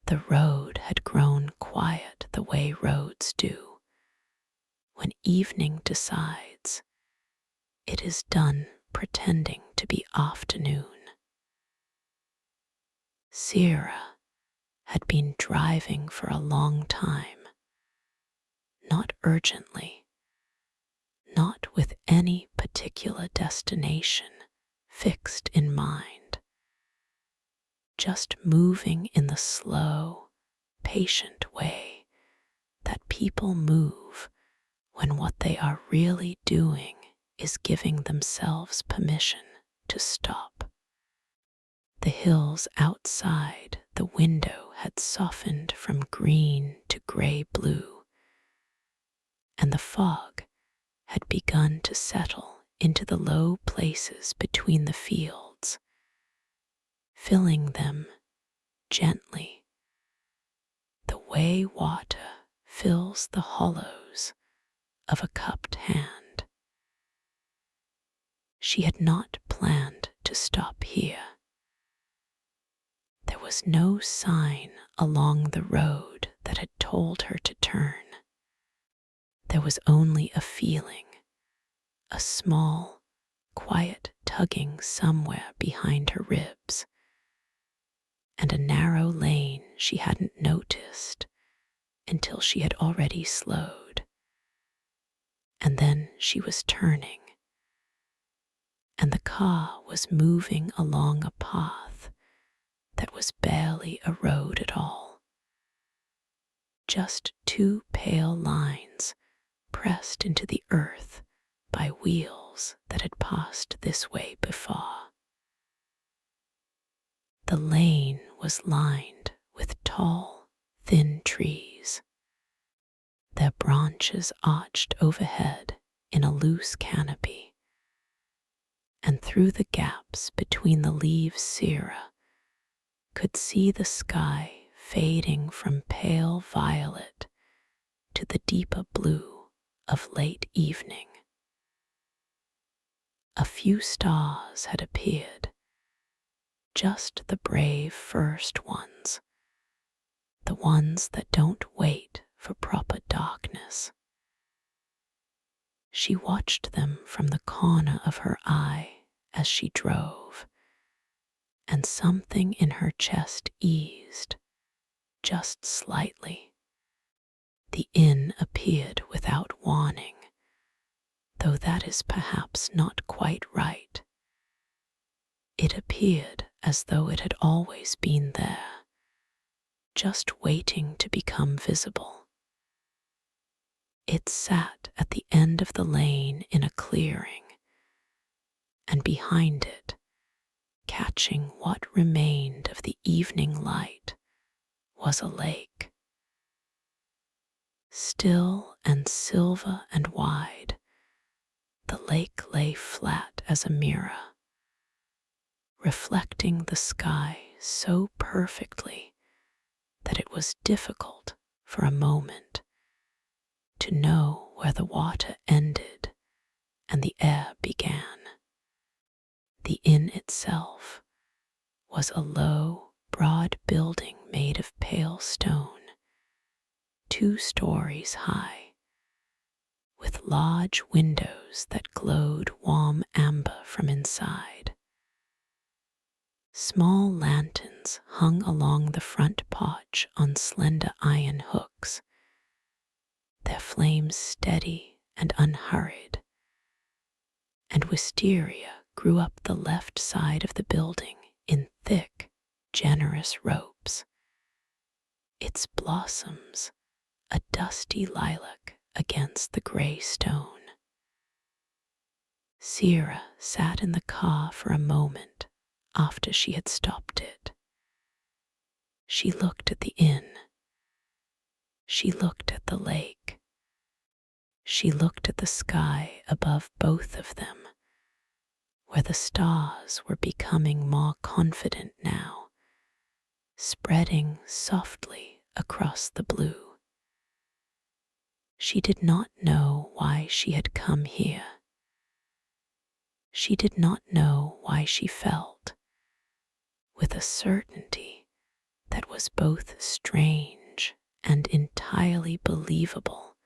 The road had grown quiet the way roads do. When evening decides, it is done pretending to be afternoon. Sera had been driving for a long time, not urgently, not with any particular destination fixed in mind, just moving in the slow, patient way that people move when what they are really doing is giving themselves permission to stop. The hills outside the window had softened from green to gray-blue, and the fog had begun to settle into the low places between the fields, filling them gently, the way water fills the hollows of a cupped hand. She had not planned to stop here. There was no sign along the road that had told her to turn. There was only a feeling, a small, quiet tugging somewhere behind her ribs, and a narrow lane she hadn't noticed until she had already slowed. And then she was turning, and the car was moving along a path that was barely a road at all. Just two pale lines pressed into the earth by wheels that had passed this way before. The lane was lined with tall, thin trees. Their branches arched overhead in a loose canopy, and through the gaps between the leaves Sera could see the sky fading from pale violet to the deeper blue of late evening. A few stars had appeared, just the brave first ones, the ones that don't wait for proper darkness. She watched them from the corner of her eye as she drove, and something in her chest eased, just slightly. The inn appeared without warning, though that is perhaps not quite right. It appeared as though it had always been there, just waiting to become visible. It sat at the end of the lane in a clearing, and behind it, catching what remained of the evening light, was a lake. Still and silver and wide, the lake lay flat as a mirror, reflecting the sky so perfectly that it was difficult for a moment to know where the water ended and the air began. The inn itself was a low, broad building made of pale stone, 2 stories high, with large windows that glowed warm amber from inside. Small lanterns hung along the front porch on slender iron hooks, their flames steady and unhurried, and wisteria grew up the left side of the building in thick, generous ropes, its blossoms a dusty lilac against the gray stone. Sera sat in the car for a moment after she had stopped it. She looked at the inn. She looked at the lake. She looked at the sky above both of them, where the stars were becoming more confident now, spreading softly across the blue. She did not know why she had come here. She did not know why she felt, with a certainty that was both strange and entirely believable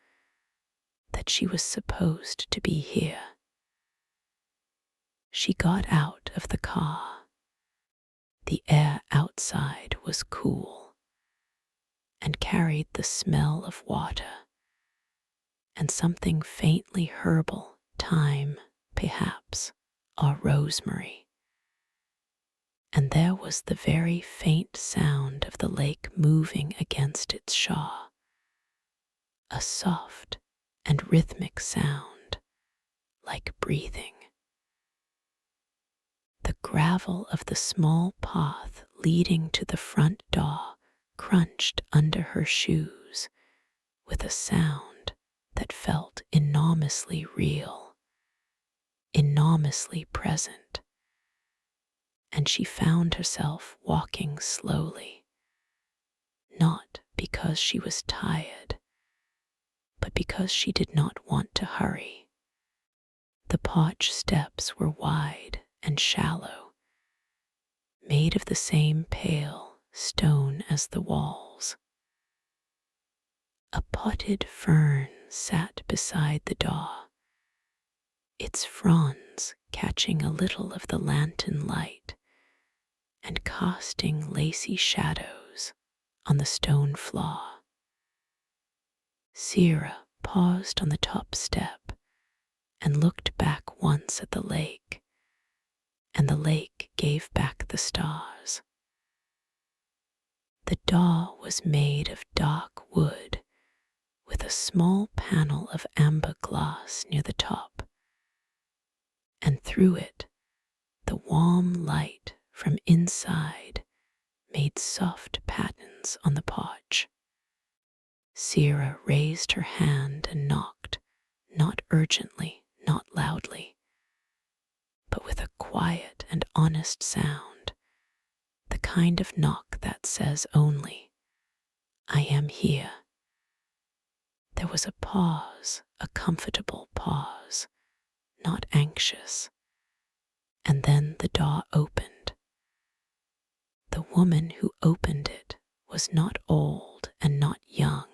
that she was supposed to be here. She got out of the car. The air outside was cool and carried the smell of water and something faintly herbal, thyme, perhaps, or rosemary. And there was the very faint sound of the lake moving against its shore, a soft and rhythmic sound, like breathing. The gravel of the small path leading to the front door crunched under her shoes with a sound that felt enormously real, enormously present, and she found herself walking slowly, not because she was tired, but because she did not want to hurry. The porch steps were wide and shallow, made of the same pale stone as the walls. A potted fern sat beside the door, its fronds catching a little of the lantern light and casting lacy shadows on the stone floor. Sera paused on the top step and looked back once at the lake, and the lake gave back the stars. The door was made of dark wood with a small panel of amber glass near the top, and through it the warm light from inside made soft patterns on the porch. Sera raised her hand and knocked, not urgently, not loudly, but with a quiet and honest sound, the kind of knock that says only, "I am here." There was a pause, a comfortable pause, not anxious, and then the door opened. The woman who opened it was not old and not young,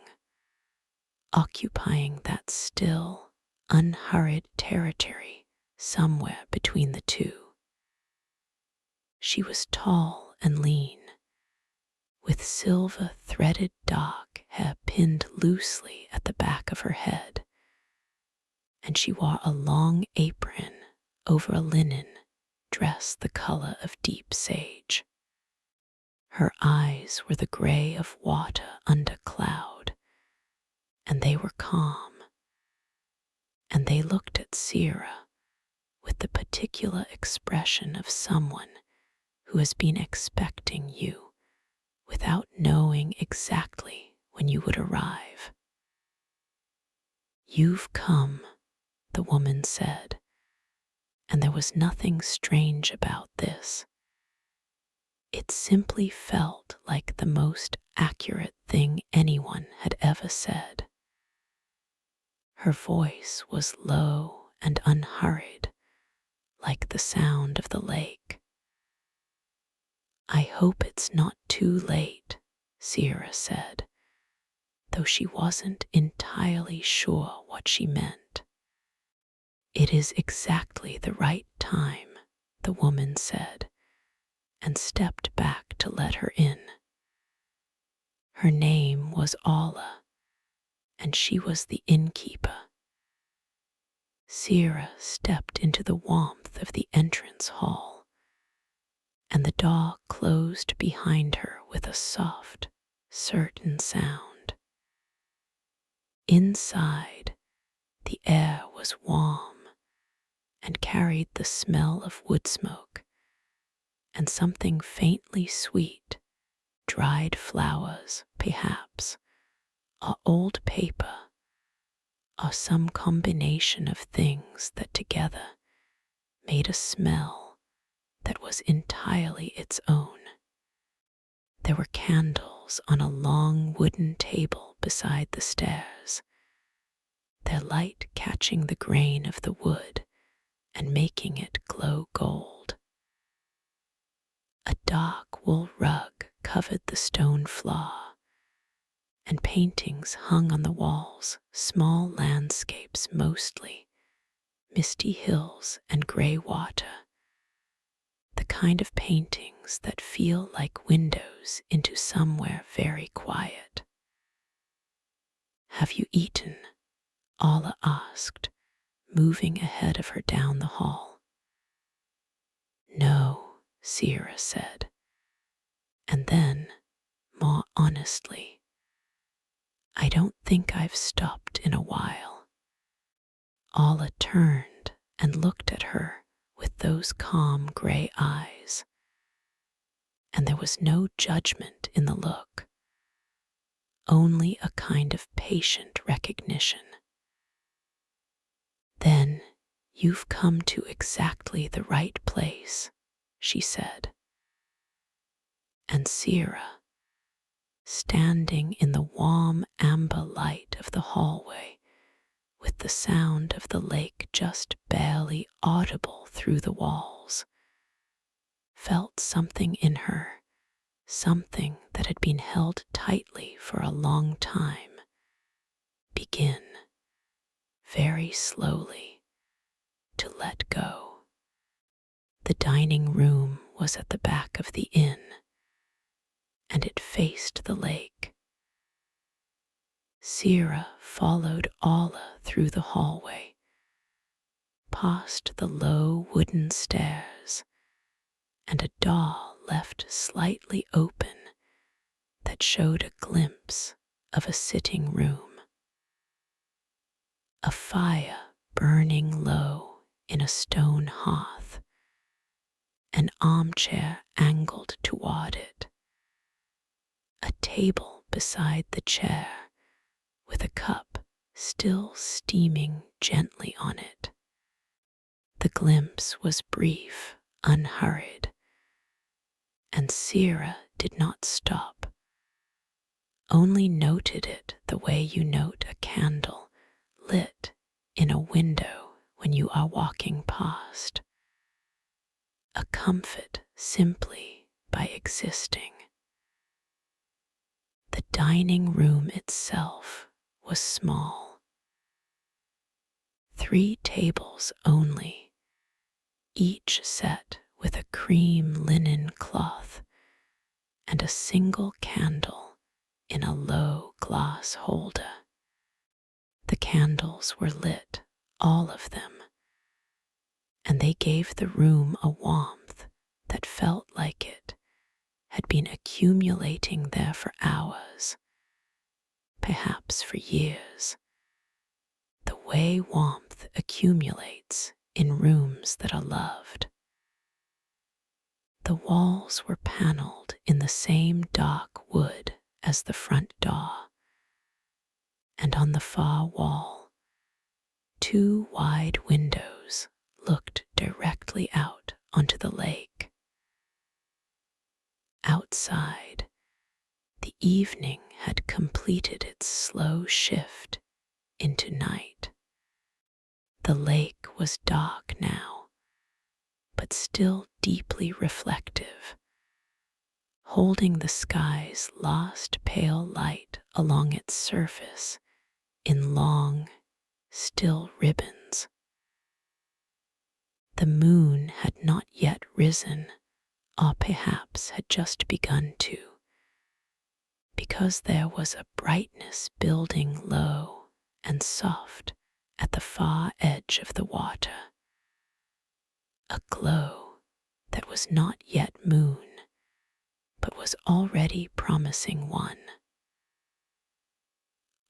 occupying that still, unhurried territory somewhere between the two. She was tall and lean, with silver threaded dark hair pinned loosely at the back of her head, and she wore a long apron over a linen dress the color of deep sage. Her eyes were the gray of water under cloud, and they were calm, and they looked at Sera with the particular expression of someone who has been expecting you without knowing exactly when you would arrive. "You've come," the woman said, and there was nothing strange about this. It simply felt like the most accurate thing anyone had ever said. Her voice was low and unhurried, like the sound of the lake. "I hope it's not too late," Sera said, though she wasn't entirely sure what she meant. "It is exactly the right time," the woman said, and stepped back to let her in. Her name was Orla, and she was the innkeeper. Sera stepped into the warmth of the entrance hall, and the door closed behind her with a soft, certain sound. Inside, the air was warm and carried the smell of wood smoke and something faintly sweet, dried flowers, perhaps, or old paper, or some combination of things that together made a smell that was entirely its own. There were candles on a long wooden table beside the stairs, their light catching the grain of the wood and making it glow gold. A dark wool rug covered the stone floor, and paintings hung on the walls, small landscapes mostly, misty hills and grey water, the kind of paintings that feel like windows into somewhere very quiet. "Have you eaten?" Orla asked, moving ahead of her down the hall. "No," Sera said, and then, more honestly, "I don't think I've stopped in a while." Orla turned and looked at her with those calm grey eyes, and there was no judgment in the look, only a kind of patient recognition. "Then you've come to exactly the right place," she said. And Sera, standing in the warm amber light of the hallway, with the sound of the lake just barely audible through the walls, felt something in her, something that had been held tightly for a long time, begin, very slowly, to let go. The dining room was at the back of the inn, and it faced the lake. Sera followed Orla through the hallway, past the low wooden stairs, and a door left slightly open that showed a glimpse of a sitting room. A fire burning low in a stone hearth, an armchair angled toward it, a table beside the chair with a cup still steaming gently on it. The glimpse was brief, unhurried, and Sera did not stop, only noted it the way you note a candle lit in a window when you are walking past. A comfort simply by existing. The dining room itself was small. 3 tables only, each set with a cream linen cloth and a single candle in a low glass holder. The candles were lit, all of them, and they gave the room a warmth that felt like it had been accumulating there for hours, perhaps for years, the way warmth accumulates in rooms that are loved. The walls were paneled in the same dark wood as the front door, and on the far wall, 2 wide windows looked directly out onto the lake. Outside, the evening had completed its slow shift into night. The lake was dark now, but still deeply reflective, holding the sky's last pale light along its surface in long, still ribbons. The moon had not yet risen, or perhaps had just begun to, because there was a brightness building low and soft at the far edge of the water, a glow that was not yet moon, but was already promising one.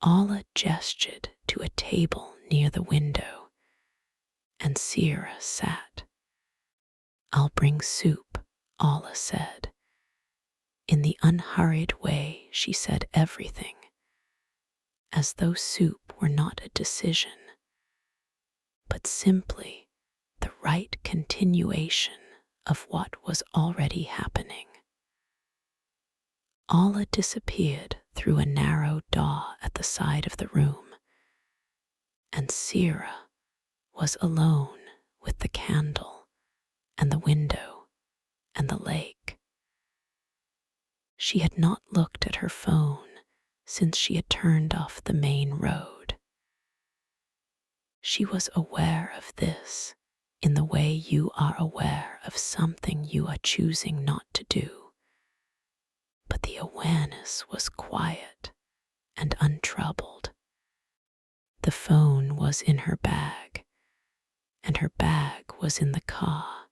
Orla gestured to a table near the window, and Sera sat. "I'll bring soup," Orla said. In the unhurried way she said everything, as though soup were not a decision, but simply the right continuation of what was already happening. Orla disappeared through a narrow door at the side of the room, and Sera was alone with the candle and the window and the lake. She had not looked at her phone since she had turned off the main road. She was aware of this in the way you are aware of something you are choosing not to do, but the awareness was quiet and untroubled. The phone was in her bag, and her bag was in the car,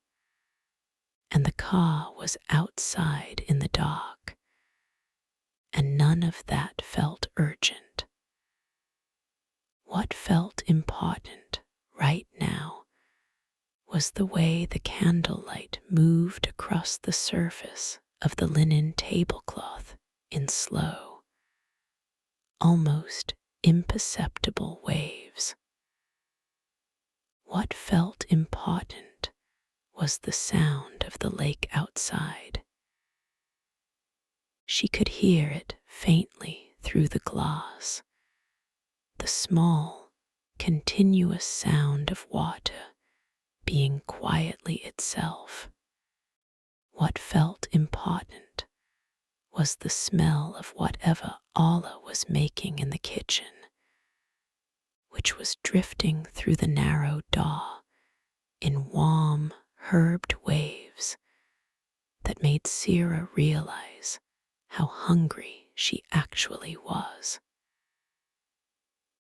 and the car was outside in the dark, and none of that felt urgent. What felt important right now was the way the candlelight moved across the surface of the linen tablecloth in slow, almost imperceptible waves. What felt important was the sound of the lake outside. She could hear it faintly through the glass, the small, continuous sound of water being quietly itself. What felt important was the smell of whatever Orla was making in the kitchen, which was drifting through the narrow door in warm, herbed waves that made Sera realize how hungry she actually was.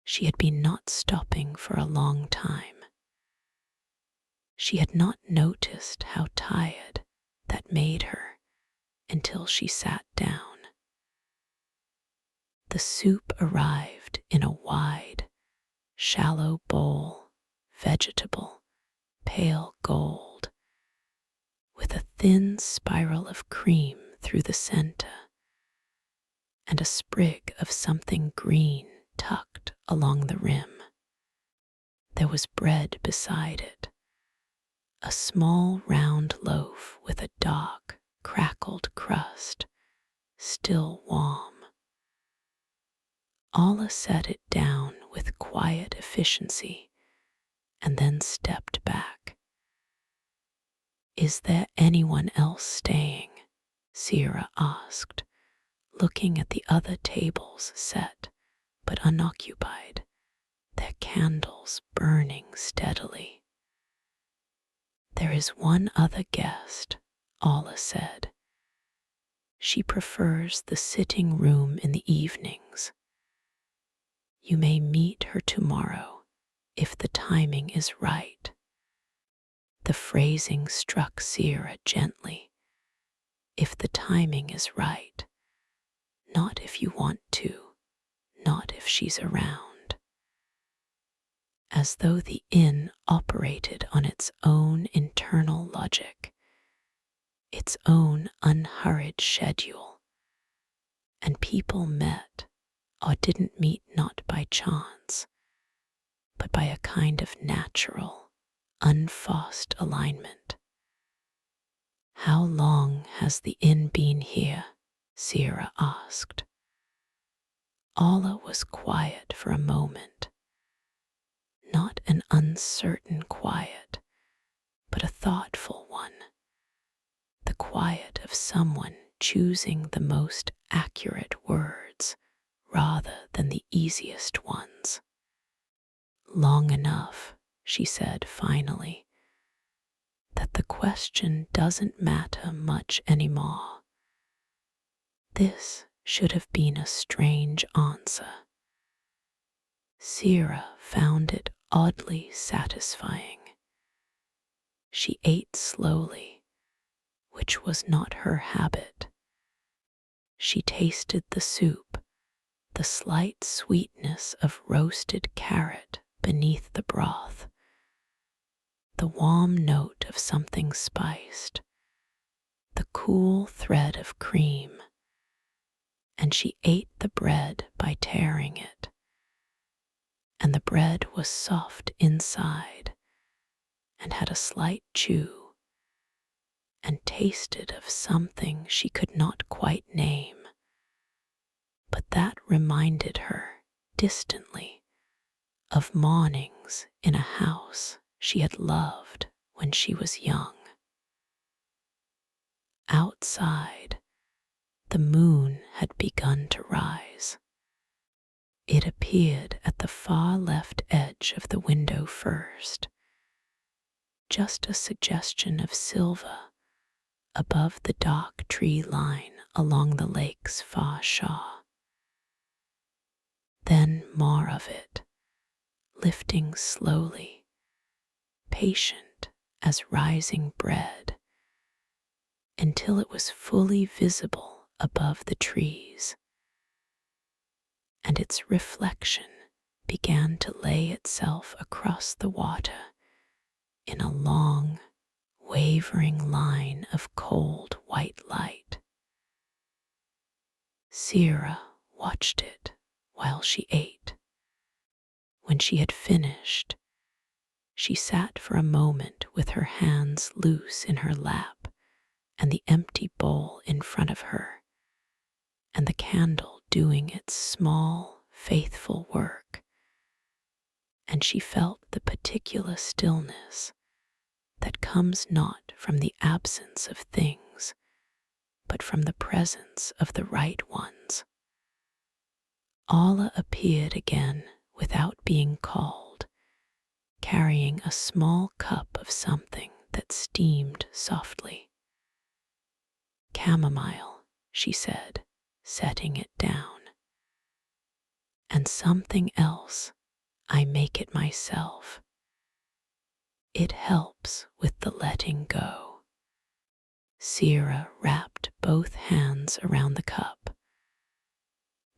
She had been not stopping for a long time. She had not noticed how tired that made her until she sat down. The soup arrived in a wide, shallow bowl, vegetable, pale gold, with a thin spiral of cream through the center, and a sprig of something green tucked along the rim. There was bread beside it, a small round loaf with a dark, crackled crust, still warm. Orla set it down with quiet efficiency and then stepped back. "Is there anyone else staying?" Sera asked, looking at the other tables set but unoccupied, their candles burning steadily. "There is one other guest," Orla said. "She prefers the sitting room in the evenings. You may meet her tomorrow if the timing is right." The phrasing struck Sera gently. If the timing is right, not if you want to, not if she's around. As though the inn operated on its own internal logic, its own unhurried schedule, and people met or didn't meet not by chance, but by a kind of natural, unforced alignment. "How long has the inn been here?" Sera asked. Orla was quiet for a moment, not an uncertain quiet, but a thoughtful one, the quiet of someone choosing the most accurate words rather than the easiest ones. "Long enough," she said finally, "that the question doesn't matter much anymore. This should have been a strange answer." Sera found it oddly satisfying. She ate slowly, which was not her habit. She tasted the soup, the slight sweetness of roasted carrot beneath the broth, the warm note of something spiced, the cool thread of cream, and she ate the bread by tearing it. And the bread was soft inside and had a slight chew and tasted of something she could not quite name, but that reminded her distantly of mornings in a house she had loved when she was young. Outside, the moon had begun to rise. It appeared at the far left edge of the window first, just a suggestion of silver above the dark tree line along the lake's far shore. Then more of it, lifting slowly, patient as rising bread, until it was fully visible above the trees, and its reflection began to lay itself across the water in a long, wavering line of cold white light. Sera watched it while she ate. When she had finished, she sat for a moment with her hands loose in her lap and the empty bowl in front of her, and the candle doing its small, faithful work, and she felt the particular stillness that comes not from the absence of things, but from the presence of the right ones. Orla appeared again without being called, carrying a small cup of something that steamed softly. Chamomile, she said, setting it down. And something else, I make it myself. It helps with the letting go. Sera wrapped both hands around the cup.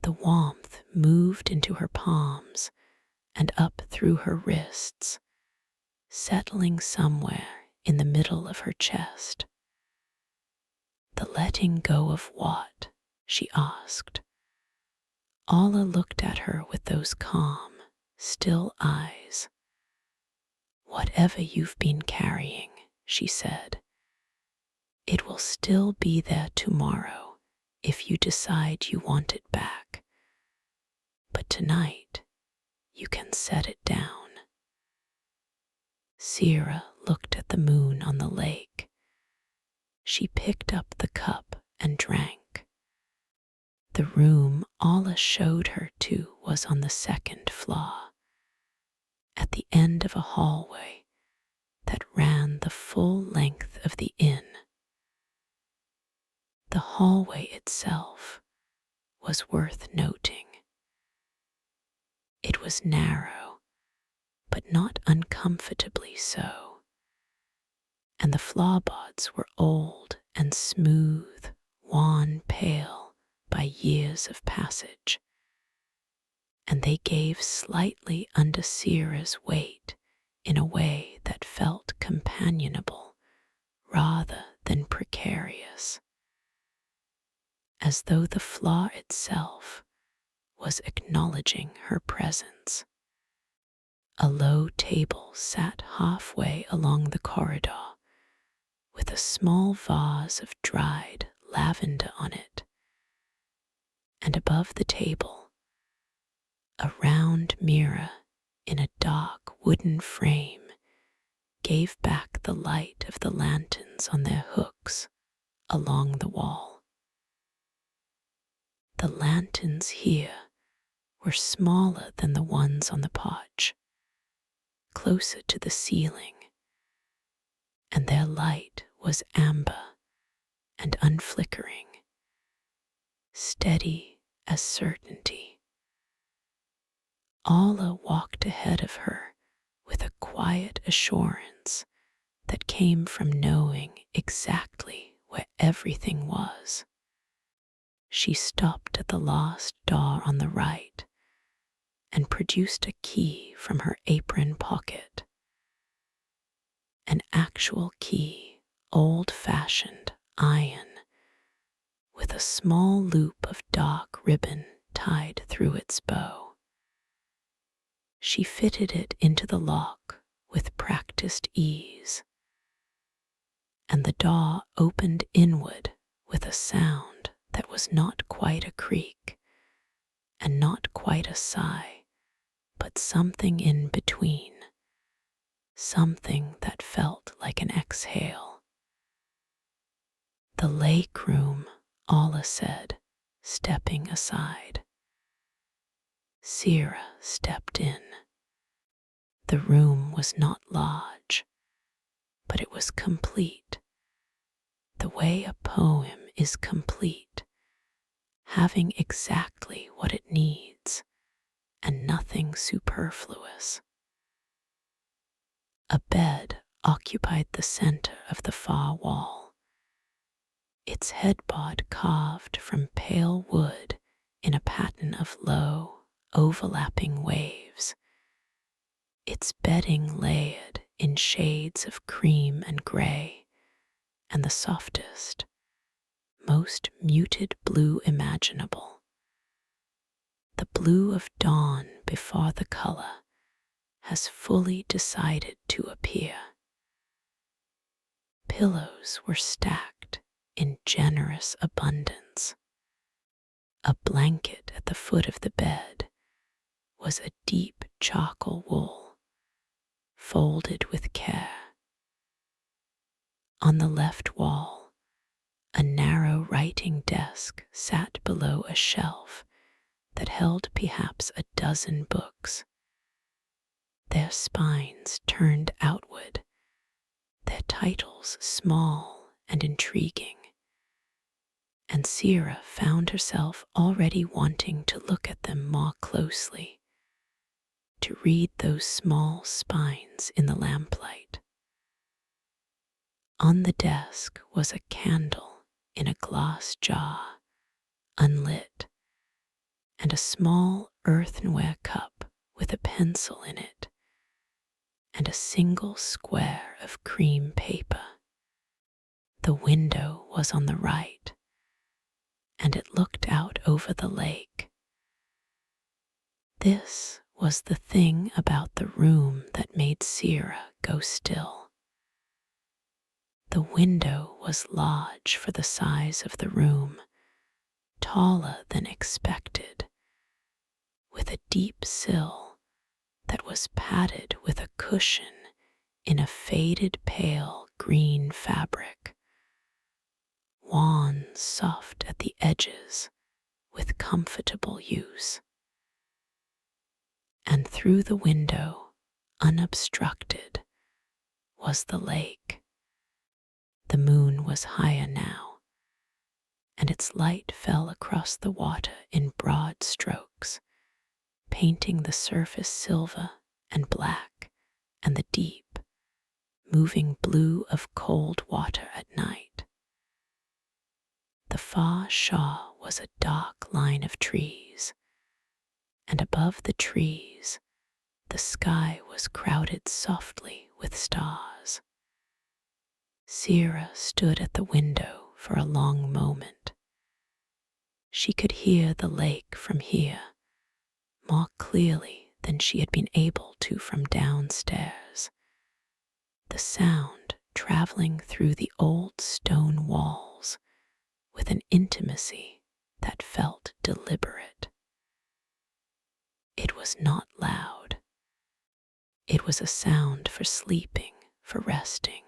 The warmth moved into her palms and up through her wrists, settling somewhere in the middle of her chest. The letting go of what? She asked. Orla looked at her with those calm, still eyes. Whatever you've been carrying, she said, it will still be there tomorrow if you decide you want it back. But tonight, you can set it down. Sera looked at the moon on the lake. She picked up the cup and drank. The room Orla showed her to was on the second floor, at the end of a hallway that ran the full length of the inn. The hallway itself was worth noting. It was narrow, but not uncomfortably so, and the floorboards were old and smooth, worn pale by years of passage, and they gave slightly under Sera's weight in a way that felt companionable rather than precarious, as though the floor itself was acknowledging her presence. A low table sat halfway along the corridor, with a small vase of dried lavender on it, and above the table, a round mirror in a dark wooden frame gave back the light of the lanterns on their hooks along the wall. The lanterns here were smaller than the ones on the porch, closer to the ceiling, and their light was amber and unflickering, steady as certainty. Orla walked ahead of her with a quiet assurance that came from knowing exactly where everything was. She stopped at the last door on the right and produced a key from her apron pocket. An actual key, old-fashioned iron, with a small loop of dark ribbon tied through its bow. She fitted it into the lock with practiced ease, and the door opened inward with a sound that was not quite a creak and not quite a sigh, but something in between, something that felt like an exhale. The lake room, Orla said, stepping aside. Sera stepped in. The room was not large, but it was complete, the way a poem is complete, having exactly what it needs and nothing superfluous. A bed occupied the center of the far wall, its headboard carved from pale wood in a pattern of low, overlapping waves, its bedding layered in shades of cream and gray, and the softest, most muted blue imaginable, the blue of dawn before the color has fully decided to appear. Pillows were stacked in generous abundance. A blanket at the foot of the bed was a deep charcoal wool, folded with care. On the left wall, a narrow writing desk sat below a shelf that held perhaps a dozen books, their spines turned outward, their titles small and intriguing. And Sera found herself already wanting to look at them more closely, to read those small spines in the lamplight. On the desk was a candle in a glass jar, unlit, and a small earthenware cup with a pencil in it, and a single square of cream paper. The window was on the right, and it looked out over the lake. This was the thing about the room that made Sera go still. The window was large for the size of the room, taller than expected, with a deep sill that was padded with a cushion in a faded pale green fabric, worn soft at the edges with comfortable use. And through the window, unobstructed, was the lake. The moon was higher now, and its light fell across the water in broad strokes, painting the surface silver and black and the deep, moving blue of cold water at night. The far shore was a dark line of trees, and above the trees the sky was crowded softly with stars. Sera stood at the window for a long moment. She could hear the lake from here more clearly than she had been able to from downstairs, the sound traveling through the old stone walls with an intimacy that felt deliberate. It was not loud. It was a sound for sleeping, for resting,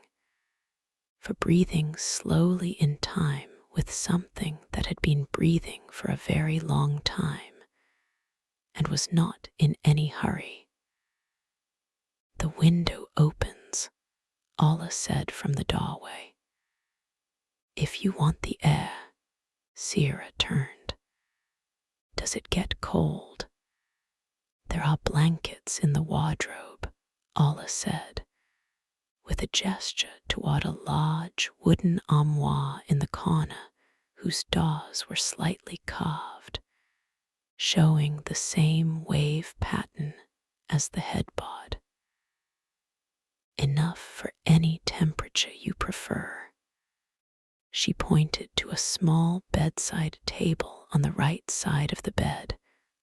for breathing slowly in time with something that had been breathing for a very long time and was not in any hurry. The window opens, Orla said from the doorway. If you want the air, Sera turned. Does it get cold? There are blankets in the wardrobe, Orla said, with a gesture toward a large wooden armoire in the corner whose doors were slightly carved, showing the same wave pattern as the headboard. Enough for any temperature you prefer. She pointed to a small bedside table on the right side of the bed,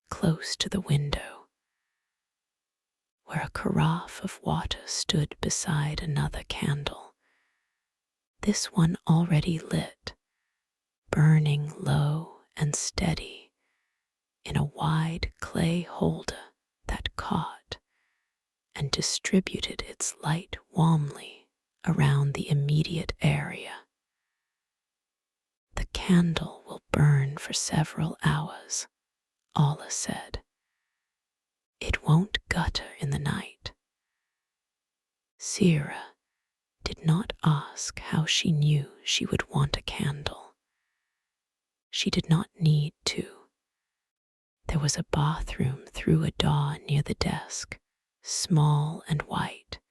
close to the window, where a carafe of water stood beside another candle, this one already lit, burning low and steady in a wide clay holder that caught and distributed its light warmly around the immediate area. The candle will burn for several hours," Orla said. "It won't gutter in the night." Sera did not ask how she knew she would want a candle. She did not need to. There was a bathroom through a door near the desk, small and white,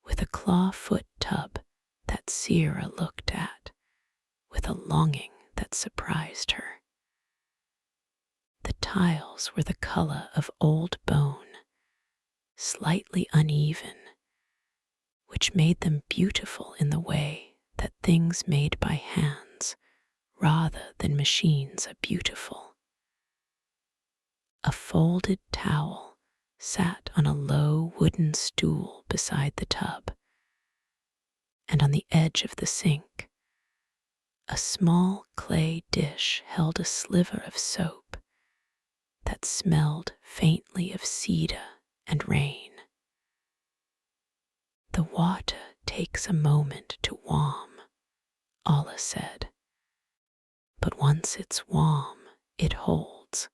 with a clawfoot tub that Sera looked at with a longing that surprised her. The tiles were the color of old bone, slightly uneven, which made them beautiful in the way that things made by hands rather than machines are beautiful. A folded towel sat on a low wooden stool beside the tub, and on the edge of the sink, a small clay dish held a sliver of soap that smelled faintly of cedar and rain. "The water takes a moment to warm," Orla said, "but once it's warm, it holds."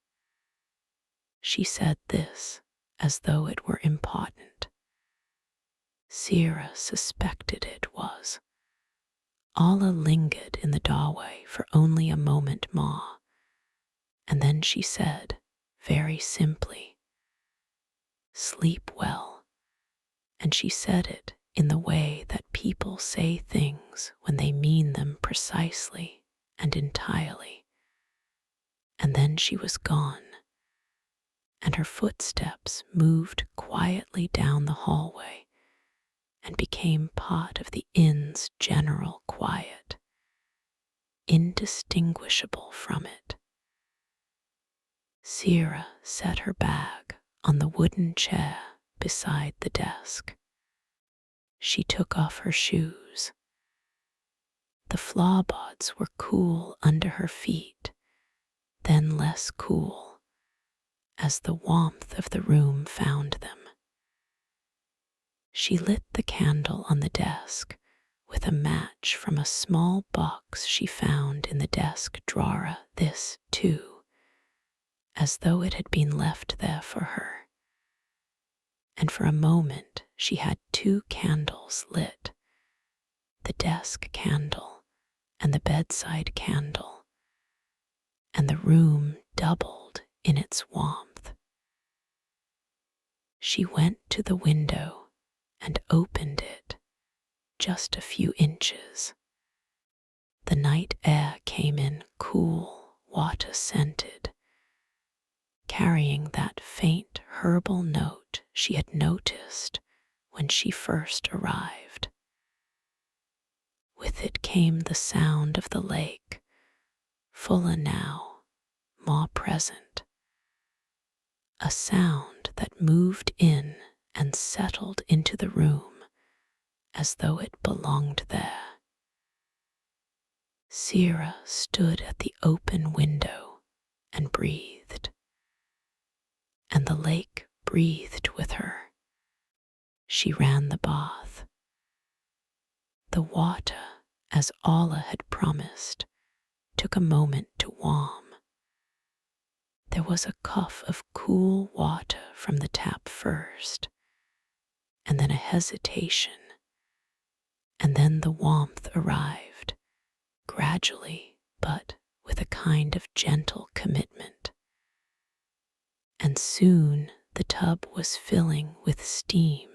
She said this as though it were important. Sera suspected it was. Orla lingered in the doorway for only a moment more, and then she said, very simply, "Sleep well," and she said it in the way that people say things when they mean them precisely and entirely. And then she was gone, and her footsteps moved quietly down the hallway and became part of the inn's general quiet, indistinguishable from it. Sera set her bag on the wooden chair beside the desk. She took off her shoes. The floorboards were cool under her feet, then less cool, as the warmth of the room found them. She lit the candle on the desk with a match from a small box she found in the desk drawer, this, too, as though it had been left there for her. And for a moment she had 2 candles lit, the desk candle and the bedside candle, and the room doubled in its warmth. She went to the window and opened it just a few inches. The night air came in cool, water-scented, carrying that faint herbal note she had noticed when she first arrived. With it came the sound of the lake, fuller now, more present, a sound that moved in and settled into the room as though it belonged there. Sera stood at the open window and breathed, and the lake breathed with her. She ran the bath. The water, as Orla had promised, took a moment to warm. There was a cup of cool water from the tap first, and then a hesitation, and then the warmth arrived, gradually but with a kind of gentle commitment. And soon the tub was filling with steam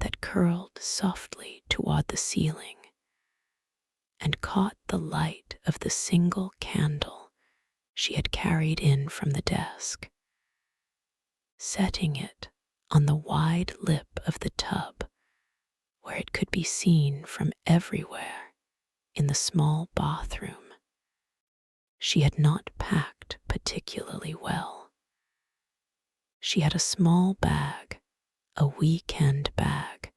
that curled softly toward the ceiling and caught the light of the single candle she had carried in from the desk, setting it on the wide lip of the tub where it could be seen from everywhere in the small bathroom. She had not packed particularly well. She had a small bag, a weekend bag,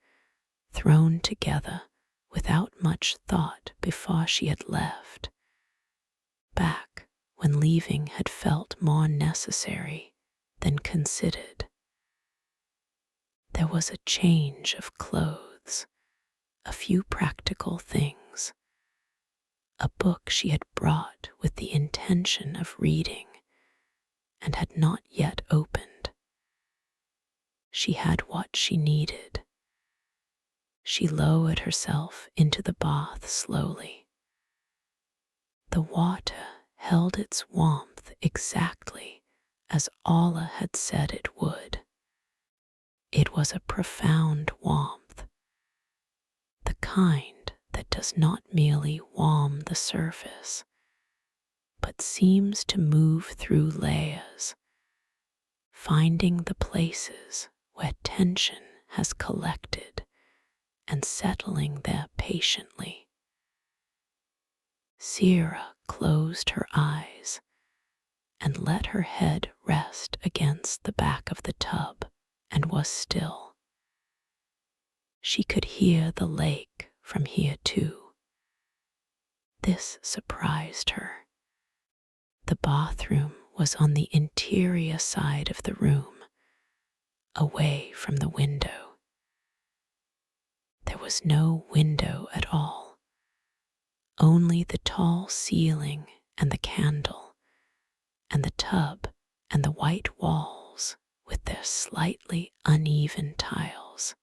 thrown together without much thought before she had left, back when leaving had felt more necessary than considered. There was a change of clothes, a few practical things, a book she had brought with the intention of reading and had not yet opened. She had what she needed. She lowered herself into the bath slowly. The water held its warmth exactly as Orla had said it would. It was a profound warmth, the kind that does not merely warm the surface, but seems to move through layers, finding the places where tension has collected and settling there patiently. Sera closed her eyes and let her head rest against the back of the tub and was still. She could hear the lake from here too. This surprised her. The bathroom was on the interior side of the room, away from the window. There was no window at all, only the tall ceiling and the candle, and the tub and the white walls with their slightly uneven tiles.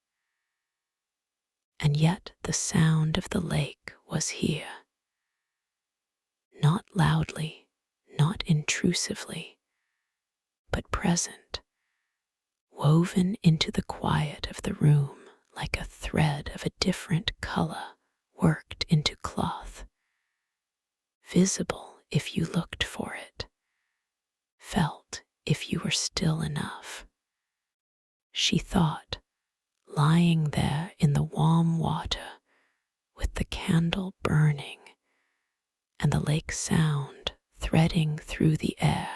And yet the sound of the lake was here. Not loudly, not intrusively, but present, woven into the quiet of the room like a thread of a different color worked into cloth, visible if you looked for it, felt if you were still enough. She thought, lying there in the warm water with the candle burning and the lake sound threading through the air,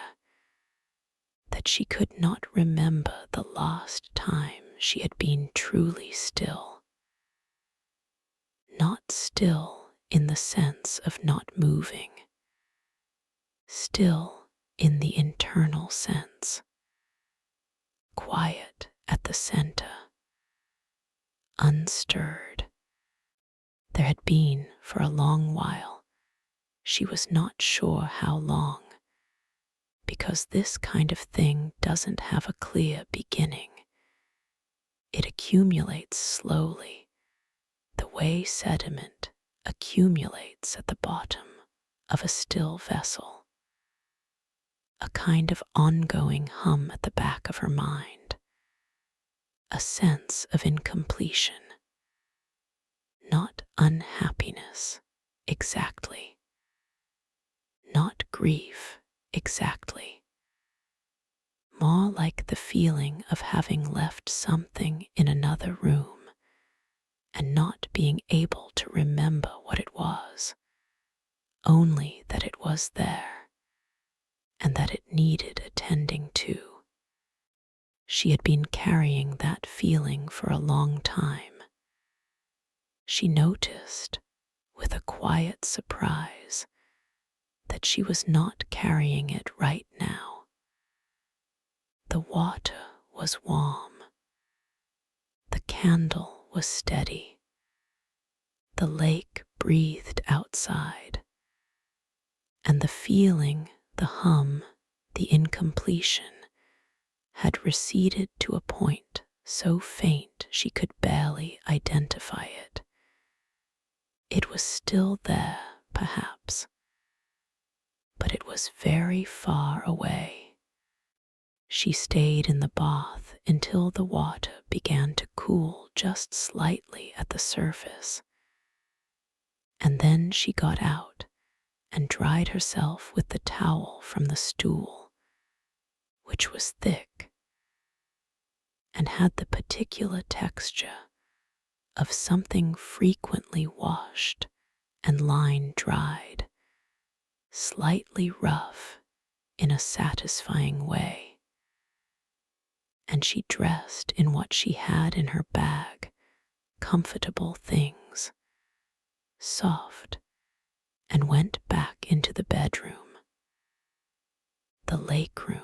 that she could not remember the last time she had been truly still. Not still in the sense of not moving, still in the internal sense, quiet at the center, unstirred. There had been, for a long while, she was not sure how long, because this kind of thing doesn't have a clear beginning. It accumulates slowly, the way sediment accumulates at the bottom of a still vessel. A kind of ongoing hum at the back of her mind, a sense of incompletion. Not unhappiness, exactly. Not grief, exactly. More like the feeling of having left something in another room and not being able to remember what it was, only that it was there and that it needed attending to. She had been carrying that feeling for a long time. She noticed, with a quiet surprise, that she was not carrying it right now. The water was warm. The candle was steady. The lake breathed outside. And the feeling, the hum, the incompletion had receded to a point so faint she could barely identify it. It was still there, perhaps, but it was very far away. She stayed in the bath until the water began to cool just slightly at the surface, and then she got out and dried herself with the towel from the stool, which was thick and had the particular texture of something frequently washed and line dried, slightly rough in a satisfying way. And she dressed in what she had in her bag, comfortable things, soft, and went back into the bedroom, the lake room.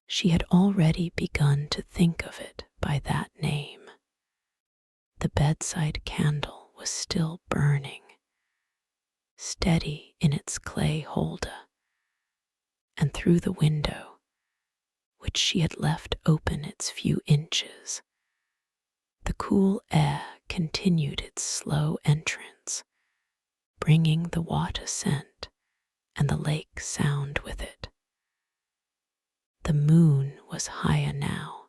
She had already begun to think of it by that name. The bedside candle was still burning, steady in its clay holder, and through the window, which she had left open its few inches, the cool air continued its slow entrance, bringing the water scent and the lake sound with it. The moon was higher now,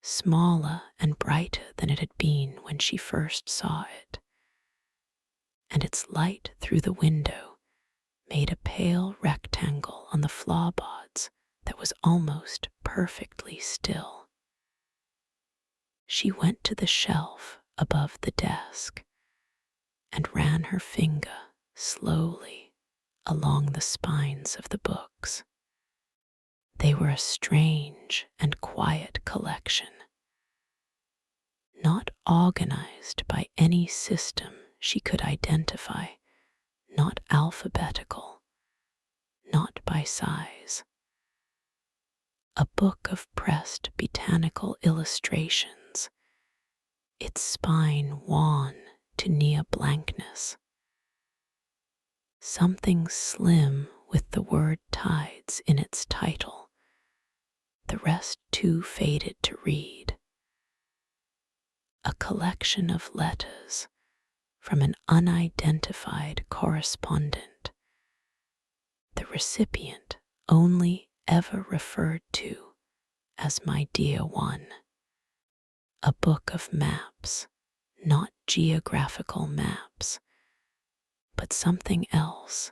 smaller and brighter than it had been when she first saw it, and its light through the window made a pale rectangle on the floorboards that was almost perfectly still. She went to the shelf above the desk and ran her finger slowly along the spines of the books. They were a strange and quiet collection, not organized by any system she could identify, not alphabetical, not by size. A book of pressed botanical illustrations, its spine wan to near blankness. Something slim with the word tides in its title, the rest too faded to read. A collection of letters from an unidentified correspondent, the recipient only ever referred to as my dear one. A book of maps, not geographical maps, but something else,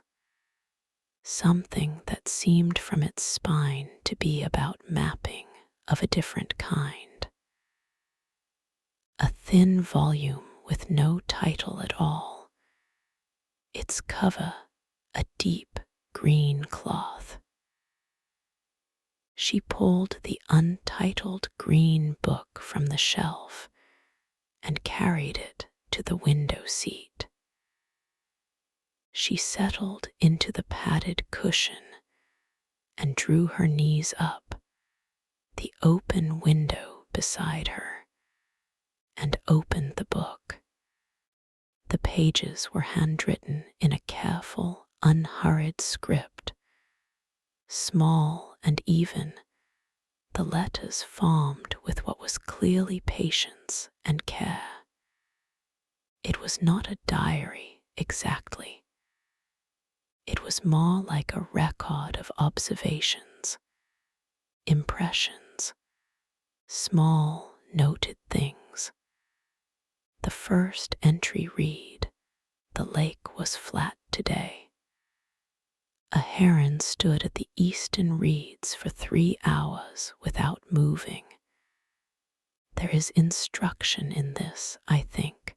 something that seemed from its spine to be about mapping of a different kind. A thin volume with no title at all, its cover a deep green cloth. She pulled the untitled green book from the shelf and carried it to the window seat. She settled into the padded cushion and drew her knees up, the open window beside her, and opened the book. The pages were handwritten in a careful, unhurried script, small and even, the letters formed with what was clearly patience and care. It was not a diary exactly. It was more like a record of observations, impressions, small noted things. The first entry read, "The lake was flat today. A heron stood at the eastern reeds for 3 hours without moving." There is instruction in this, I think,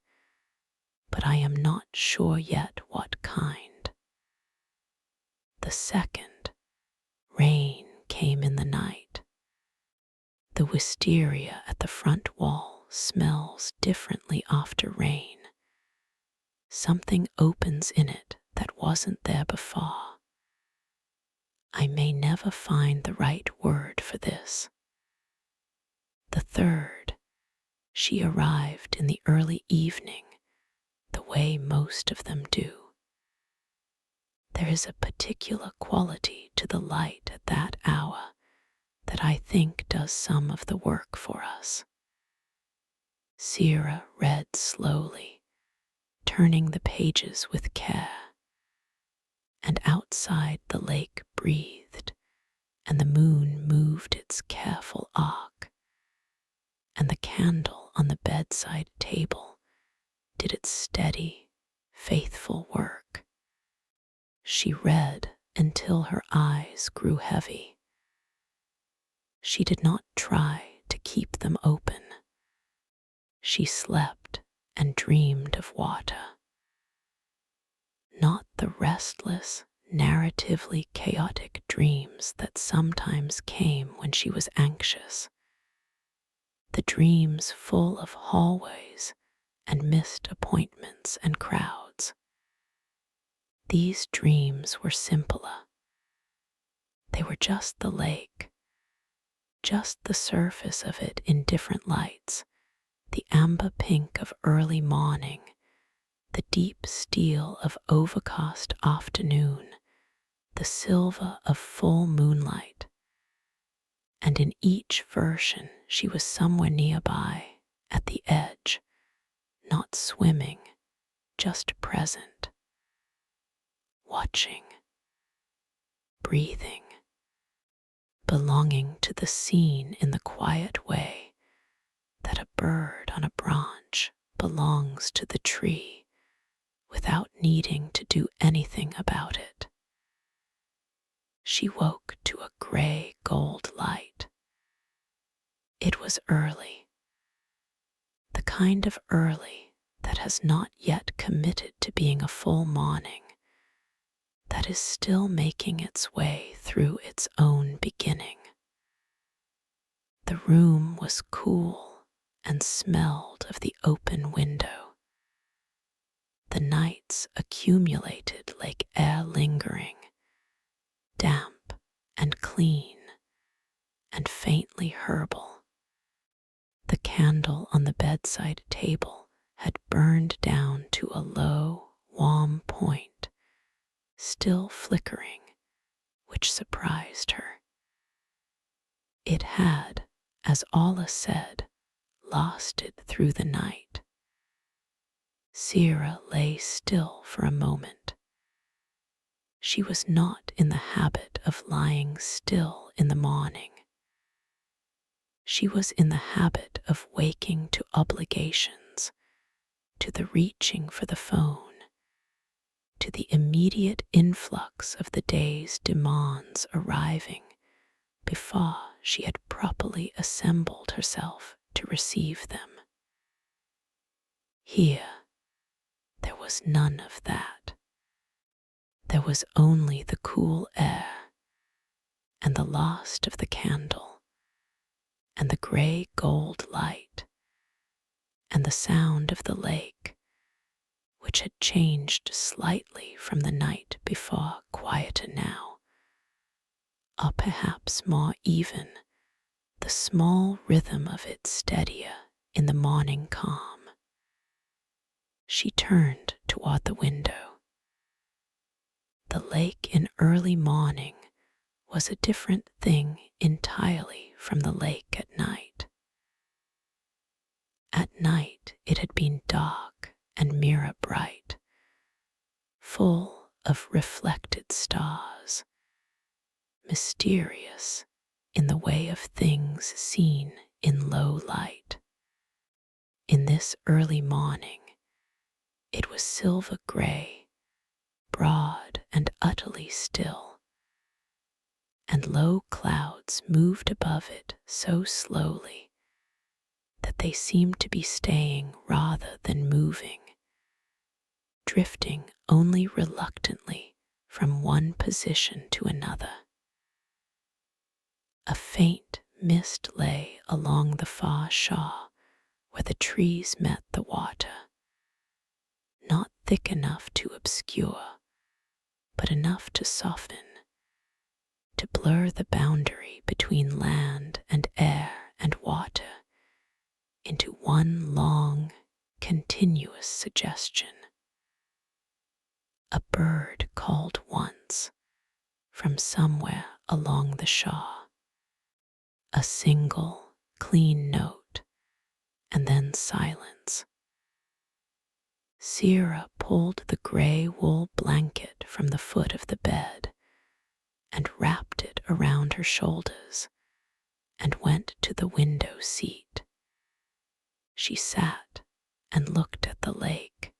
but I am not sure yet what kind. The second, "Rain came in the night. The wisteria at the front wall smells differently after rain. Something opens in it that wasn't there before. I may never find the right word for this." The third, "She arrived in the early evening, the way most of them do. There is a particular quality to the light at that hour that I think does some of the work for us." Sera read slowly, turning the pages with care, and outside the lake breathed, and the moon moved its careful arc, and the candle on the bedside table did its steady, faithful work. She read until her eyes grew heavy. She did not try to keep them open. She slept and dreamed of water. Not the restless, narratively chaotic dreams that sometimes came when she was anxious. The dreams full of hallways and missed appointments and crowds. These dreams were simpler. They were just the lake, just the surface of it in different lights, the amber pink of early morning, the deep steel of overcast afternoon, the silver of full moonlight, and in each version she was somewhere nearby, at the edge, not swimming, just present, watching, breathing, belonging to the scene in the quiet way that a bird on a branch belongs to the tree without needing to do anything about it. She woke to a gray gold light. It was early, the kind of early that has not yet committed to being a full morning, that is still making its way through its own beginning. The room was cool and smelled of the open window. The nights accumulated like air lingering, damp and clean and faintly herbal. The candle on the bedside table had burned down to a low, warm point, still flickering, which surprised her. It had, as Orla said, lasted through the night. Sera lay still for a moment. She was not in the habit of lying still in the morning. She was in the habit of waking to obligations, to the reaching for the phone, to the immediate influx of the day's demands arriving before she had properly assembled herself to receive them. Here, there was none of that. There was only the cool air, and the last of the candle, and the gray gold light, and the sound of the lake, which had changed slightly from the night before, quieter now, or perhaps more even, the small rhythm of it steadier in the morning calm. She turned toward the window. The lake in early morning was a different thing entirely from the lake at night. At night it had been dark and mirror bright, full of reflected stars, mysterious in the way of things seen in low light. In this early morning, it was silver gray, broad and utterly still, and low clouds moved above it so slowly that they seemed to be staying rather than moving, drifting only reluctantly from one position to another. A faint mist lay along the far shore where the trees met the water, not thick enough to obscure, but enough to soften, to blur the boundary between land and air and water into one long, continuous suggestion. A bird called once from somewhere along the shore, a single, clean note, and then silence. Sera pulled the gray wool blanket from the foot of the bed and wrapped it around her shoulders and went to the window seat. She sat and looked at the lake.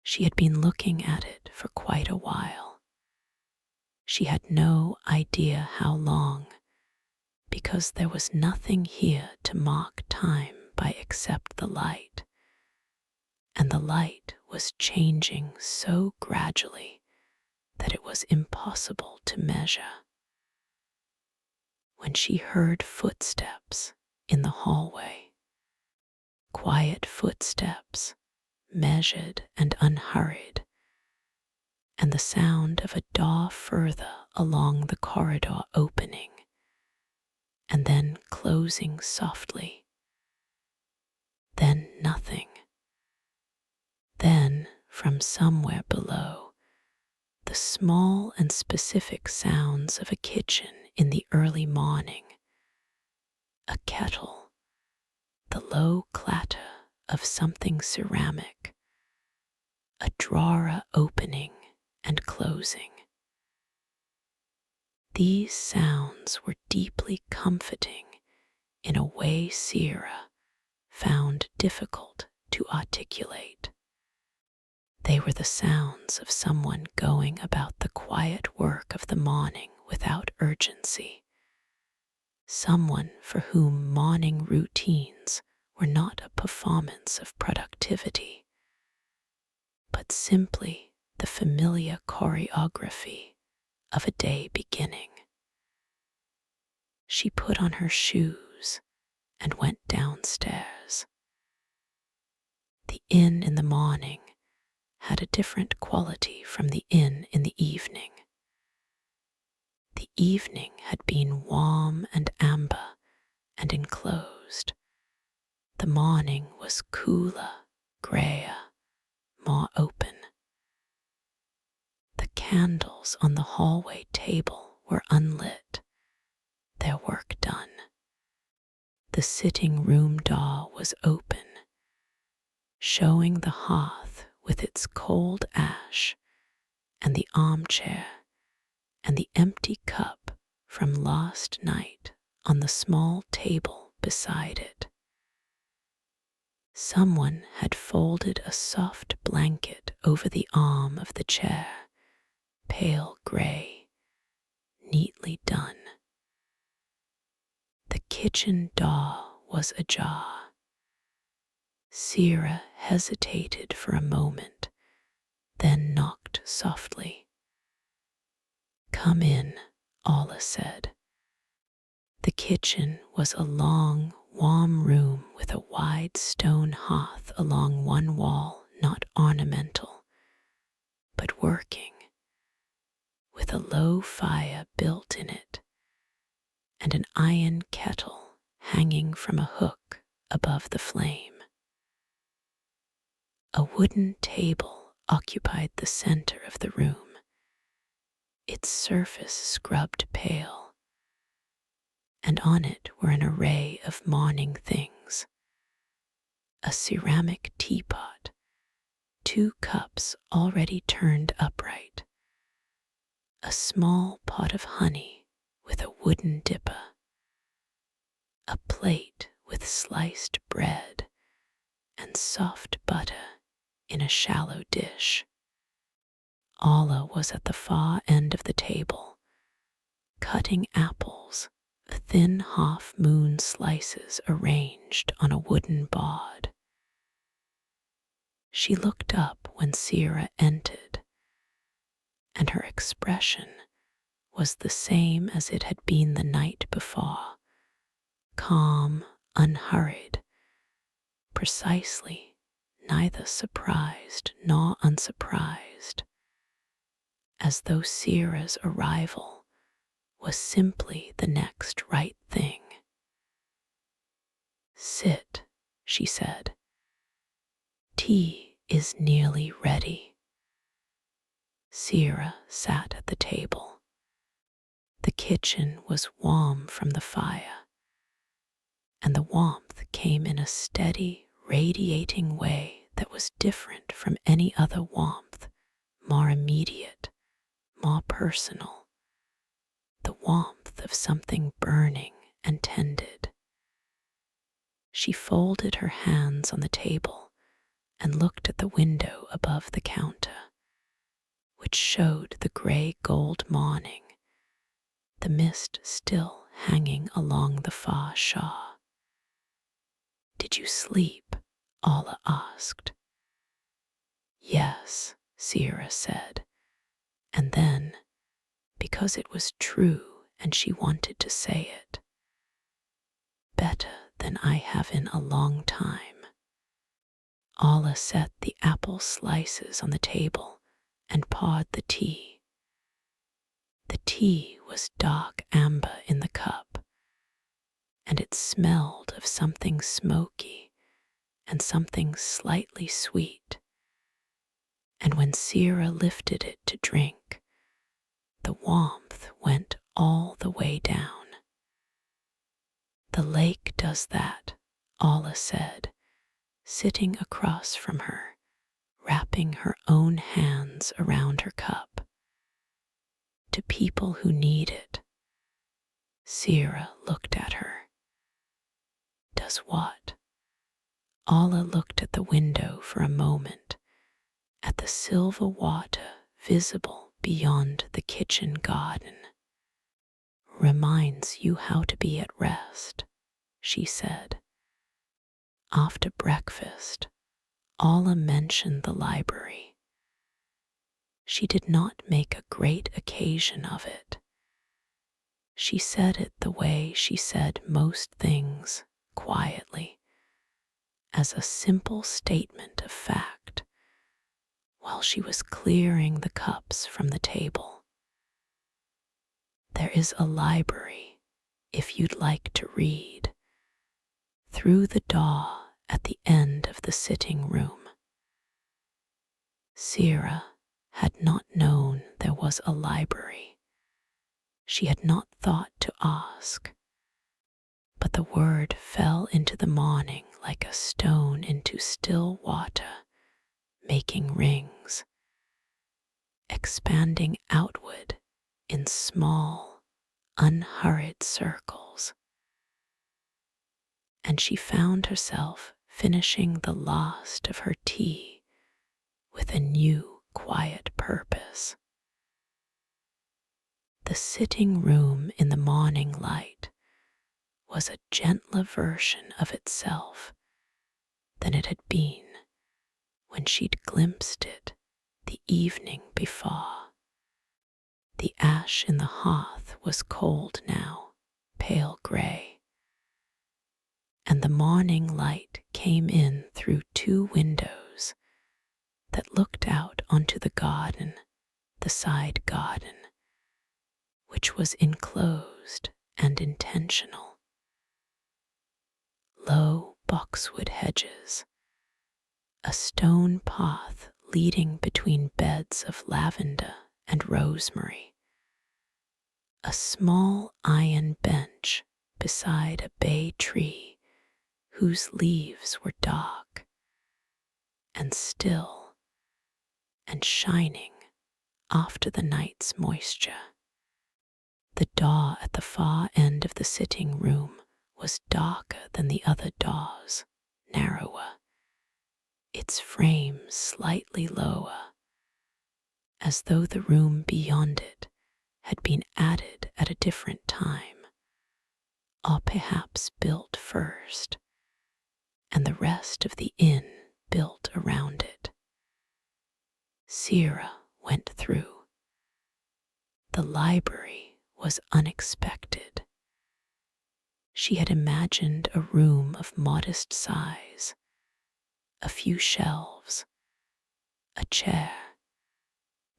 She had been looking at it for quite a while. She had no idea how long, because there was nothing here to mark time by except the light, and the light was changing so gradually that it was impossible to measure. When she heard footsteps in the hallway, quiet footsteps, measured and unhurried, and the sound of a door further along the corridor opening and then closing softly, then nothing. Then from somewhere below the small and specific sounds of a kitchen in the early morning, a kettle, the low clatter of something ceramic, a drawer opening and closing. These sounds were deeply comforting in a way Sera found difficult to articulate. They were the sounds of someone going about the quiet work of the morning without urgency, someone for whom morning routines were not a performance of productivity, but simply the familiar choreography of a day beginning. She put on her shoes and went downstairs. The inn in the morning had a different quality from the inn in the evening. The evening had been warm and amber and enclosed. The morning was cooler, grayer, more open. The candles on the hallway table were unlit, their work done. The sitting room door was open, showing the hearth with its cold ash, and the armchair, and the empty cup from last night on the small table beside it. Someone had folded a soft blanket over the arm of the chair, pale gray, neatly done. The kitchen door was ajar. Sera hesitated for a moment, then knocked softly. "Come in," Orla said. The kitchen was a long, warm room with a wide stone hearth along one wall, not ornamental, but working, with a low fire built in it, and an iron kettle hanging from a hook above the flame. A wooden table occupied the center of the room, its surface scrubbed pale, and on it were an array of morning things: a ceramic teapot, 2 cups already turned upright, a small pot of honey with a wooden dipper, a plate with sliced bread and soft butter in a shallow dish. Orla was at the far end of the table, cutting apples, thin half-moon slices arranged on a wooden board. She looked up when Sera entered, and her expression was the same as it had been the night before, calm, unhurried, precisely neither surprised nor unsurprised, as though Sera's arrival was simply the next right thing. "Sit," she said. "Tea is nearly ready." Sera sat at the table. The kitchen was warm from the fire, and the warmth came in a steady, radiating way that was different from any other warmth, more immediate, more personal, the warmth of something burning and tended. She folded her hands on the table and looked at the window above the counter, which showed the gray-gold morning, the mist still hanging along the far shore. "Did you sleep?" Orla asked. "Yes," Sera said, and then, because it was true and she wanted to say it, "Better than I have in a long time." Orla set the apple slices on the table and poured the tea. The tea was dark amber in the cup, and it smelled of something smoky and something slightly sweet. and when Sera lifted it to drink, the warmth went all the way down. "The lake does that," Orla said, sitting across from her, wrapping her own hands around her cup. "To people who need it." Sera looked at her. "Does what?" Orla looked at the window for a moment, at the silver water visible beyond the kitchen garden. "Reminds you how to be at rest," she said. After breakfast, Orla mentioned the library. She did not make a great occasion of it. She said it the way she said most things, quietly, as a simple statement of fact, while she was clearing the cups from the table. "There is a library, if you'd like to read, through the door at the end of the sitting room." Sera had not known there was a library. She had not thought to ask, but the word fell into the morning like a stone into still water, making rings, expanding outward in small, unhurried circles. And she found herself finishing the last of her tea with a new, quiet purpose. The sitting room in the morning light was a gentler version of itself than it had been when she'd glimpsed it the evening before. The ash in the hearth was cold now, pale grey, and the morning light came in through two windows that looked out onto the garden, the side garden, which was enclosed and intentional. Low boxwood hedges, a stone path leading between beds of lavender and rosemary, a small iron bench beside a bay tree whose leaves were dark and still and shining after the night's moisture. The door at the far end of the sitting room was darker than the other doors, narrower, its frame slightly lower, as though the room beyond it had been added at a different time, or perhaps built first, and the rest of the inn built around it. Sera went through. The library was unexpected. She had imagined a room of modest size, a few shelves, a chair,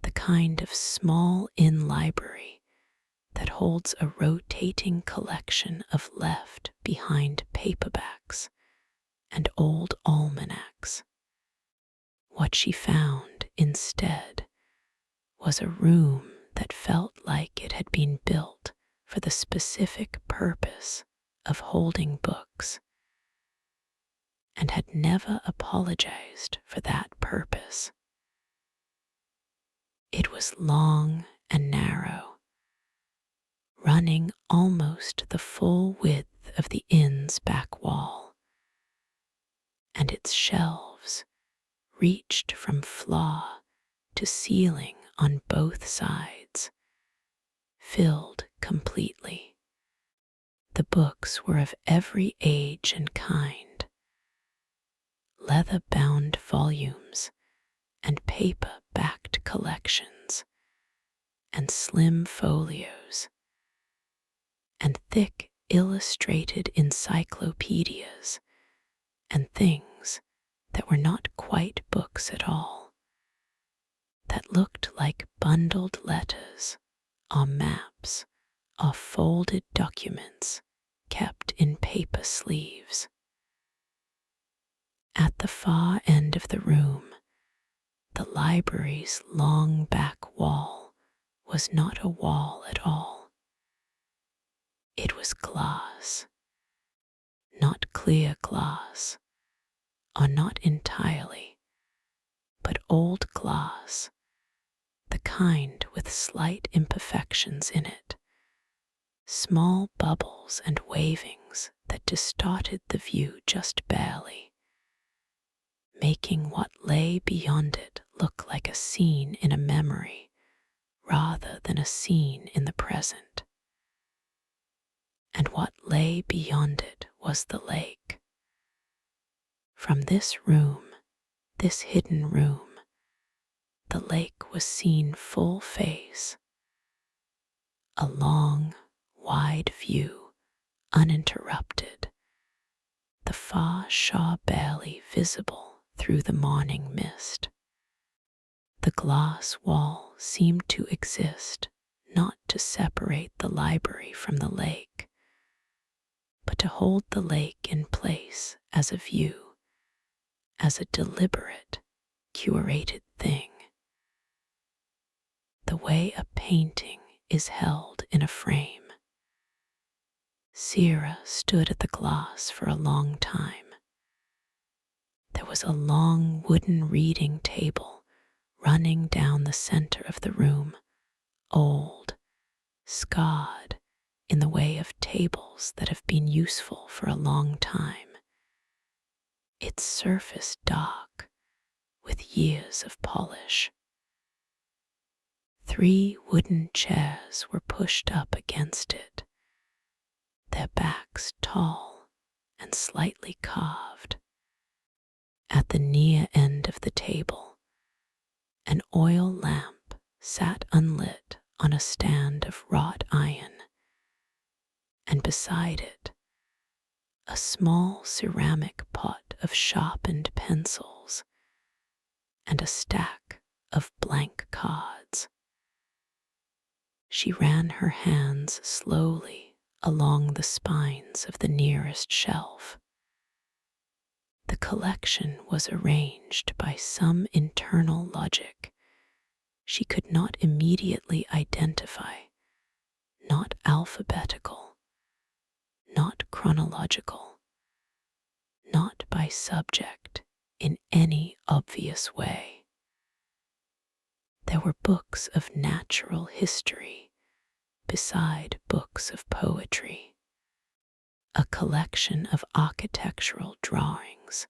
the kind of small inn library that holds a rotating collection of left behind paperbacks and old almanacs. What she found instead was a room that felt like it had been built for the specific purpose of holding books, and had never apologized for that purpose. It was long and narrow, running almost the full width of the inn's back wall, and its shelves reached from floor to ceiling on both sides, filled completely. The books were of every age and kind, leather-bound volumes and paper-backed collections, and slim folios, and thick illustrated encyclopedias, and things that were not quite books at all, that looked like bundled letters or maps or folded documents kept in paper sleeves. At the far end of the room, the library's long back wall was not a wall at all. It was glass, not clear glass, or not entirely, but old glass, the kind with slight imperfections in it, small bubbles and wavings that distorted the view just barely, making what lay beyond it look like a scene in a memory rather than a scene in the present. And what lay beyond it was the lake. From this room, this hidden room, the lake was seen full face, a long, wide view, uninterrupted, the far shore barely visible through the morning mist. The glass wall seemed to exist not to separate the library from the lake, but to hold the lake in place as a view, as a deliberate, curated thing. The way a painting is held in a frame. Sera stood at the glass for a long time. There was a long wooden reading table running down the center of the room, old, scarred in the way of tables that have been useful for a long time, its surface dark with years of polish. 3 wooden chairs were pushed up against it, their backs tall and slightly carved. At the near end of the table, an oil lamp sat unlit on a stand of wrought iron, and beside it, a small ceramic pot of sharpened pencils and a stack of blank cards. She ran her hands slowly along the spines of the nearest shelf. The collection was arranged by some internal logic she could not immediately identify, not alphabetical, not chronological, not by subject in any obvious way. There were books of natural history beside books of poetry, a collection of architectural drawings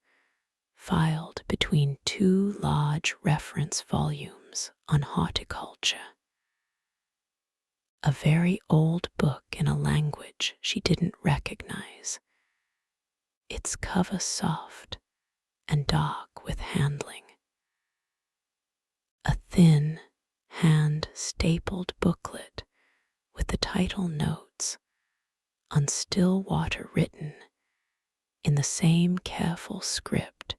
filed between 2 large reference volumes on horticulture, a very old book in a language she didn't recognize, its cover soft and dark with handling, a thin, hand-stapled booklet with the title notes on still water written in the same careful script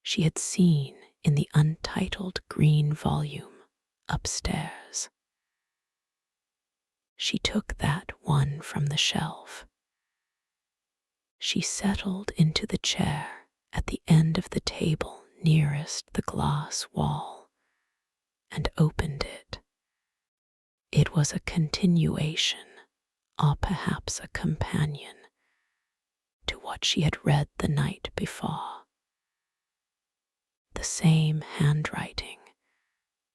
she had seen in the untitled green volume upstairs. She took that one from the shelf. She settled into the chair at the end of the table nearest the glass wall and opened it. It was a continuation, or perhaps a companion, to what she had read the night before. The same handwriting,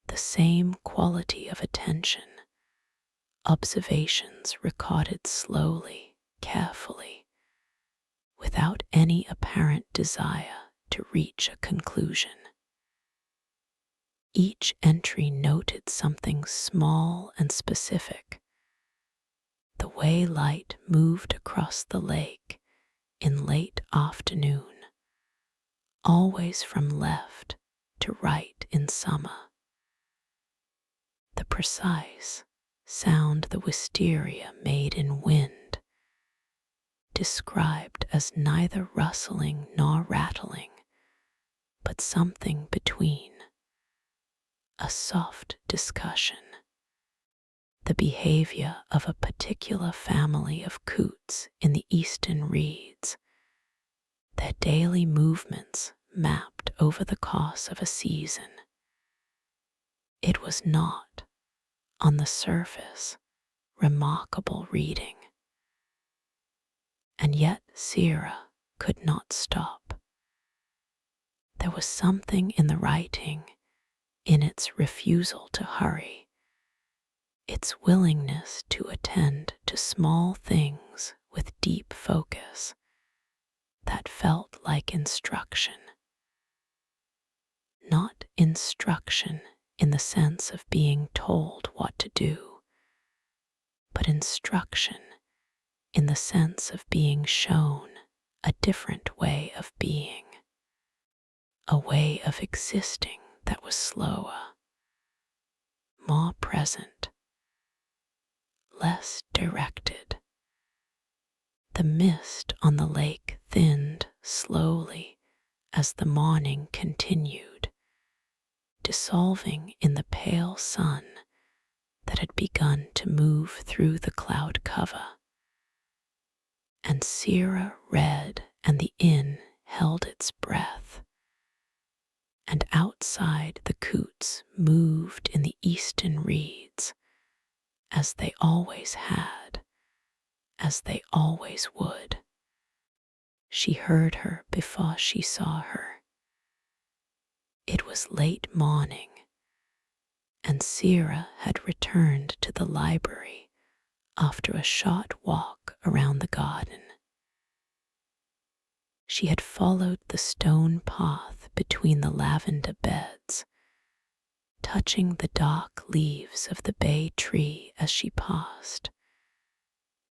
the same quality of attention, observations recorded slowly, carefully, without any apparent desire to reach a conclusion. Each entry noted something small and specific, the way light moved across the lake in late afternoon, always from left to right in summer. The precise sound the wisteria made in wind, described as neither rustling nor rattling, but something between, a soft discussion. The behavior of a particular family of coots in the eastern reeds, their daily movements mapped over the course of a season, It was not, on the surface, remarkable reading, and yet Sera could not stop. There was something in the writing, in its refusal to hurry, its willingness to attend to small things with deep focus, that felt like instruction. Not instruction in the sense of being told what to do, but instruction in the sense of being shown a different way of being, a way of existing that was slower, more present, less directed. The mist on the lake thinned slowly as the morning continued, dissolving in the pale sun that had begun to move through the cloud cover. And Sera read, and the inn held its breath, and outside the coots moved in the eastern reeds, as they always had, as they always would. She heard her before she saw her. It was late morning, and Sera had returned to the library after a short walk around the garden. She had followed the stone path between the lavender beds, touching the dark leaves of the bay tree as she passed,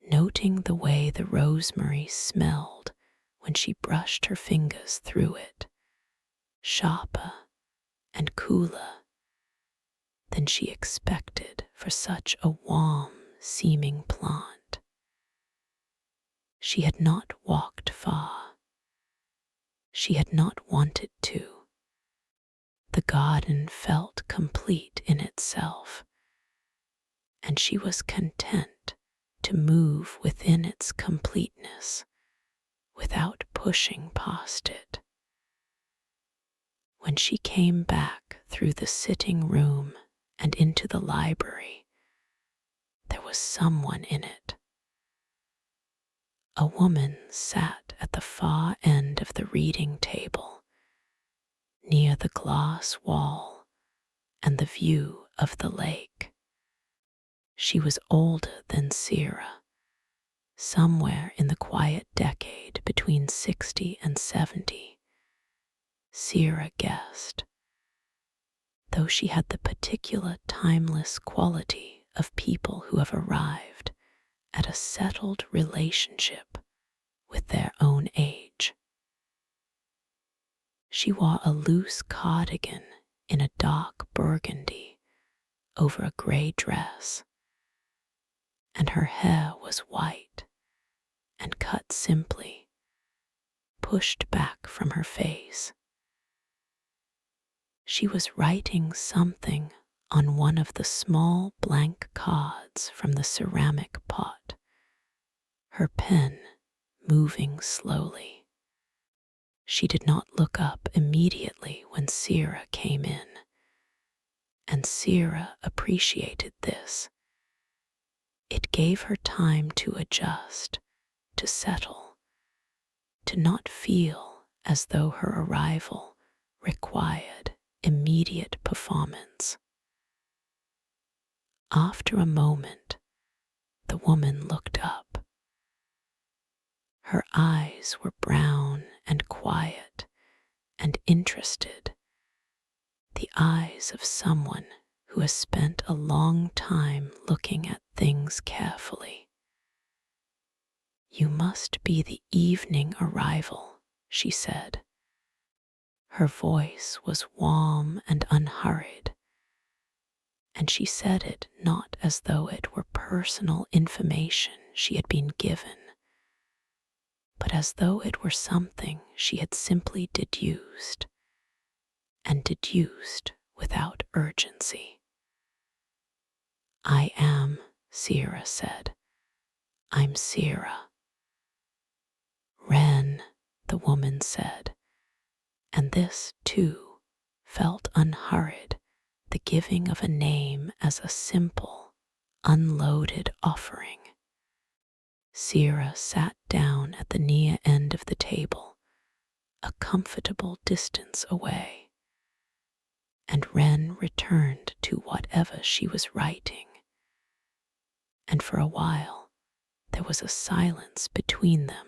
noting the way the rosemary smelled when she brushed her fingers through it, sharper and cooler than she expected for such a warm-seeming plant. She had not walked far. She had not wanted to. The garden felt complete in itself, and she was content to move within its completeness without pushing past it. When she came back through the sitting room and into the library, there was someone in it. A woman sat at the far end of the reading table, near the glass wall and the view of the lake. She was older than Sera, somewhere in the quiet decade between 60 and 70. Sera guessed, though she had the particular timeless quality of people who have arrived at a settled relationship with their own age. She wore a loose cardigan in a dark burgundy over a gray dress, and her hair was white and cut simply, pushed back from her face. She was writing something on one of the small blank cards from the ceramic pot, her pen moving slowly. She did not look up immediately when Sera came in, and Sera appreciated this. It gave her time to adjust, to settle, to not feel as though her arrival required immediate performance. After a moment, the woman looked up. Her eyes were brown and quiet and interested, the eyes of someone who has spent a long time looking at things carefully. "You must be the evening arrival," she said. Her voice was warm and unhurried, and she said it not as though it were personal information she had been given, but as though it were something she had simply deduced, and deduced without urgency. "I am," Sera said. "I'm Sera." "Wren," the woman said, and this, too, felt unhurried the giving of a name as a simple, unloaded offering. Sera sat down at the near end of the table, a comfortable distance away, and Wren returned to whatever she was writing. And for a while, there was a silence between them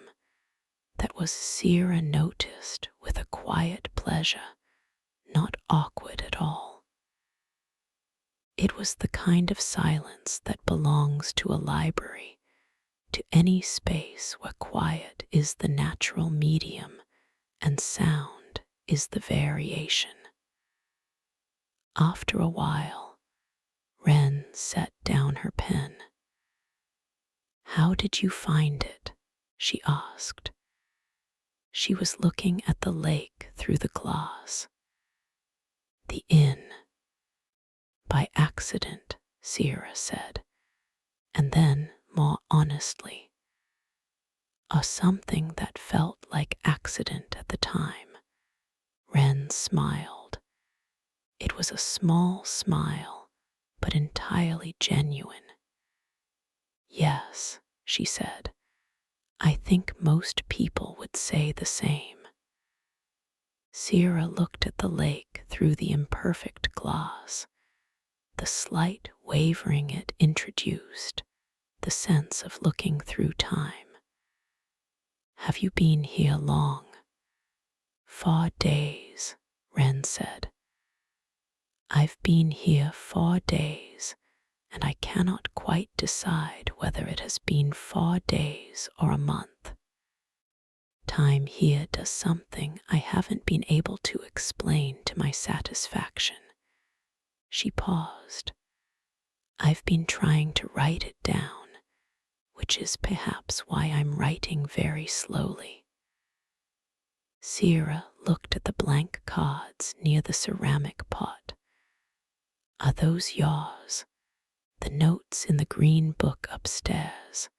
that was Sera noticed with a quiet pleasure, not awkward at all. It was the kind of silence that belongs to a library, to any space where quiet is the natural medium and sound is the variation. After a while, Wren set down her pen. "How did you find it?" she asked. She was looking at the lake through the glass. "The inn." "By accident," Sera said, and then more honestly, "or something that felt like accident at the time." Wren smiled. It was a small smile, but entirely genuine. "Yes," she said, "I think most people would say the same." Sera looked at the lake through the imperfect glass. The slight wavering it introduced, the sense of looking through time. "Have you been here long?" "4 days," Wren said. "I've been here 4 days, and I cannot quite decide whether it has been 4 days or a month. Time here does something I haven't been able to explain to my satisfaction." She paused. "I've been trying to write it down, which is perhaps why I'm writing very slowly." Sera looked at the blank cards near the ceramic pot. "Are those yours? The notes in the green book upstairs?"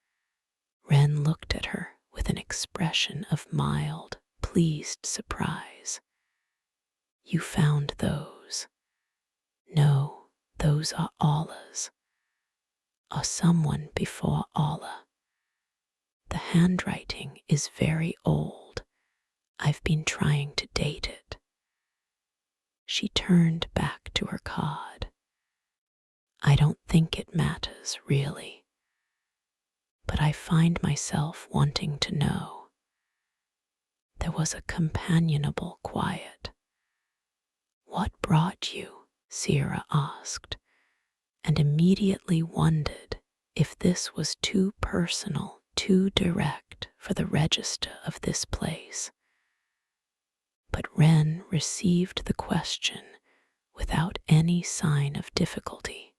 Wren looked at her with an expression of mild, pleased surprise. "You found those?" "No, those are Orla's." "Or someone before Orla. The handwriting is very old. I've been trying to date it." She turned back to her card. "I don't think it matters, really. But I find myself wanting to know." There was a companionable quiet. "What brought you?" Sera asked, and immediately wondered if this was too personal, too direct for the register of this place. But Wren received the question without any sign of difficulty.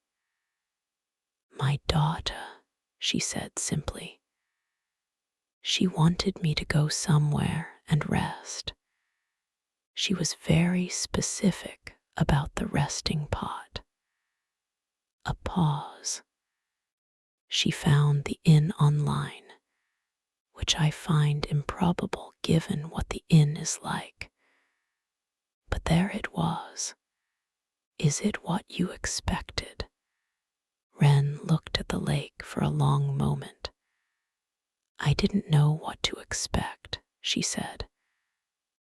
"My daughter," she said simply. "She wanted me to go somewhere and rest. She was very specific about the resting pot." A pause. "She found the inn online, which I find improbable given what the inn is like. But there it was. Is it what you expected?" Wren looked at the lake for a long moment. "I didn't know what to expect," she said.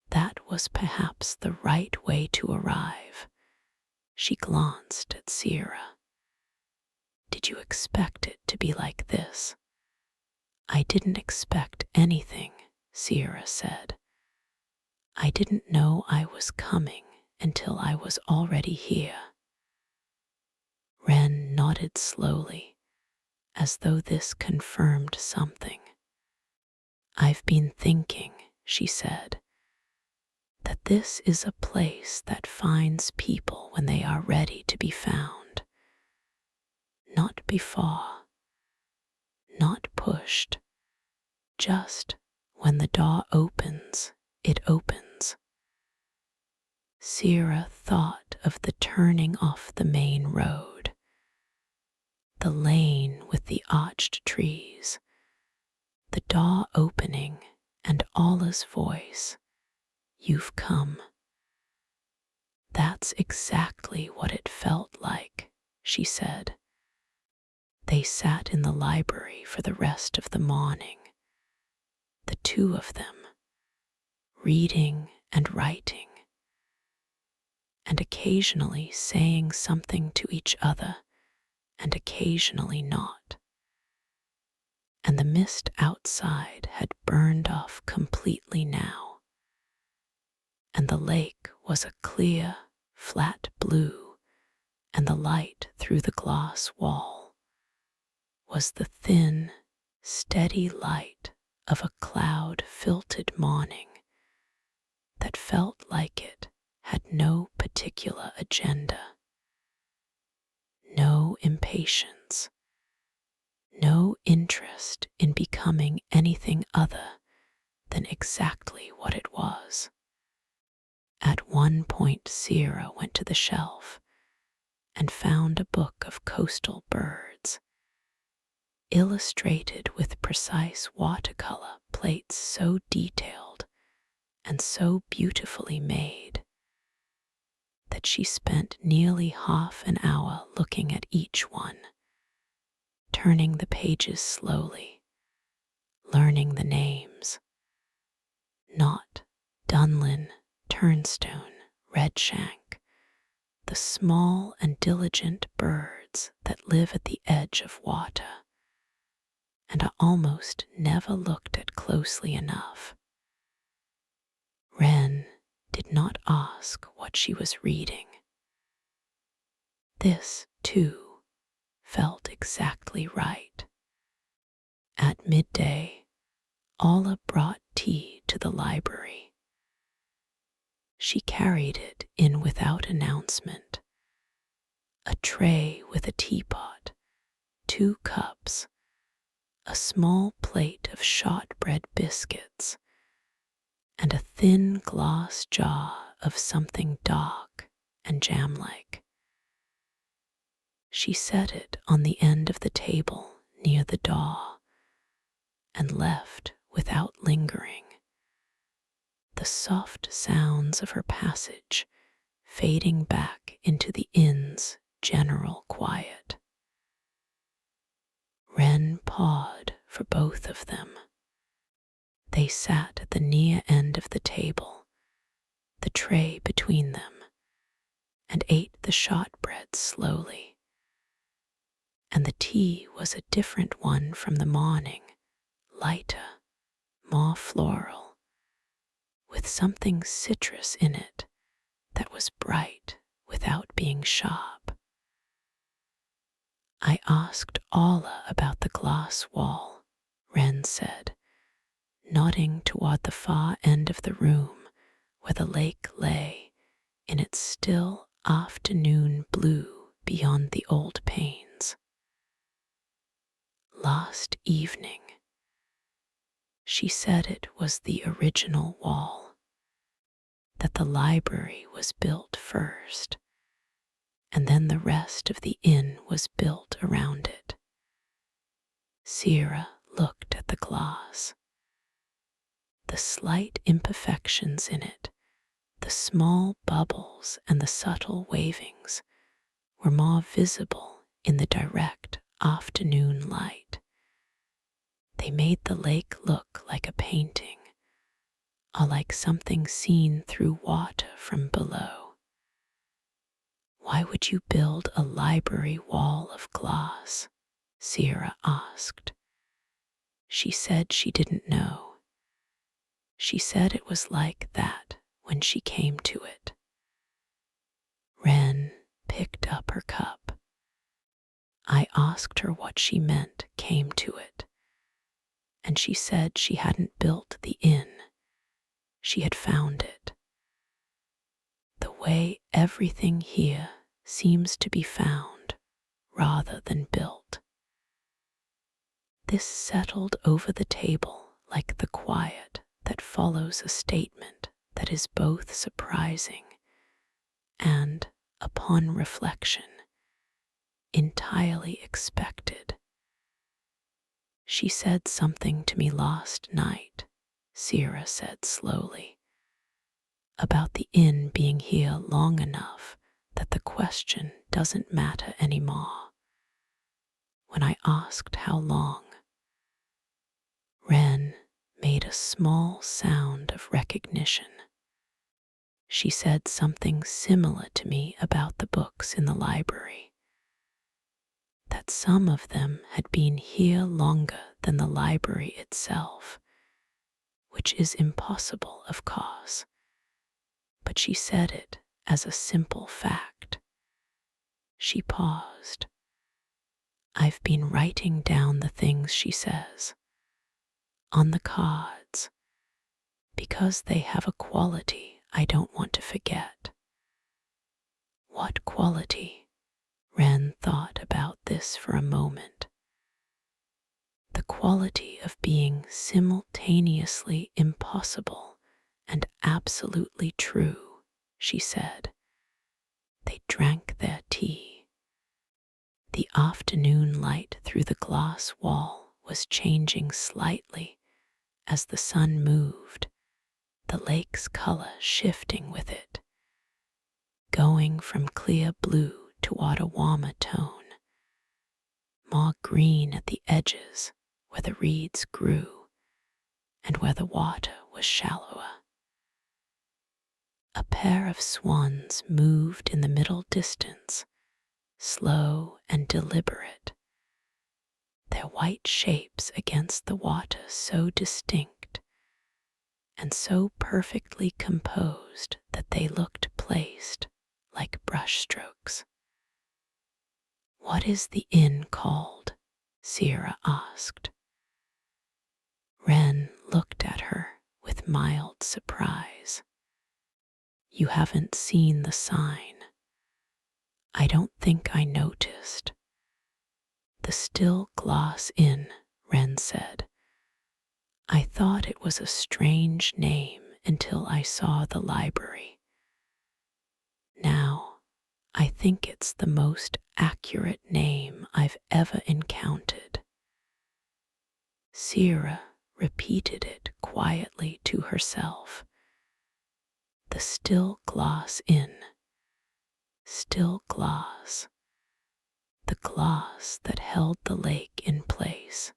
"That was perhaps the right way to arrive." She glanced at Sera. "Did you expect it to be like this?" "I didn't expect anything," Sera said. "I didn't know I was coming until I was already here." Wren nodded slowly, as though this confirmed something. "I've been thinking," she said, "that this is a place that finds people when they are ready to be found. Not before, not pushed, just when the door opens, it opens." Sera thought of the turning off the main road, the lane with the arched trees, the door opening and Orla's voice, "You've come." That's exactly what it felt like, she said. They sat in the library for the rest of the morning, the two of them, reading and writing, and occasionally saying something to each other, and occasionally not. And the mist outside had burned off completely now, and the lake was a clear, flat blue, and the light through the glass wall was the thin, steady light of a cloud-filtered morning that felt like it had no particular agenda, no impatience, no interest in becoming anything other than exactly what it was. At one point, Sera went to the shelf and found a book of coastal birds, illustrated with precise watercolor plates so detailed and so beautifully made that she spent nearly half an hour looking at each one, turning the pages slowly, learning the names. Knot, Dunlin, Turnstone, Redshank, the small and diligent birds that live at the edge of water and are almost never looked at closely enough. Wren did not ask what she was reading. This, too, felt exactly right. At midday, Orla brought tea to the library. She carried it in without announcement, a tray with a teapot, 2 cups, a small plate of shortbread biscuits, and a thin glass jar of something dark and jam-like. She set it on the end of the table near the door and left without lingering, the soft sounds of her passage fading back into the inn's general quiet. Wren pawed for both of them. They sat at the near end of the table, the tray between them, and ate the shortbread slowly. And the tea was a different one from the morning, lighter, more floral, with something citrus in it that was bright without being sharp. I asked Orla about the glass wall, Wren said, nodding toward the far end of the room where the lake lay in its still afternoon blue beyond the old panes. Last evening, she said it was the original wall, that the library was built first, and then the rest of the inn was built around it. Sera looked at the glass. The slight imperfections in it, the small bubbles and the subtle wavings, were more visible in the direct afternoon light. They made the lake look like a painting, or like something seen through water from below. Why would you build a library wall of glass? Sera asked. She said she didn't know. She said it was like that when she came to it. Wren picked up her cup. I asked her what she meant came to it, and she said she hadn't built the inn. She had found it. The way everything here seems to be found rather than built. This settled over the table like the quiet that follows a statement that is both surprising and, upon reflection, entirely expected. She said something to me last night, Sera said slowly, about the inn being here long enough that the question doesn't matter anymore. When I asked how long, Wren made a small sound of recognition. She said something similar to me about the books in the library, that some of them had been here longer than the library itself, which is impossible, of course, but she said it as a simple fact. She paused. I've been writing down the things she says on the cards because they have a quality I don't want to forget. What quality? Wren thought about this for a moment. The quality of being simultaneously impossible and absolutely true, she said. They drank their tea. The afternoon light through the glass wall was changing slightly as the sun moved, the lake's color shifting with it, going from clear blue toward a warmer tone, more green at the edges where the reeds grew and where the water was shallower. A pair of swans moved in the middle distance, slow and deliberate, their white shapes against the water so distinct and so perfectly composed that they looked placed like brushstrokes. What is the inn called? Sera asked. Wren looked at her with mild surprise. You haven't seen the sign. I don't think I noticed. The Still Glass Inn, Wren said. I thought it was a strange name until I saw the library. Now, I think it's the most accurate name I've ever encountered. Sera repeated it quietly to herself. The Still Glass Inn. Still glass. The glass that held the lake in place.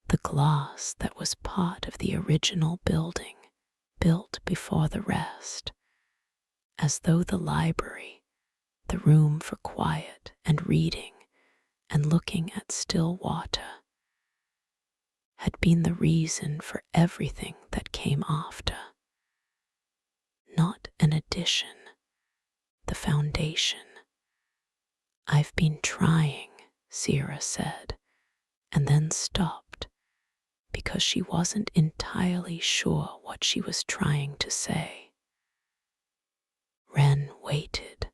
The glass that was part of the original building, built before the rest, as though the library, the room for quiet and reading and looking at still water, had been the reason for everything that came after. Not an addition, the foundation. I've been trying, Sera said, and then stopped because she wasn't entirely sure what she was trying to say. Wren waited.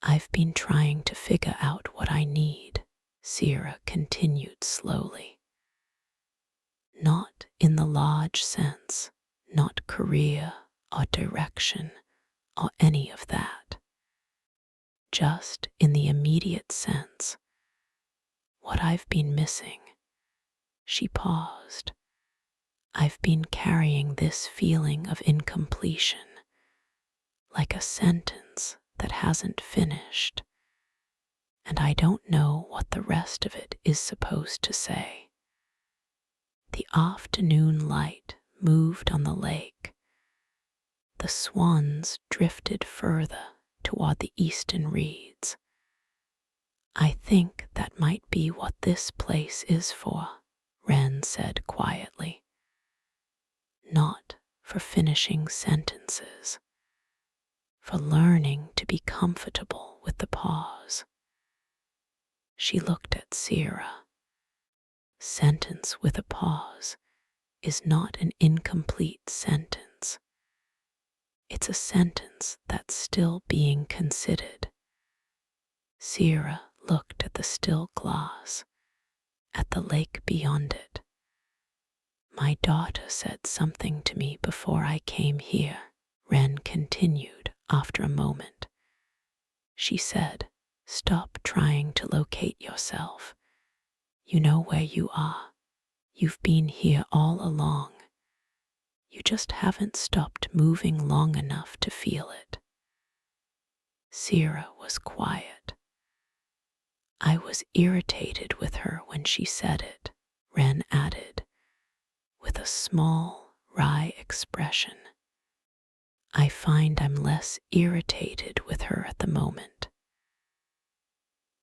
I've been trying to figure out what I need, Sera continued slowly. Not in the large sense, not career or direction or any of that. Just in the immediate sense, what I've been missing. She paused. I've been carrying this feeling of incompletion, like a sentence that hasn't finished, and I don't know what the rest of it is supposed to say. The afternoon light moved on the lake. The swans drifted further toward the eastern reeds. I think that might be what this place is for, Wren said quietly. Not for finishing sentences, for learning to be comfortable with the pause. She looked at Sera. Sentence with a pause is not an incomplete sentence. It's a sentence that's still being considered. Sera looked at the still glass, at the lake beyond it. My daughter said something to me before I came here, Wren continued after a moment. She said, stop trying to locate yourself. You know where you are. You've been here all along. You You just haven't stopped moving long enough to feel it. Sera was quiet. I was irritated with her when she said it, Wren added, with a small, wry expression. I find I'm less irritated with her at the moment.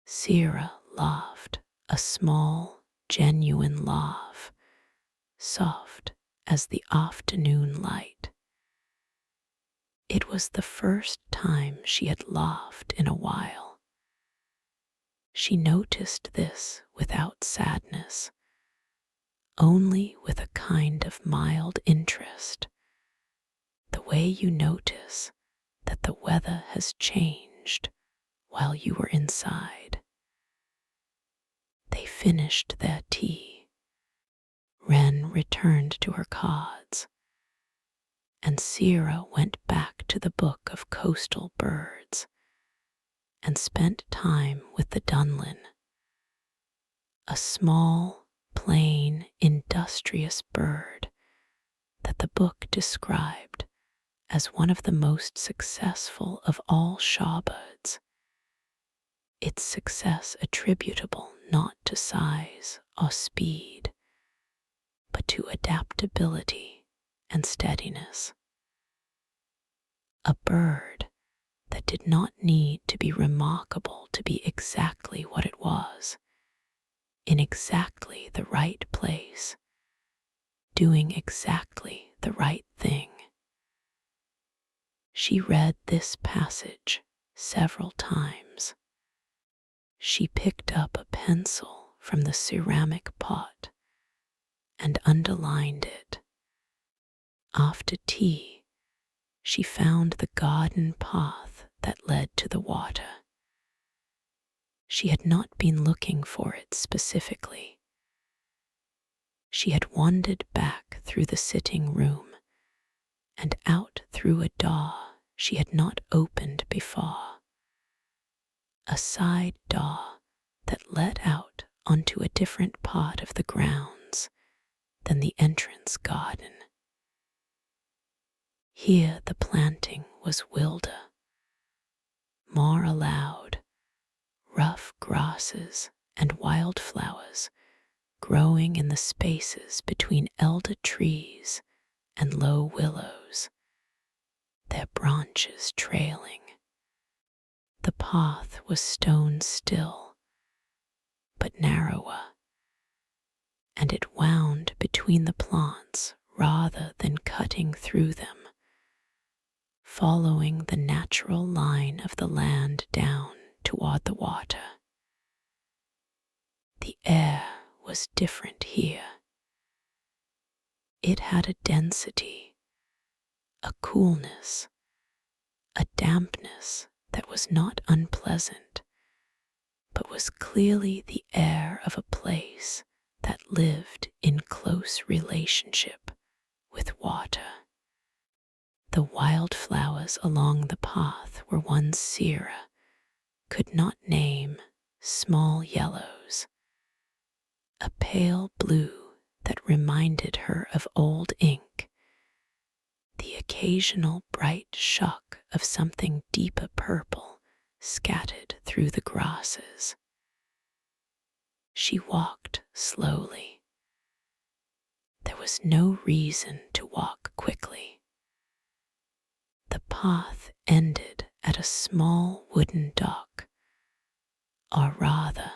Sera laughed, a small, genuine laugh, soft as the afternoon light. It was the first time she had laughed in a while. She noticed this without sadness, only with a kind of mild interest, the way you notice that the weather has changed while you were inside. They finished their tea. Wren returned to her cards, and Sera went back to the book of coastal birds and spent time with the dunlin, a small, plain, industrious bird that the book described as one of the most successful of all shawbirds, its success attributable not to size or speed, but to adaptability and steadiness. A bird that did not need to be remarkable to be exactly what it was, in exactly the right place, doing exactly the right thing. She read this passage several times. She picked up a pencil from the ceramic pot and underlined it. After tea, she found the garden path that led to the water. She had not been looking for it specifically. She had wandered back through the sitting room and out through a door she had not opened before, a side door that led out onto a different part of the grounds than the entrance garden. Here the planting was wilder, more allowed, rough grasses and wildflowers growing in the spaces between elder trees and low willows, their branches trailing. The path was stone still, but narrower, and it wound between the plants rather than cutting through them, following the natural line of the land down toward the water. The air was different here. It had a density, a coolness, a dampness that was not unpleasant, but was clearly the air of a place that lived in close relationship with water. The wildflowers along the path were ones Sera could not name, small yellows, a pale blue that reminded her of old ink, the occasional bright shock of something deeper purple scattered through the grasses. She walked slowly. There was no reason to walk quickly. The path ended at a small wooden dock, or rather,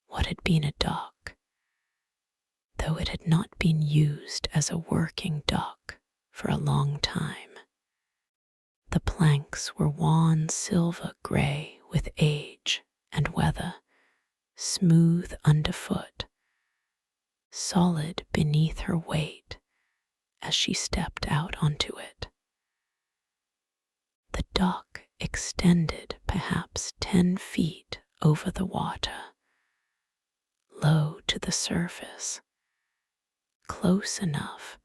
what had been a dock, though it had not been used as a working dock for a long time. The planks were wan silver grey with age and weather, smooth underfoot, solid beneath her weight as she stepped out onto it. The dock extended perhaps 10 feet over the water, low to the surface, close enough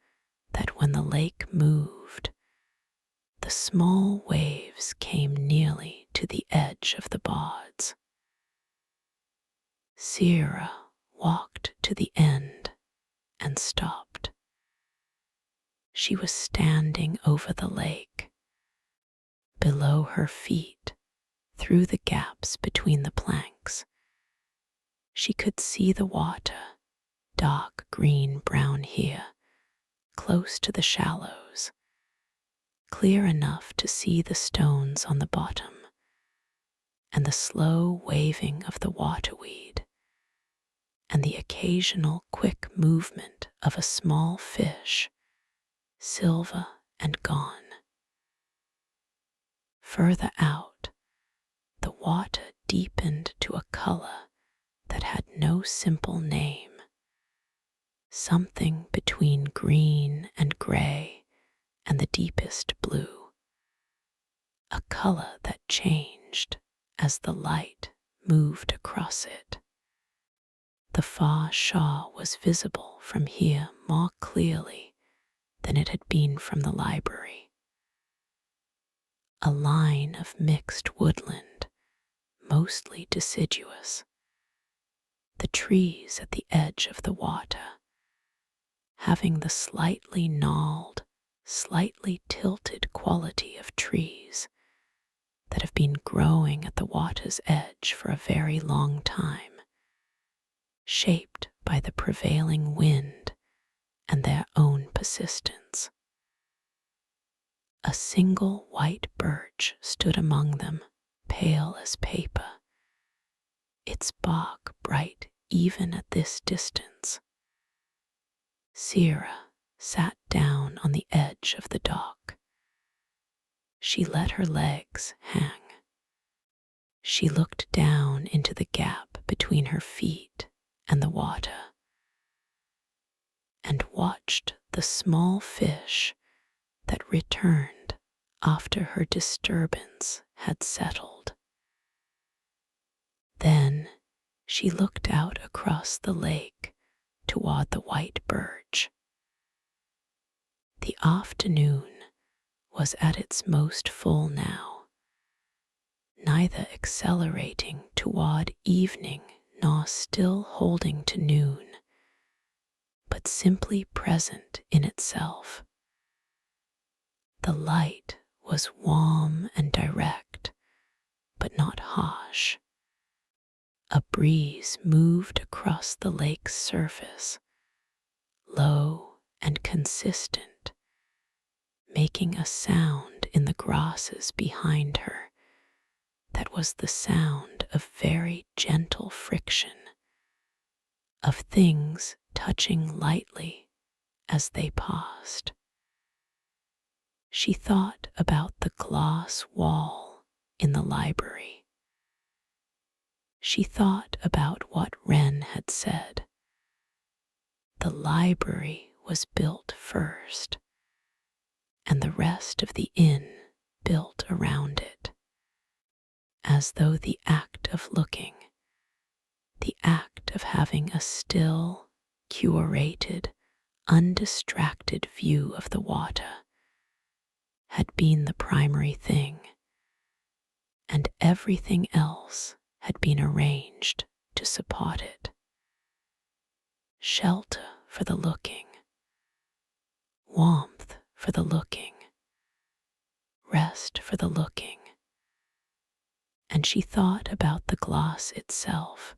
that when the lake moved, the small waves came nearly to the edge of the boards. Sera walked to the end and stopped. She was standing over the lake. Below her feet, through the gaps between the planks, she could see the water, dark green brown here, close to the shallows, clear enough to see the stones on the bottom and the slow waving of the waterweed and the occasional quick movement of a small fish, silver and gone. Further out, the water deepened to a color that had no simple name, something between green and gray and the deepest blue, a color that changed as the light moved across it. The far shore was visible from here more clearly than it had been from the library. A line of mixed woodland, mostly deciduous, the trees at the edge of the water, having the slightly gnarled, slightly tilted quality of trees that have been growing at the water's edge for a very long time, shaped by the prevailing wind and their own persistence. A single white birch stood among them, pale as paper, its bark bright even at this distance. Sera sat down on the edge of the dock. She let her legs hang. She looked down into the gap between her feet and the water and watched the small fish that returned after her disturbance had settled. Then she looked out across the lake toward the white birch. The afternoon was at its most full now, neither accelerating toward evening nor still holding to noon, but simply present in itself. The light was warm and direct, but not harsh. A breeze moved across the lake's surface, low and consistent, making a sound in the grasses behind her that was the sound of very gentle friction, of things touching lightly as they passed. She thought about the glass wall in the library. She thought about what Wren had said. The library was built first, and the rest of the inn built around it, as though the act of looking, the act of having a still, curated, undistracted view of the water had been the primary thing, and everything else had been arranged to support it. Shelter for the looking, warmth for the looking, rest for the looking, and she thought about the glass itself,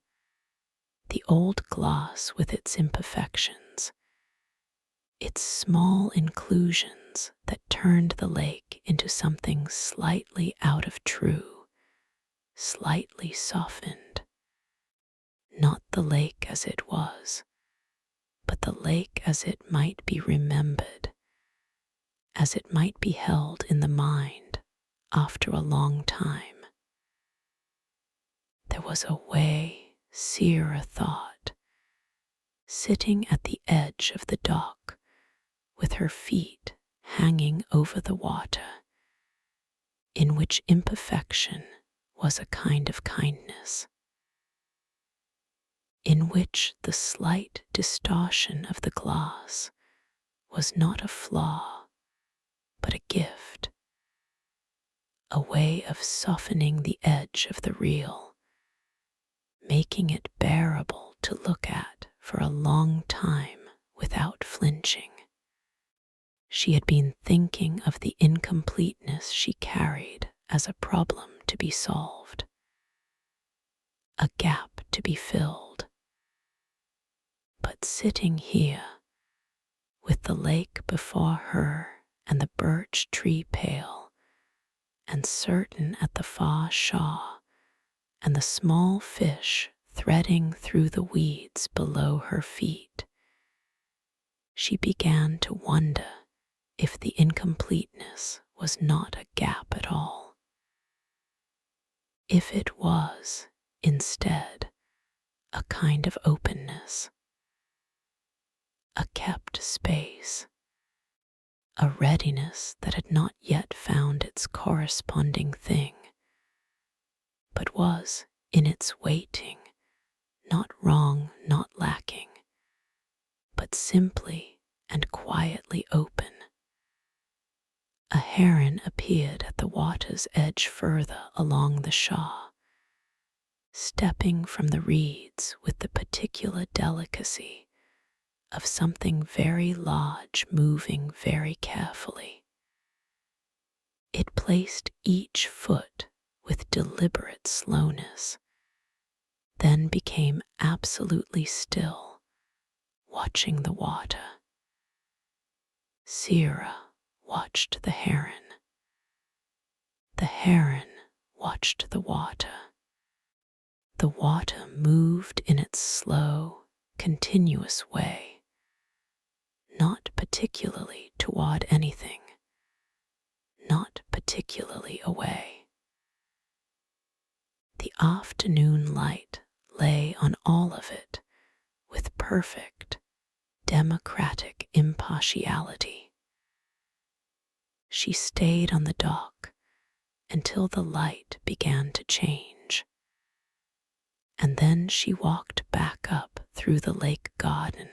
the old glass with its imperfections, its small inclusions that turned the lake into something slightly out of true, slightly softened. Not the lake as it was, but the lake as it might be remembered, as it might be held in the mind after a long time. There was a way Sera thought, sitting at the edge of the dock with her feet hanging over the water, in which imperfection was a kind of kindness, in which the slight distortion of the glass was not a flaw, but a gift, a way of softening the edge of the real, making it bearable to look at for a long time without flinching. She had been thinking of the incompleteness she carried as a problem to be solved, a gap to be filled. But sitting here, with the lake before her and the birch tree pale and certain at the far shore, and the small fish threading through the weeds below her feet, she began to wonder if the incompleteness was not a gap at all. If it was, instead, a kind of openness, a kept space, a readiness that had not yet found its corresponding thing, but was, in its waiting, not wrong, not lacking, but simply and quietly open. A heron appeared at the water's edge further along the shore, stepping from the reeds with the particular delicacy of something very large moving very carefully. It placed each foot with deliberate slowness, then became absolutely still, watching the water. Sera watched the heron. The heron watched the water. The water moved in its slow, continuous way, not particularly toward anything, not particularly away. The afternoon light lay on all of it with perfect, democratic impartiality. She stayed on the dock until the light began to change, and then she walked back up through the lake garden,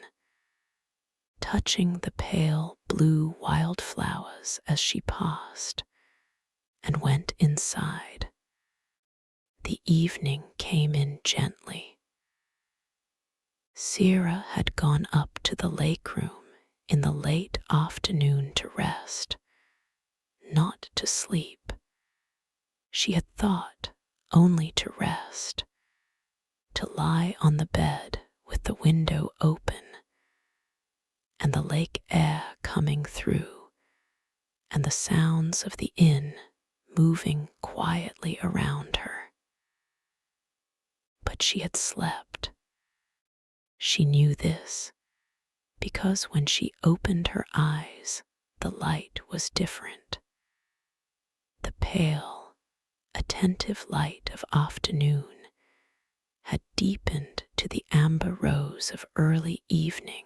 touching the pale blue wildflowers as she passed, and went inside. The evening came in gently. Sera had gone up to the lake room in the late afternoon to rest, not to sleep. She had thought only to rest, to lie on the bed with the window open and the lake air coming through and the sounds of the inn moving quietly around her. But she had slept. She knew this because when she opened her eyes, the light was different. The pale, attentive light of afternoon had deepened to the amber rose of early evening,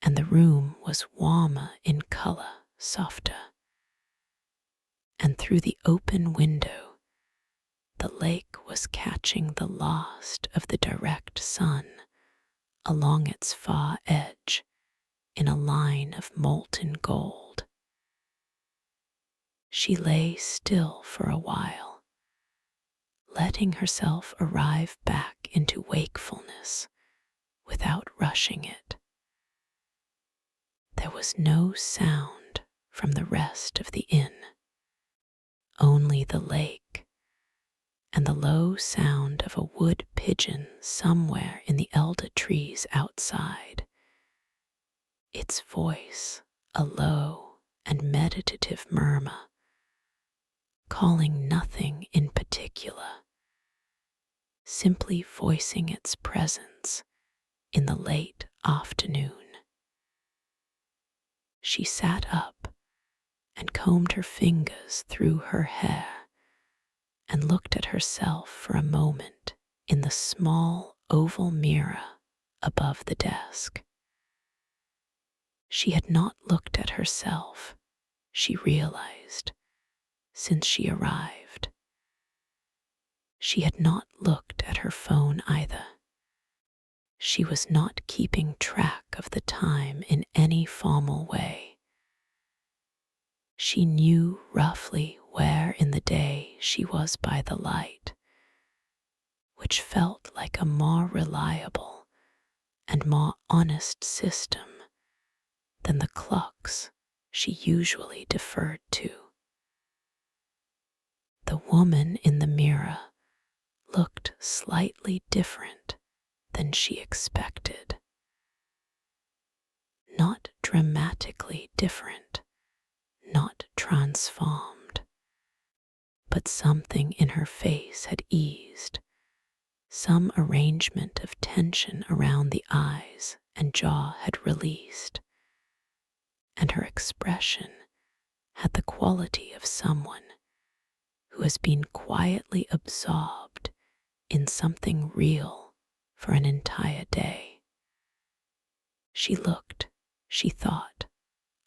and the room was warmer in color, softer. And through the open window, the lake was catching the last of the direct sun along its far edge in a line of molten gold. She lay still for a while, letting herself arrive back into wakefulness without rushing it. There was no sound from the rest of the inn, only the lake and the low sound of a wood pigeon somewhere in the elder trees outside, its voice a low and meditative murmur, calling nothing in particular, simply voicing its presence in the late afternoon. She sat up and combed her fingers through her hair and looked at herself for a moment in the small oval mirror above the desk. She had not looked at herself, she realized, since she arrived. She had not looked at her phone either. She was not keeping track of the time in any formal way. She knew roughly where in the day she was by the light, which felt like a more reliable and more honest system than the clucks she usually deferred to. The woman in the mirror looked slightly different than she expected. Not dramatically different, not transformed, but something in her face had eased, some arrangement of tension around the eyes and jaw had released, and her expression had the quality of someone who has been quietly absorbed in something real for an entire day. She looked, she thought,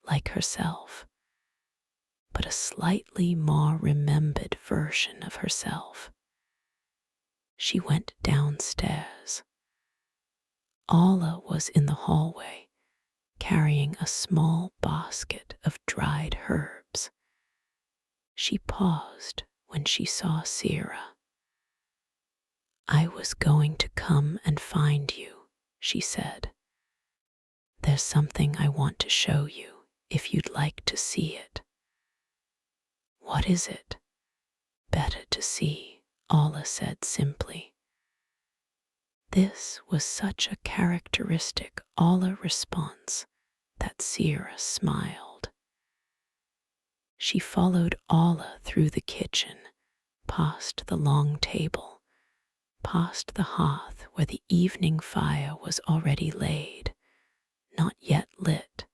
like herself, but a slightly more remembered version of herself. She went downstairs. Orla was in the hallway, carrying a small basket of dried herbs. She paused when she saw Sera. "I was going to come and find you," she said. "There's something I want to show you if you'd like to see it." "What is it?" "Better to see," Orla said simply. This was such a characteristic Orla response that Sera smiled. She followed Orla through the kitchen, past the long table, past the hearth where the evening fire was already laid, not yet lit,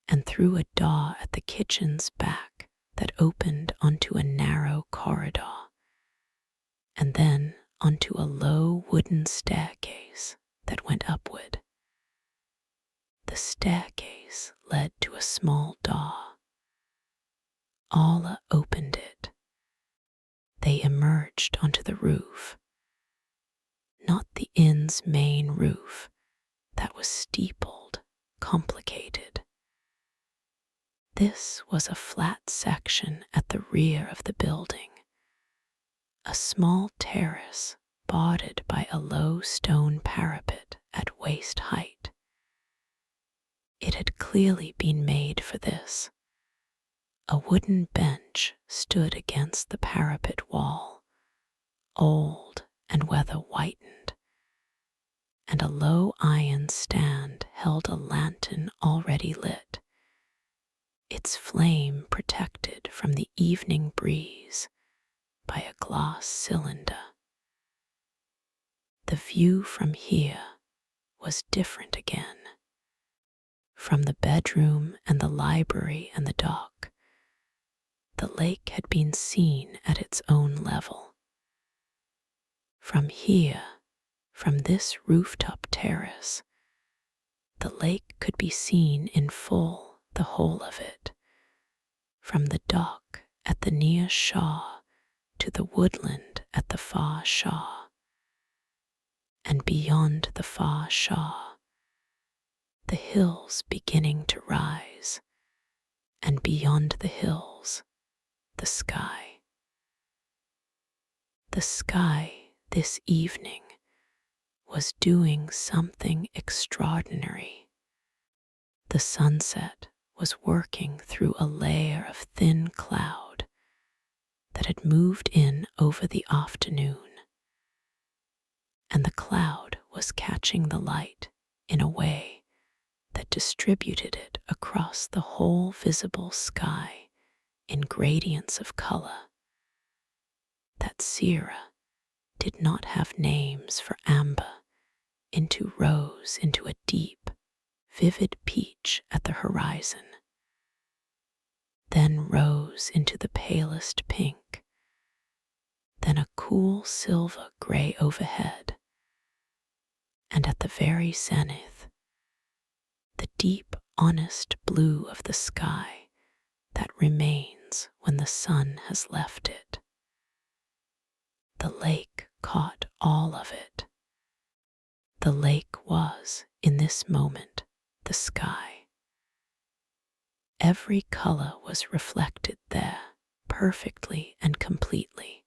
and through a door at the kitchen's back that opened onto a narrow corridor, and then onto a low wooden staircase that went upward. The staircase led to a small door. Orla opened it. They emerged onto the roof. Not the inn's main roof that was steepled, complicated. This was a flat section at the rear of the building, a small terrace bordered by a low stone parapet at waist height. It had clearly been made for this. A wooden bench stood against the parapet wall, old and weather-whitened, and a low iron stand held a lantern already lit, its flame protected from the evening breeze by a glass cylinder. The view from here was different again. From the bedroom and the library and the dock, the lake had been seen at its own level. From here, from this rooftop terrace, the lake could be seen in full, the whole of it, from the dock at the near shore to the woodland at the far shore, and beyond the far shore, the hills beginning to rise, and beyond the hills, the sky. The sky this evening was doing something extraordinary. The sunset was working through a layer of thin cloud that had moved in over the afternoon, and the cloud was catching the light in a way that distributed it across the whole visible sky in gradients of color that Sera did not have names for amber, into rose, into a deep, vivid peach at the horizon, then rose into the palest pink, then a cool silver gray overhead, and at the very zenith, the deep, honest blue of the sky that remains when the sun has left it. The lake caught all of it. The lake was, in this moment, the sky. Every color was reflected there, perfectly and completely.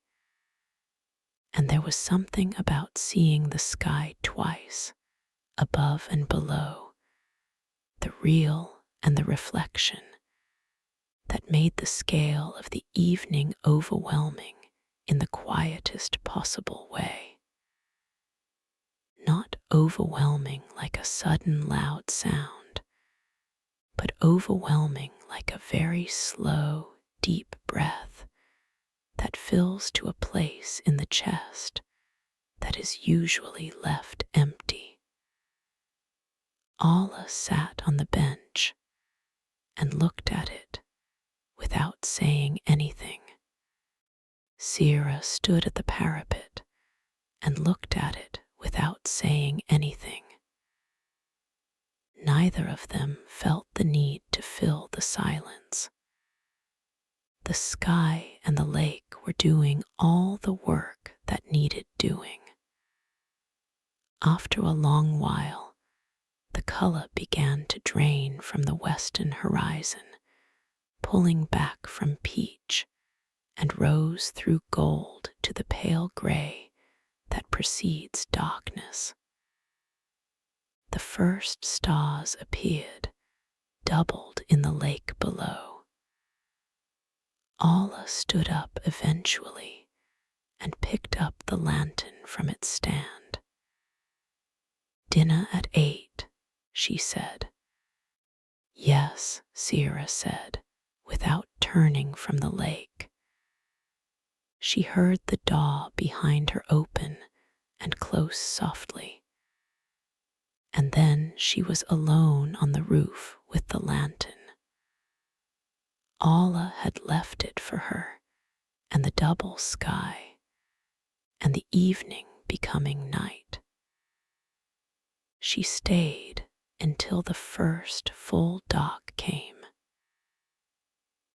And there was something about seeing the sky twice, above and below, the real and the reflection that made the scale of the evening overwhelming in the quietest possible way. Not overwhelming like a sudden loud sound, but overwhelming like a very slow, deep breath that fills to a place in the chest that is usually left empty. Orla sat on the bench and looked at it without saying anything. Sera stood at the parapet and looked at it without saying anything. Neither of them felt the need to fill the silence. The sky and the lake were doing all the work that needed doing. After a long while, the color began to drain from the western horizon, pulling back from peach, and rose through gold to the pale gray that precedes darkness. The first stars appeared, doubled in the lake below. Orla stood up eventually and picked up the lantern from its stand. "Dinner at 8, she said. "Yes," Sera said, without turning from the lake. She heard the door behind her open and close softly, and then she was alone on the roof with the lantern. Orla had left it for her, and the double sky, and the evening becoming night. She stayed until the first full dark came.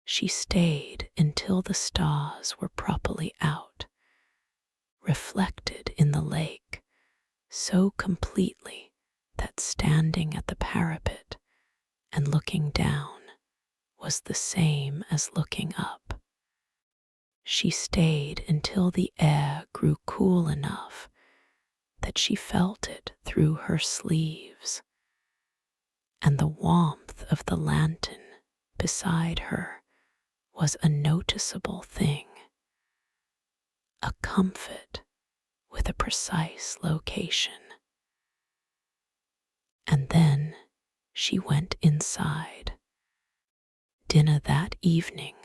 She stayed until the stars were properly out, reflected in the lake so completely that standing at the parapet and looking down was the same as looking up. She stayed until the air grew cool enough that she felt it through her sleeves, and the warmth of the lantern beside her was a noticeable thing, a comfort with a precise location. And then she went inside. Dinner that evening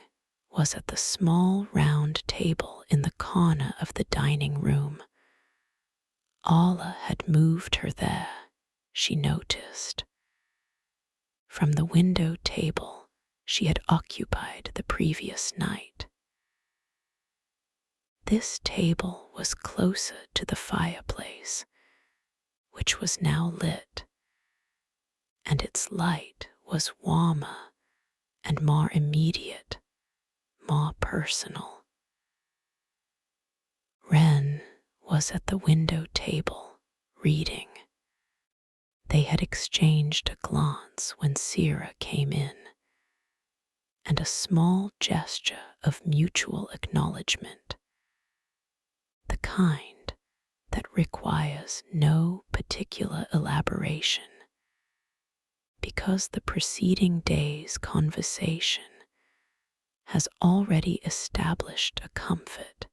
was at the small round table in the corner of the dining room. Orla had moved her there, she noticed. From the window table she had occupied the previous night. This table was closer to the fireplace, which was now lit, and its light was warmer and more immediate, more personal. Wren was at the window table, reading. They had exchanged a glance when Sera came in, and a small gesture of mutual acknowledgement, the kind that requires no particular elaboration, because the preceding day's conversation has already established a comfort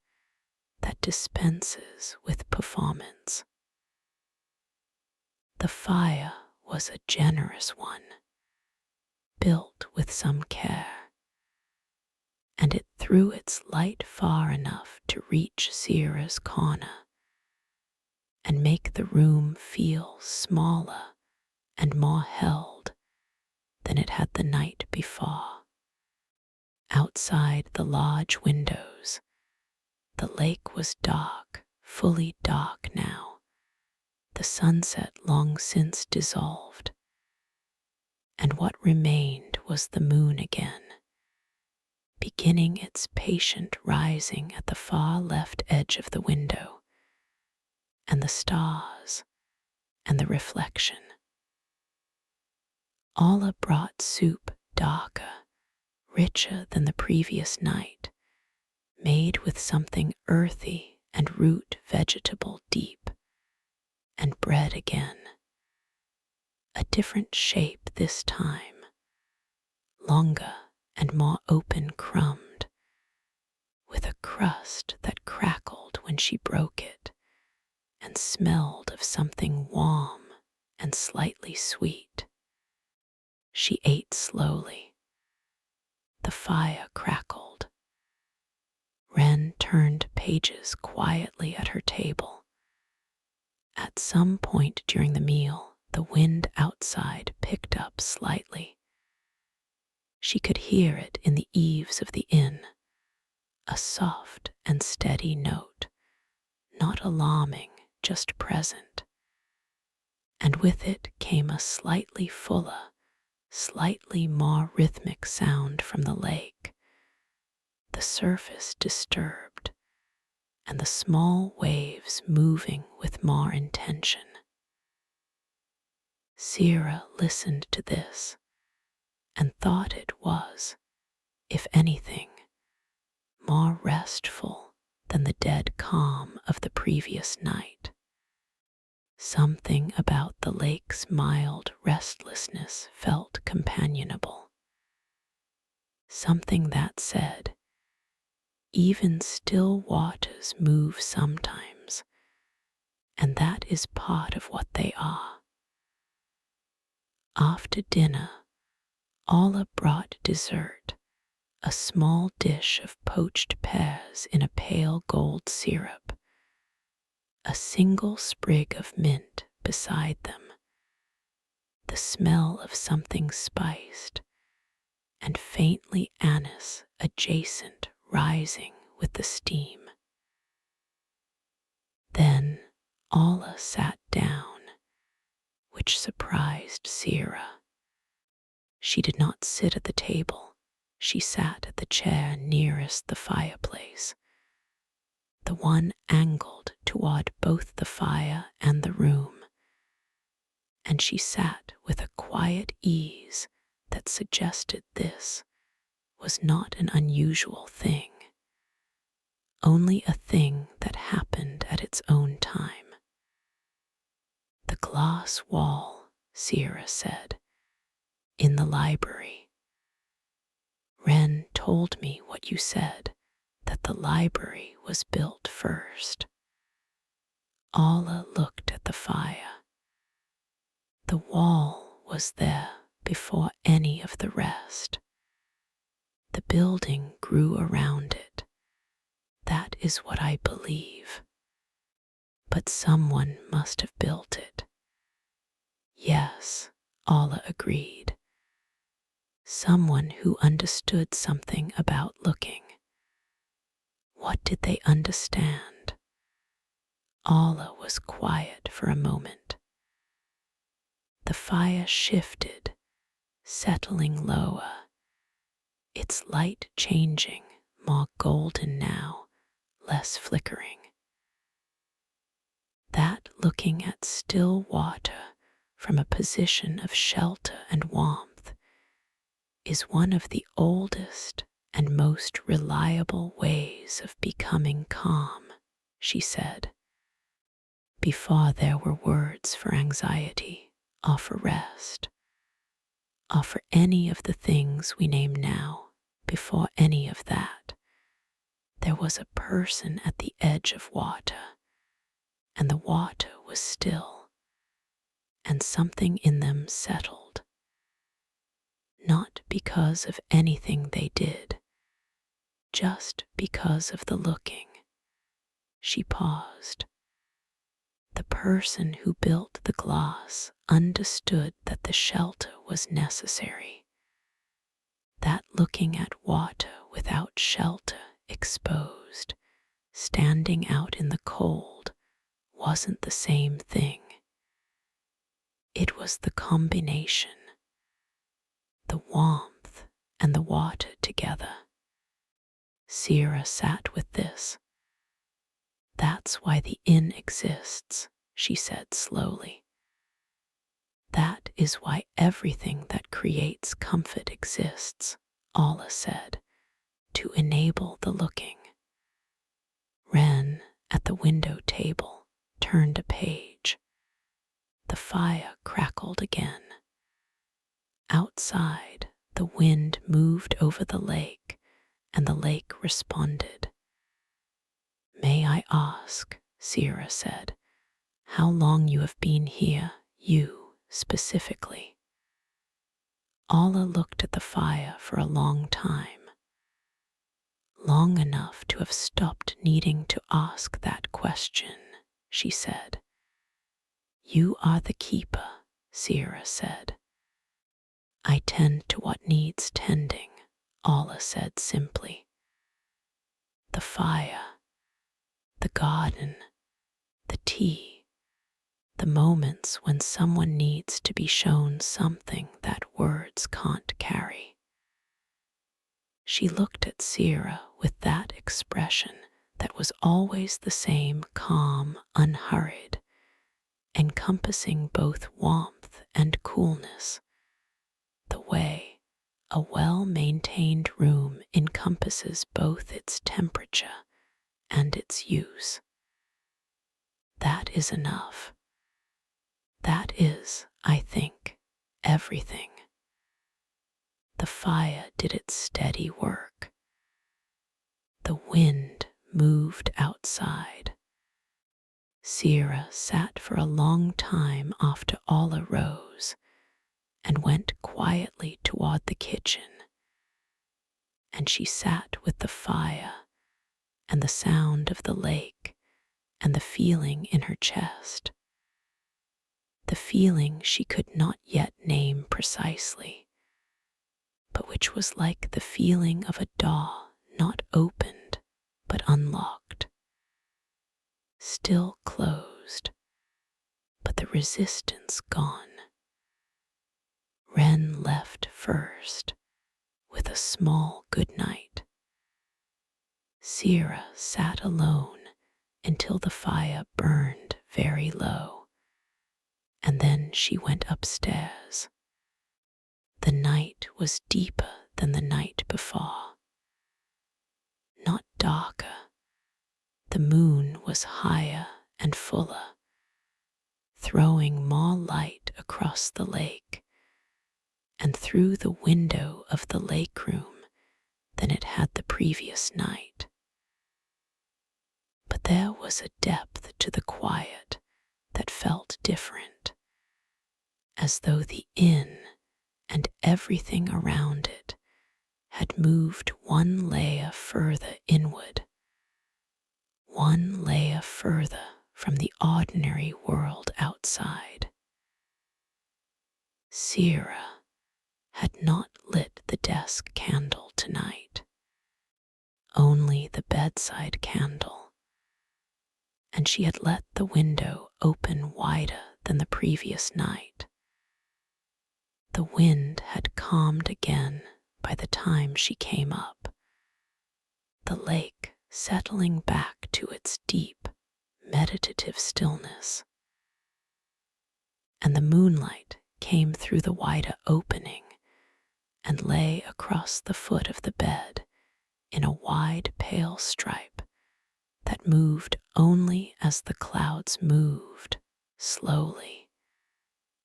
that dispenses with performance. The fire was a generous one, built with some care, and it threw its light far enough to reach Sera's corner and make the room feel smaller and more held than it had the night before. Outside the large windows, the lake was dark, fully dark now, the sunset long since dissolved, and what remained was the moon again, beginning its patient rising at the far left edge of the window, and the stars, and the reflection. Orla brought soup darker, richer than the previous night, made with something earthy and root vegetable deep, and bread again, a different shape this time, longer and more open-crumbed, with a crust that crackled when she broke it and smelled of something warm and slightly sweet. She ate slowly. The fire crackled. Wren turned pages quietly at her table. At some point during the meal, the wind outside picked up slightly. She could hear it in the eaves of the inn, a soft and steady note, not alarming, just present. And with it came a slightly fuller, slightly more rhythmic sound from the lake, the surface disturbed, and the small waves moving with more intention. Sera listened to this and thought it was, if anything, more restful than the dead calm of the previous night. Something about the lake's mild restlessness felt companionable. Something that said, even still waters move sometimes, and that is part of what they are. After dinner, Orla brought dessert, a small dish of poached pears in a pale gold syrup, a single sprig of mint beside them, the smell of something spiced, and faintly anise adjacent rising with the steam. Then Orla sat down, which surprised Sera. She did not sit at the table. She sat at the chair nearest the fireplace, the one angled toward both the fire and the room, and she sat with a quiet ease that suggested this was not an unusual thing, only a thing that happened at its own time. The glass wall, Sera said, in the library. Wren told me what you said, that the library was built first. Orla looked at the fire. The wall was there before any of the rest. The building grew around it. That is what I believe. But someone must have built it. Yes, Orla agreed. Someone who understood something about looking. What did they understand? Orla was quiet for a moment. The fire shifted, settling lower, its light changing, more golden now, less flickering. That looking at still water from a position of shelter and warmth is one of the oldest and most reliable ways of becoming calm, she said, before there were words for anxiety or for rest, or for any of the things we name now. Before any of that, there was a person at the edge of water, and the water was still, and something in them settled. Not because of anything they did, just because of the looking. She paused. The person who built the glass understood that the shelter was necessary. That looking at water without shelter, exposed, standing out in the cold, wasn't the same thing. It was the combination, the warmth and the water together. Sera sat with this. That's why the inn exists, she said slowly. That is why everything that creates comfort exists, Orla said, to enable the looking. Wren, at the window table, turned a page. The fire crackled again. Outside, the wind moved over the lake, and the lake responded. "May I ask," Sera said, "how long you have been here, you specifically?" Orla looked at the fire for a long time, long enough to have stopped needing to ask that question, she said. "You are the keeper," Sera said. "I tend to what needs tending," Orla said simply. "The fire, the garden, the tea, the moments when someone needs to be shown something that words can't carry." She looked at Sera with that expression that was always the same calm, unhurried, encompassing both warmth and coolness, the way a well-maintained room encompasses both its temperature and its use. "That is enough. That is, I think, everything." The fire did its steady work. The wind moved outside. Sera sat for a long time after Orla rose and went quietly toward the kitchen. And she sat with the fire and the sound of the lake and the feeling in her chest. The feeling she could not yet name precisely, but which was like the feeling of a door not opened but unlocked, still closed, but the resistance gone. Wren left first with a small good night. Sera sat alone until the fire burned very low, and then she went upstairs. The night was deeper than the night before, not darker. The moon was higher and fuller, throwing more light across the lake and through the window of the lake room than it had the previous night. But there was a depth to the quiet that felt different, as though the inn and everything around it had moved one layer further inward, one layer further from the ordinary world outside. Sera had not lit the desk candle tonight, only the bedside candle, and she had let the window open wider than the previous night. The wind had calmed again by the time she came up, the lake settling back to its deep, meditative stillness, and the moonlight came through the wider opening and lay across the foot of the bed in a wide pale stripe that moved only as the clouds moved, slowly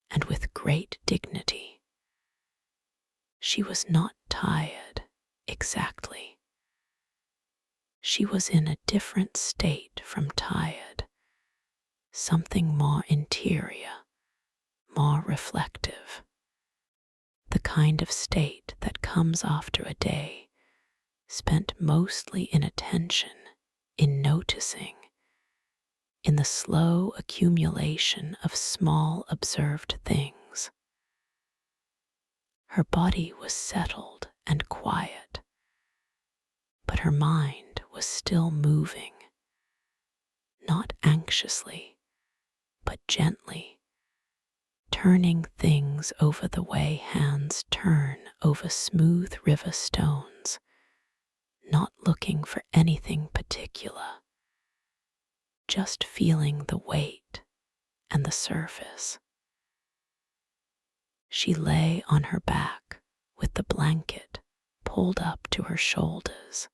and with great dignity. She was not tired exactly. She was in a different state from tired, something more interior, more reflective, the kind of state that comes after a day spent mostly in attention, in noticing, in the slow accumulation of small observed things. Her body was settled and quiet, but her mind was still moving, not anxiously, but gently, turning things over the way hands turn over smooth river stones, not looking for anything particular, just feeling the weight and the surface. She lay on her back with the blanket pulled up to her shoulders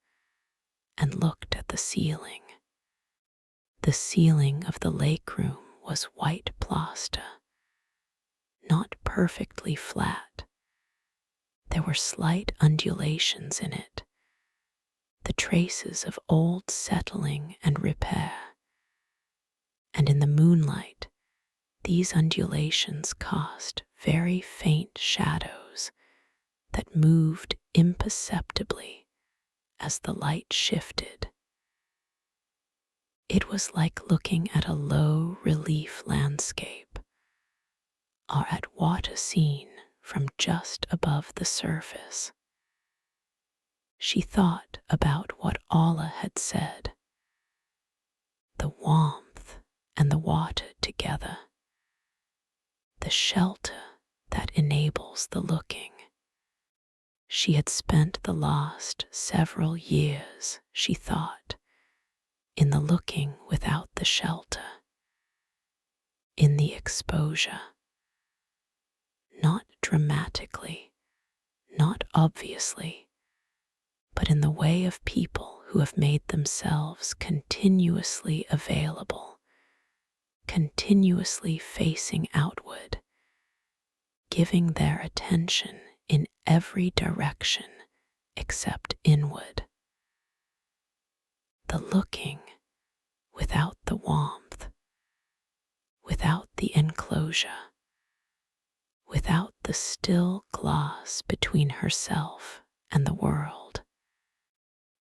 and looked at the ceiling. The ceiling of the lake room was white plaster, not perfectly flat. There were slight undulations in it, the traces of old settling and repair. And in the moonlight, these undulations cast very faint shadows that moved imperceptibly as the light shifted. It was like looking at a low relief landscape, or at water seen from just above the surface. She thought about what Orla had said. The warmth and the water together. The shelter that enables the looking. She had spent the last several years, she thought, in the looking without the shelter, in the exposure. Not dramatically, not obviously, but in the way of people who have made themselves continuously available, continuously facing outward, giving their attention in every direction except inward. The looking without the warmth, without the enclosure, without the still glass between herself and the world.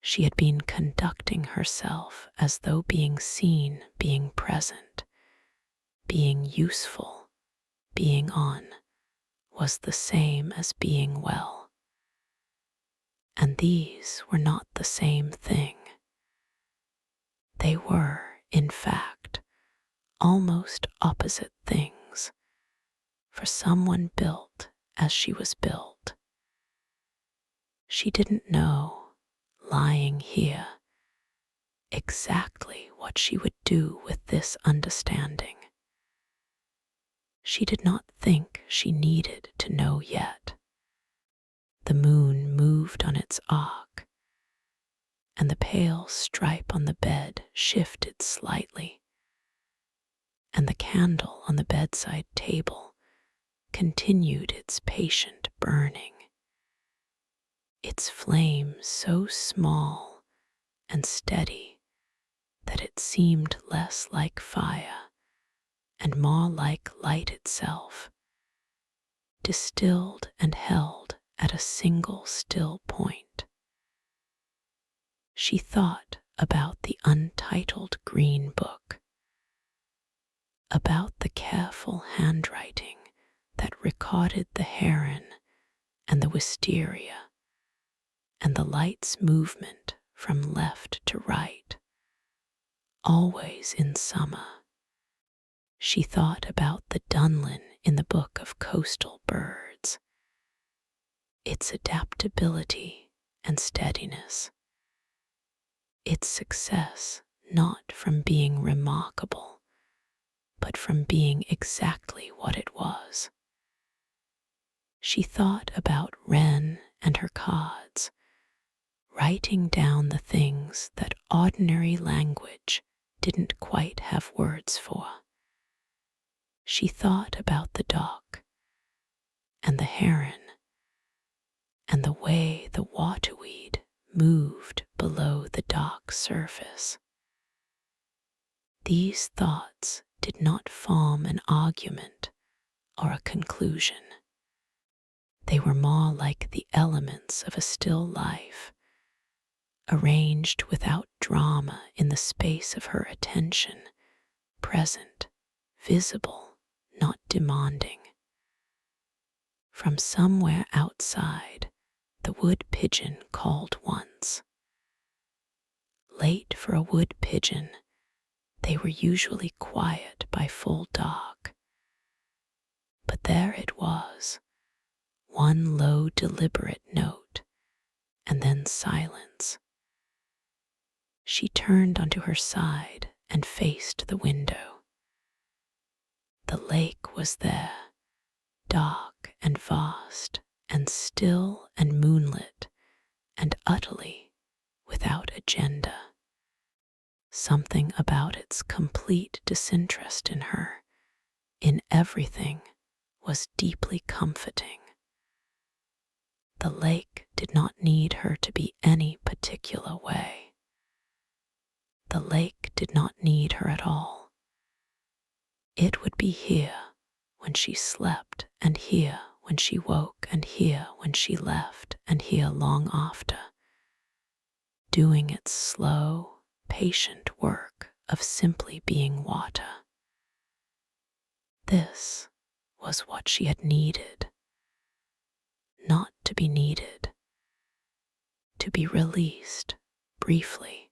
She had been conducting herself as though being seen, being present, being useful, being on, was the same as being well. And these were not the same thing. They were, in fact, almost opposite things for someone built as she was built. She didn't know, lying here, exactly what she would do with this understanding. She did not think she needed to know yet. The moon moved on its arc, and the pale stripe on the bed shifted slightly, and the candle on the bedside table continued its patient burning, its flame so small and steady that it seemed less like fire and more like light itself, distilled and held at a single still point. She thought about the untitled green book, about the careful handwriting that recorded the heron and the wisteria and the light's movement from left to right, always in summer. She thought about the dunlin in the book of coastal birds, its adaptability and steadiness, its success not from being remarkable, but from being exactly what it was. She thought about Wren and her cards, writing down the things that ordinary language didn't quite have words for. She thought about the dock and the heron and the way the waterweed moved below the dock surface. These thoughts did not form an argument or a conclusion. They were more like the elements of a still life, arranged without drama in the space of her attention, present, visible, not demanding. From somewhere outside, the wood pigeon called once. Late for a wood pigeon, they were usually quiet by full dark. But there it was, one low deliberate note, and then silence. She turned onto her side and faced the window. The lake was there, dark and vast and still and moonlit and utterly without agenda. Something about its complete disinterest in her, in everything, was deeply comforting. The lake did not need her to be any particular way. The lake did not need her at all. It would be here when she slept, and here when she woke, and here when she left, and here long after, doing its slow, patient work of simply being water. This was what she had needed. Not to be needed, to be released briefly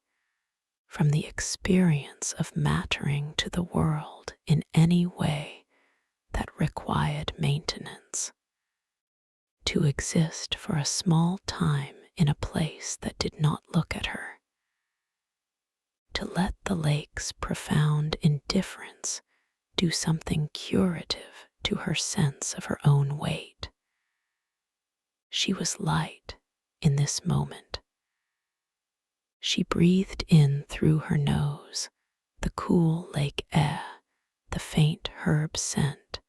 from the experience of mattering to the world in any way that required maintenance, to exist for a small time in a place that did not look at her, to let the lake's profound indifference do something curative to her sense of her own weight. She was light in this moment. She breathed in through her nose the cool lake air, the faint herb scent,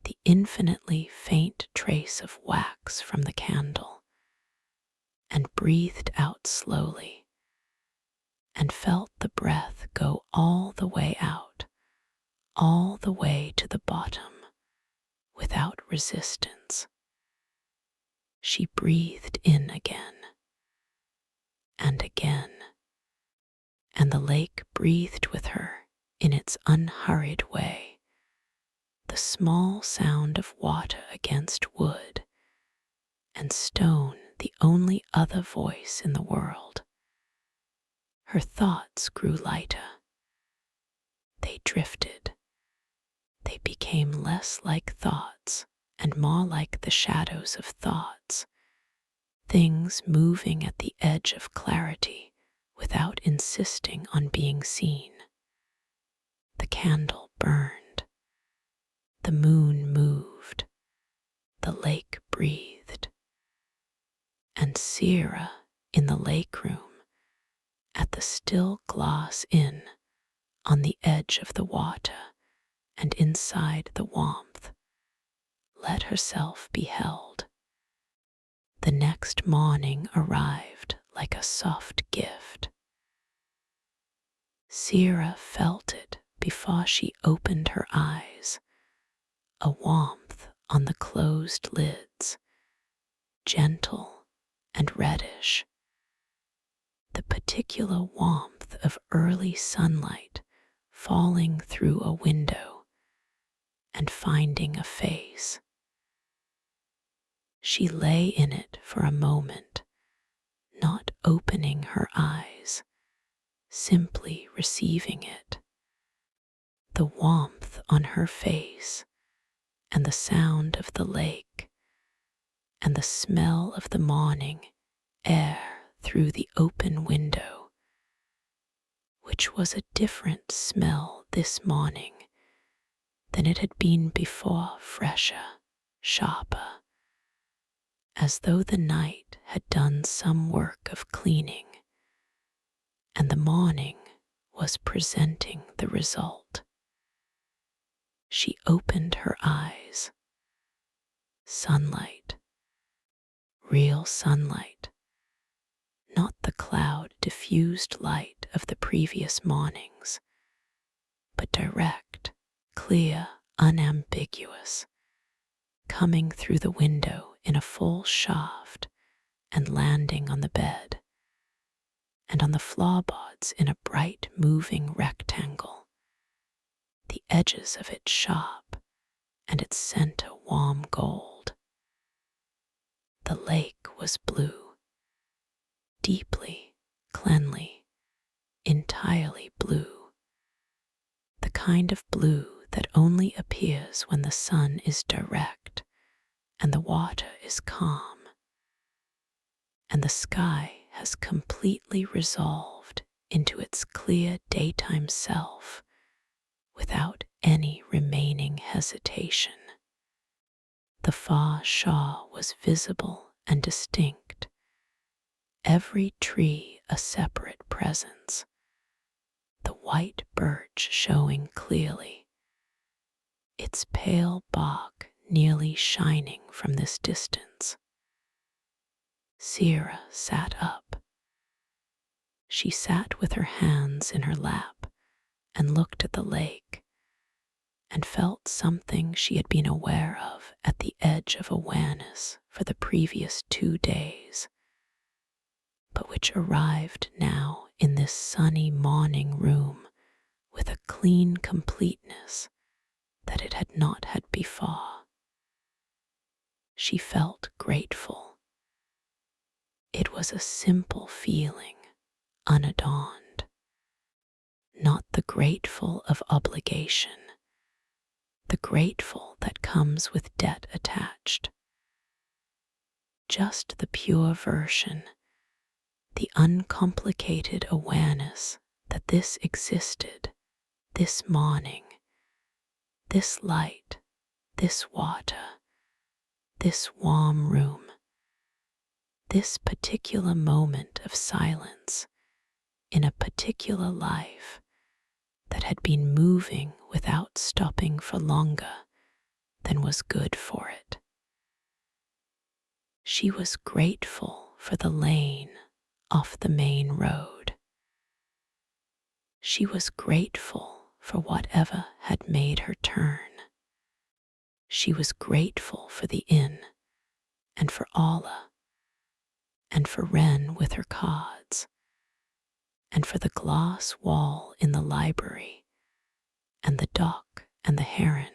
the infinitely faint trace of wax from the candle, and breathed out slowly, and felt the breath go all the way out, all the way to the bottom, without resistance. She breathed in again, and again, and the lake breathed with her in its unhurried way, the small sound of water against wood, and stone the only other voice in the world. Her thoughts grew lighter. They drifted. They became less like thoughts and more like the shadows of thoughts, things moving at the edge of clarity without insisting on being seen. The candle burned. The moon moved. The lake breathed. And Sera, in the lake room, at the still glass inn, on the edge of the water and inside the warmth, let herself be held. The next morning arrived like a soft gift. Sera felt it before she opened her eyes, a warmth on the closed lids, gentle and reddish, the particular warmth of early sunlight falling through a window and finding a face. She lay in it for a moment, not opening her eyes, simply receiving it. The warmth on her face, and the sound of the lake, and the smell of the morning air through the open window, which was a different smell this morning than it had been before, fresher, sharper, as though the night had done some work of cleaning, and the morning was presenting the result. She opened her eyes. Sunlight, real sunlight, not the cloud-diffused light of the previous mornings, but direct, clear, unambiguous, coming through the window in a full shaft and landing on the bed, and on the floorboards in a bright moving rectangle, the edges of it sharp and its center warm gold. The lake was blue, deeply, cleanly, entirely blue, the kind of blue that only appears when the sun is direct and the water is calm, and the sky has completely resolved into its clear daytime self without any remaining hesitation. The far shore was visible and distinct, every tree a separate presence, the white birch showing clearly, its pale bark nearly shining from this distance. Sera sat up. She sat with her hands in her lap and looked at the lake and felt something she had been aware of at the edge of awareness for the previous 2 days, but which arrived now in this sunny morning room with a clean completeness that it had not had before. She felt grateful. It was a simple feeling, unadorned, not the grateful of obligation, the grateful that comes with debt attached. Just the pure version, the uncomplicated awareness that this existed, this morning, this light, this water, this warm room, this particular moment of silence in a particular life that had been moving without stopping for longer than was good for it. She was grateful for the lane off the main road. She was grateful for whatever had made her turn. She was grateful for the inn and for Orla and for Wren with her cards and for the glass wall in the library and the dock and the heron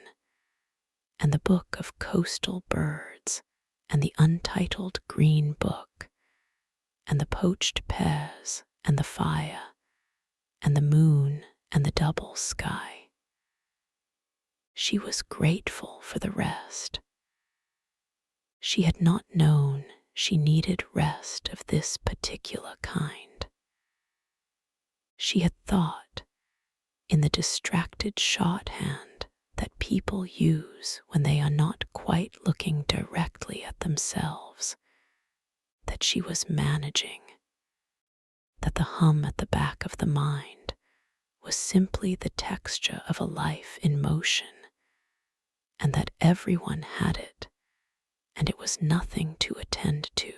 and the book of coastal birds and the untitled green book and the poached pears and the fire and the moon and the double sky. She was grateful for the rest. She had not known she needed rest of this particular kind. She had thought, in the distracted shorthand that people use when they are not quite looking directly at themselves, that she was managing, that the hum at the back of the mind was simply the texture of a life in motion, and that everyone had it, and it was nothing to attend to.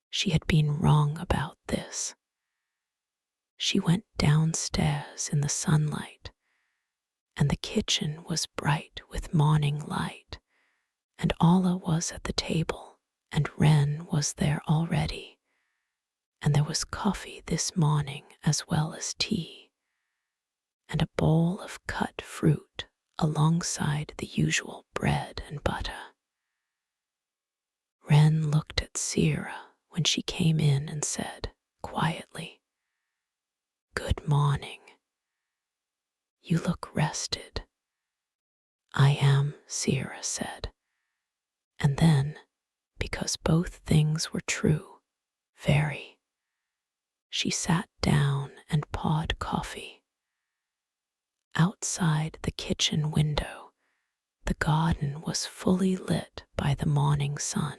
She had been wrong about this. She went downstairs in the sunlight, and the kitchen was bright with morning light, and Orla was at the table, and Wren was there already, and there was coffee this morning as well as tea, and a bowl of cut fruit alongside the usual bread and butter. Wren looked at Sera when she came in and said, quietly, "Good morning. You look rested." "I am," Sera said. And then, because both things were true, very, she sat down and poured coffee. Outside the kitchen window, the garden was fully lit by the morning sun,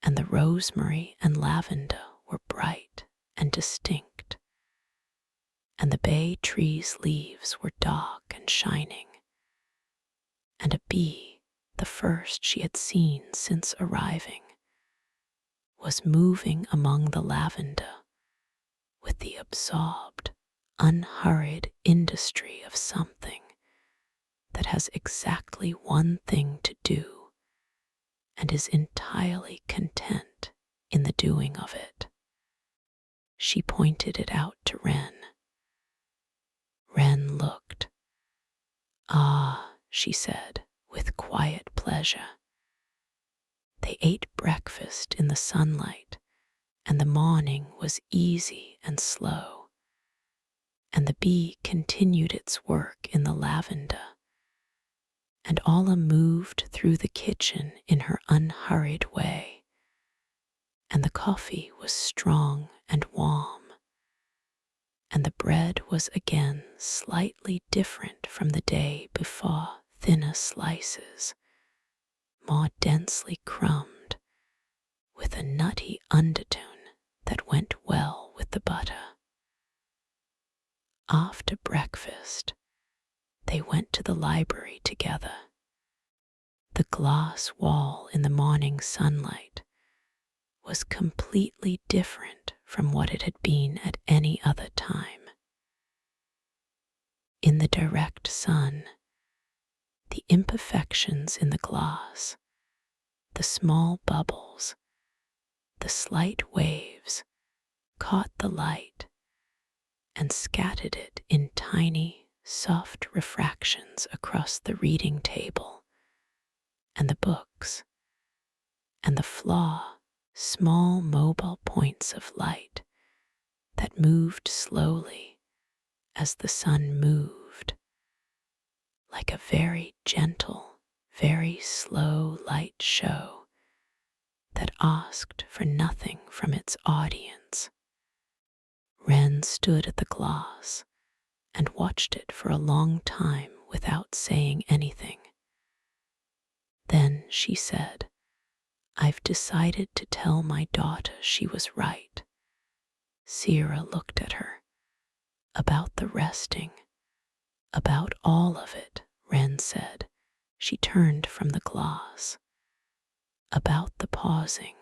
and the rosemary and lavender were bright and distinct, and the bay tree's leaves were dark and shining, and a bee, the first she had seen since arriving, was moving among the lavender with the absorbed, unhurried industry of something that has exactly one thing to do and is entirely content in the doing of it. She pointed it out to Wren. Wren looked. "Ah," she said with quiet pleasure. They ate breakfast in the sunlight, and the morning was easy and slow, and the bee continued its work in the lavender, and Orla moved through the kitchen in her unhurried way, and the coffee was strong and warm, and the bread was again slightly different from the day before, thinner slices, more densely crumbed, with a nutty undertone that went well with the butter. After breakfast, they went to the library together. The glass wall in the morning sunlight was completely different from what it had been at any other time. In the direct sun, the imperfections in the glass, the small bubbles, the slight waves caught the light and scattered it in tiny, soft refractions across the reading table and the books, and the flaw, small mobile points of light that moved slowly as the sun moved, like a very gentle, very slow light show that asked for nothing from its audience. Wren stood at the glass and watched it for a long time without saying anything. Then she said, "I've decided to tell my daughter she was right." Sera looked at her. "About the resting, about all of it," Wren said. She turned from the glass. "About the pausing,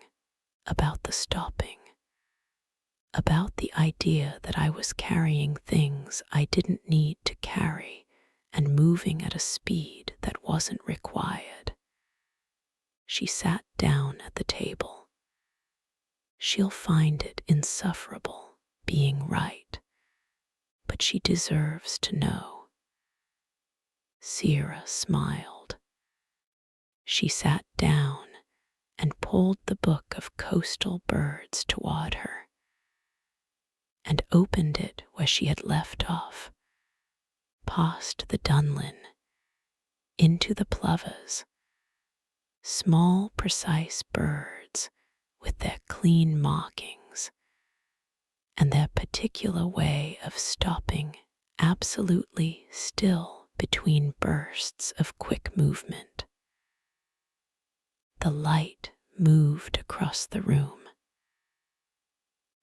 about the stopping, about the idea that I was carrying things I didn't need to carry and moving at a speed that wasn't required." She sat down at the table. "She'll find it insufferable being right, but she deserves to know." Sera smiled. She sat down and pulled the book of coastal birds toward her, and opened it where she had left off, past the dunlin, into the plovers, small precise birds with their clean markings and their particular way of stopping absolutely still between bursts of quick movement. The light moved across the room.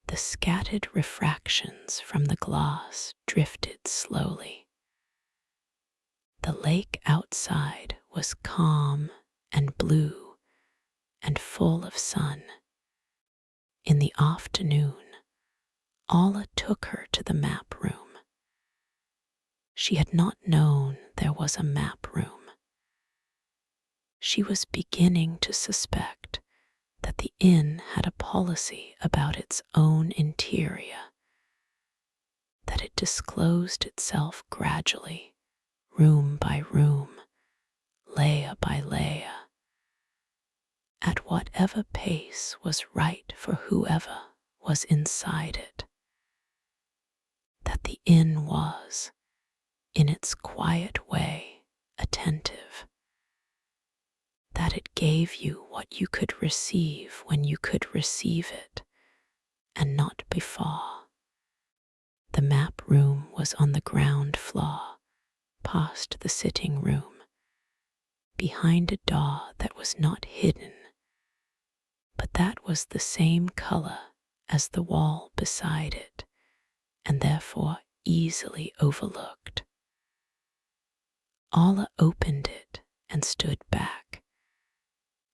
The scattered refractions from the glass drifted slowly. The lake outside was calm and blue and full of sun. In the afternoon, Orla took her to the map room. She had not known there was a map room. She was beginning to suspect that the inn had a policy about its own interior, that it disclosed itself gradually, room by room, layer by layer, at whatever pace was right for whoever was inside it. That the inn was, in its quiet way, attentive. That it gave you what you could receive when you could receive it, and not before. The map room was on the ground floor, past the sitting room, behind a door that was not hidden, but that was the same color as the wall beside it, and therefore easily overlooked. Orla opened it and stood back,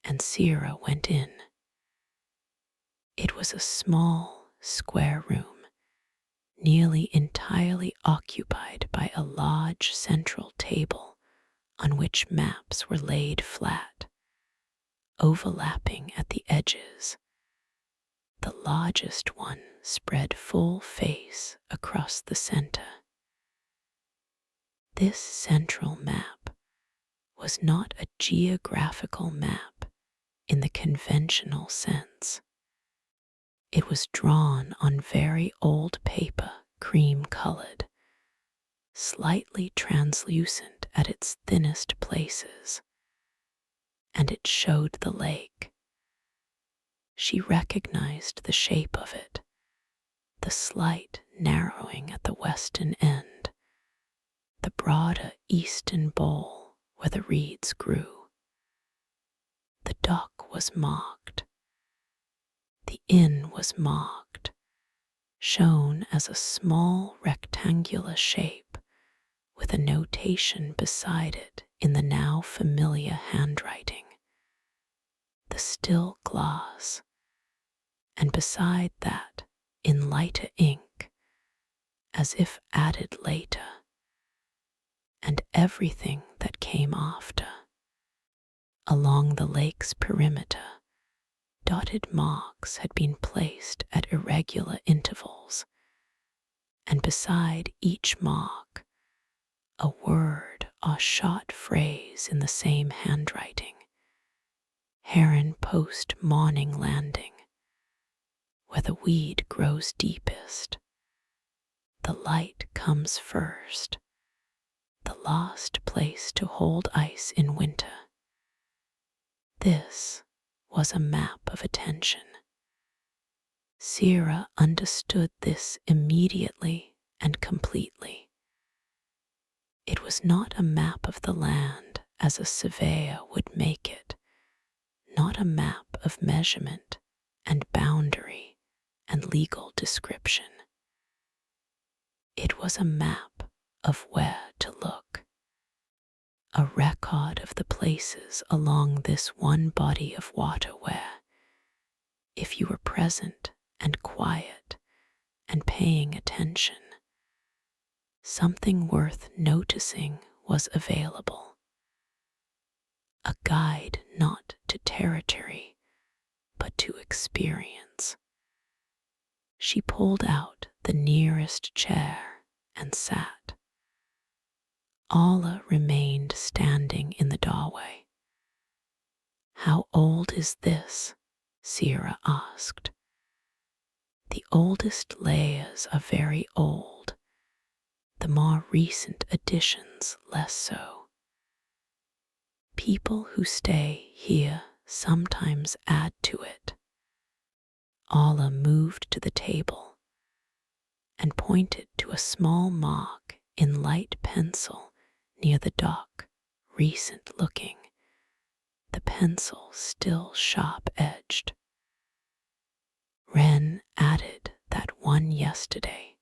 and Sera went in. It was a small, square room, nearly entirely occupied by a large central table on which maps were laid flat, overlapping at the edges. The largest one spread full face across the center. This central map was not a geographical map in the conventional sense. It was drawn on very old paper, cream-colored, slightly translucent at its thinnest places, and it showed the lake. She recognized the shape of it, the slight narrowing at the western end, the broader eastern bowl where the reeds grew. The dock was marked. The inn was marked, shown as a small rectangular shape with a notation beside it in the now familiar handwriting. The still glass, and beside that, in lighter ink, as if added later, and everything that came after. Along the lake's perimeter, dotted marks had been placed at irregular intervals, and beside each mark, a word or short phrase in the same handwriting. Heron post morning landing, where the weed grows deepest. The light comes first, the last place to hold ice in winter. This was a map of attention. Sera understood this immediately and completely. It was not a map of the land as a surveyor would make it, not a map of measurement and boundary and legal description. It was a map of where to look, a record of the places along this one body of water where, if you were present and quiet and paying attention, something worth noticing was available. A guide not to territory, but to experience. She pulled out the nearest chair and sat. Orla remained standing in the doorway. "How old is this?" Sera asked. "The oldest layers are very old, the more recent additions less so. People who stay here sometimes add to it." Orla moved to the table and pointed to a small mark in light pencil near the dock, recent looking, the pencil still sharp-edged. "Wren added that one yesterday.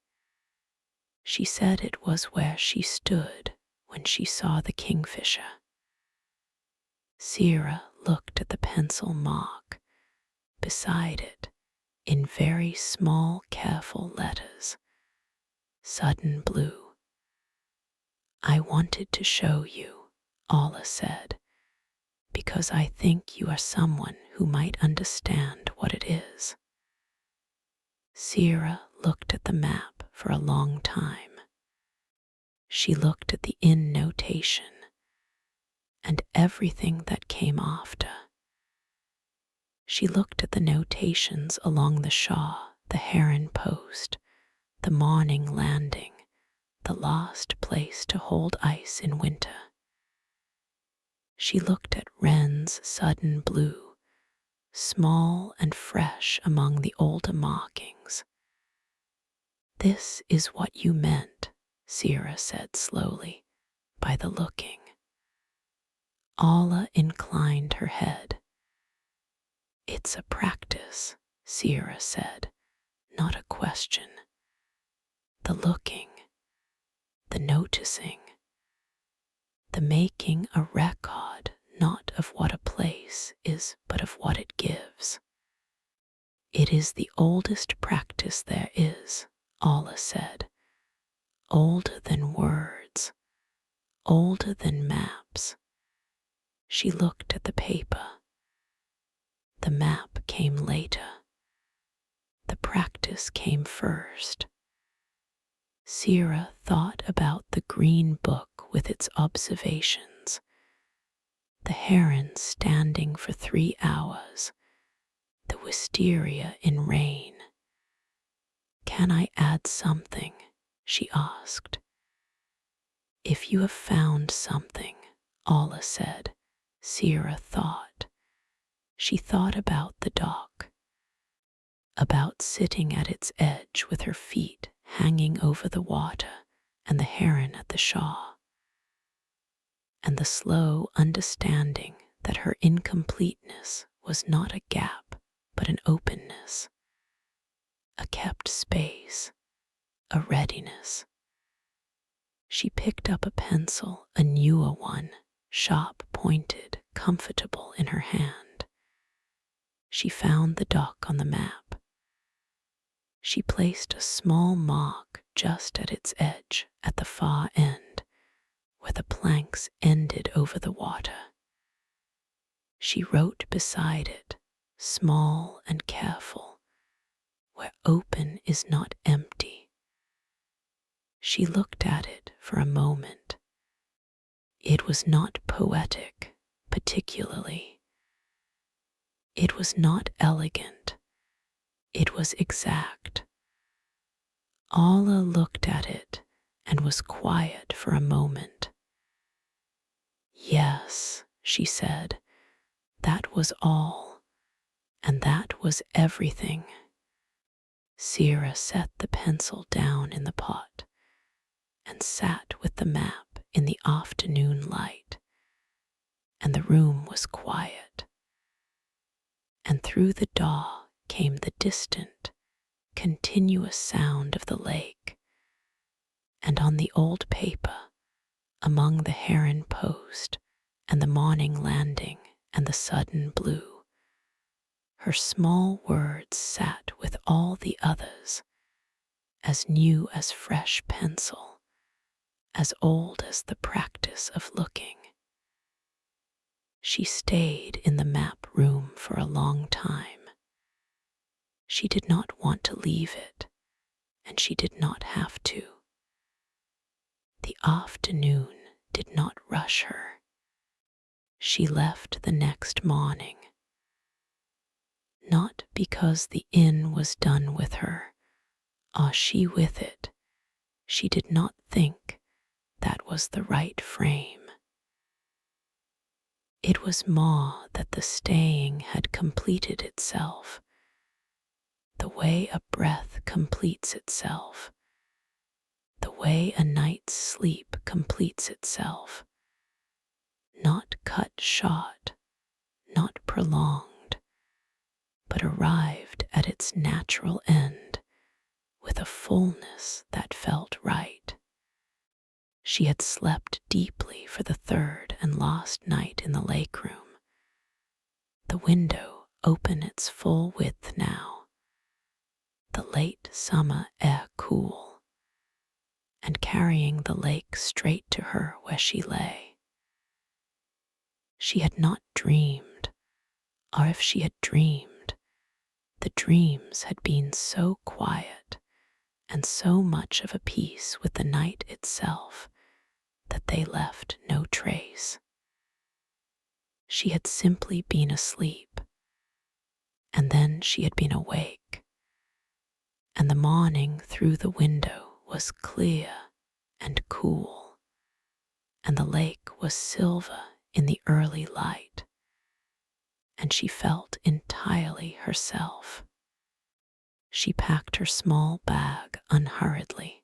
She said it was where she stood when she saw the kingfisher." Sera looked at the pencil mark beside it in very small, careful letters. "Sudden blue." "I wanted to show you," Orla said, "because I think you are someone who might understand what it is." Sera looked at the map for a long time. She looked at the in notation and everything that came after. She looked at the notations along the shore, the Heron post, the morning landing, the last place to hold ice in winter. She looked at Wren's sudden blue, small and fresh among the older markings. "This is what you meant," Sera said slowly, "by the looking." Orla inclined her head. "It's a practice," Sera said, "not a question. The looking, the noticing, the making a record not of what a place is but of what it gives. It is the oldest practice there is," Orla said, "older than words, older than maps." She looked at the paper. The map came later. The practice came first. Sera thought about the green book with its observations, the heron standing for 3 hours, the wisteria in rain. "Can I add something?" she asked. "If you have found something," Orla said. Sera thought. She thought about the dock, about sitting at its edge with her feet hanging over the water and the heron at the shore, and the slow understanding that her incompleteness was not a gap but an openness, a kept space, a readiness. She picked up a pencil, a newer one, sharp-pointed, comfortable in her hand. She found the dock on the map. She placed a small mark just at its edge at the far end, where the planks ended over the water. She wrote beside it, small and careful, "Where open is not empty." She looked at it for a moment. It was not poetic, particularly. It was not elegant. It was exact. Orla looked at it and was quiet for a moment. "Yes," she said, "that was all, and that was everything." Sera set the pencil down in the pot and sat with the map in the afternoon light, and the room was quiet. And through the door came the distant, continuous sound of the lake, and on the old paper, among the heron post and the morning landing and the sudden blue, her small words sat with all the others, as new as fresh pencil, as old as the practice of looking. She stayed in the map room for a long time. She did not want to leave it, and she did not have to. The afternoon did not rush her. She left the next morning, not because the inn was done with her, or she with it. She did not think that was the right frame. It was more that the staying had completed itself, the way a breath completes itself, the way a night's sleep completes itself, not cut short, not prolonged, but arrived at its natural end with a fullness that felt right. She had slept deeply for the third and last night in the lake room, the window open its full width now, the late summer air cool, and carrying the lake straight to her where she lay. She had not dreamed, or if she had dreamed, the dreams had been so quiet and so much of a piece with the night itself that they left no trace. She had simply been asleep, and then she had been awake, and the morning through the window was clear and cool, and the lake was silver in the early light, and she felt entirely herself. She packed her small bag unhurriedly.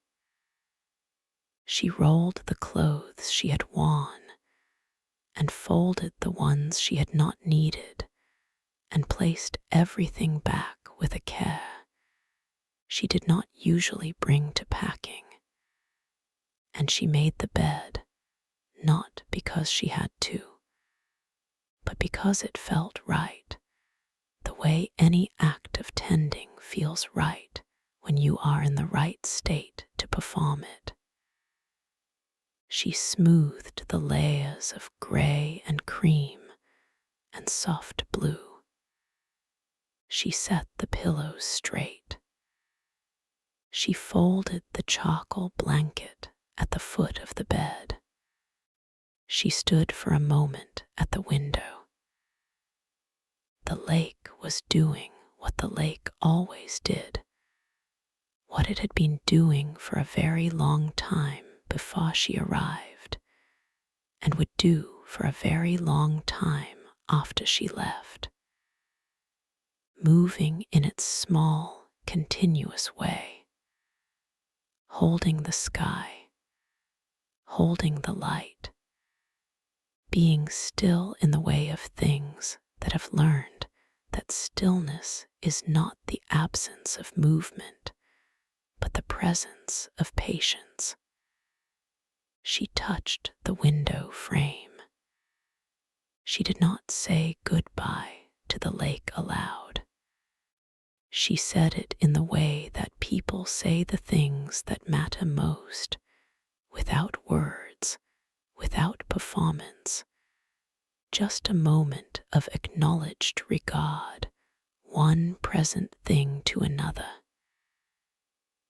She rolled the clothes she had worn and folded the ones she had not needed and placed everything back with a care she did not usually bring to packing. And she made the bed, not because she had to, but because it felt right, the way any act of tending feels right when you are in the right state to perform it. She smoothed the layers of gray and cream and soft blue. She set the pillows straight. She folded the charcoal blanket at the foot of the bed. She stood for a moment at the window. The lake was doing what the lake always did, what it had been doing for a very long time before she arrived, and would do for a very long time after she left, moving in its small, continuous way, holding the sky, holding the light, being still in the way of things that have learned that stillness is not the absence of movement, but the presence of patience. She touched the window frame. She did not say goodbye to the lake aloud. She said it in the way that people say the things that matter most without words, without performance, just a moment of acknowledged regard, one present thing to another.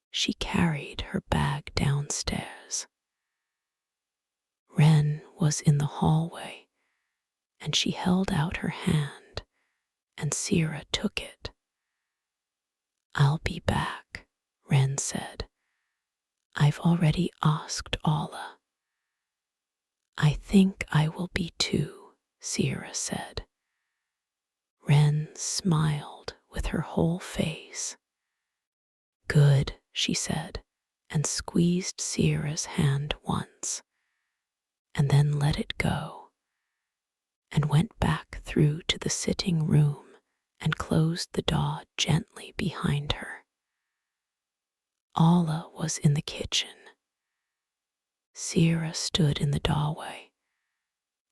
She carried her bag downstairs. Wren was in the hallway, and she held out her hand, and Sera took it. "I'll be back," Wren said. "I've already asked Orla." "I think I will be too," Sera said. Wren smiled with her whole face. "Good," she said, and squeezed Sera's hand once, and then let it go, and went back through to the sitting room and closed the door gently behind her. Orla was in the kitchen. Sera stood in the doorway,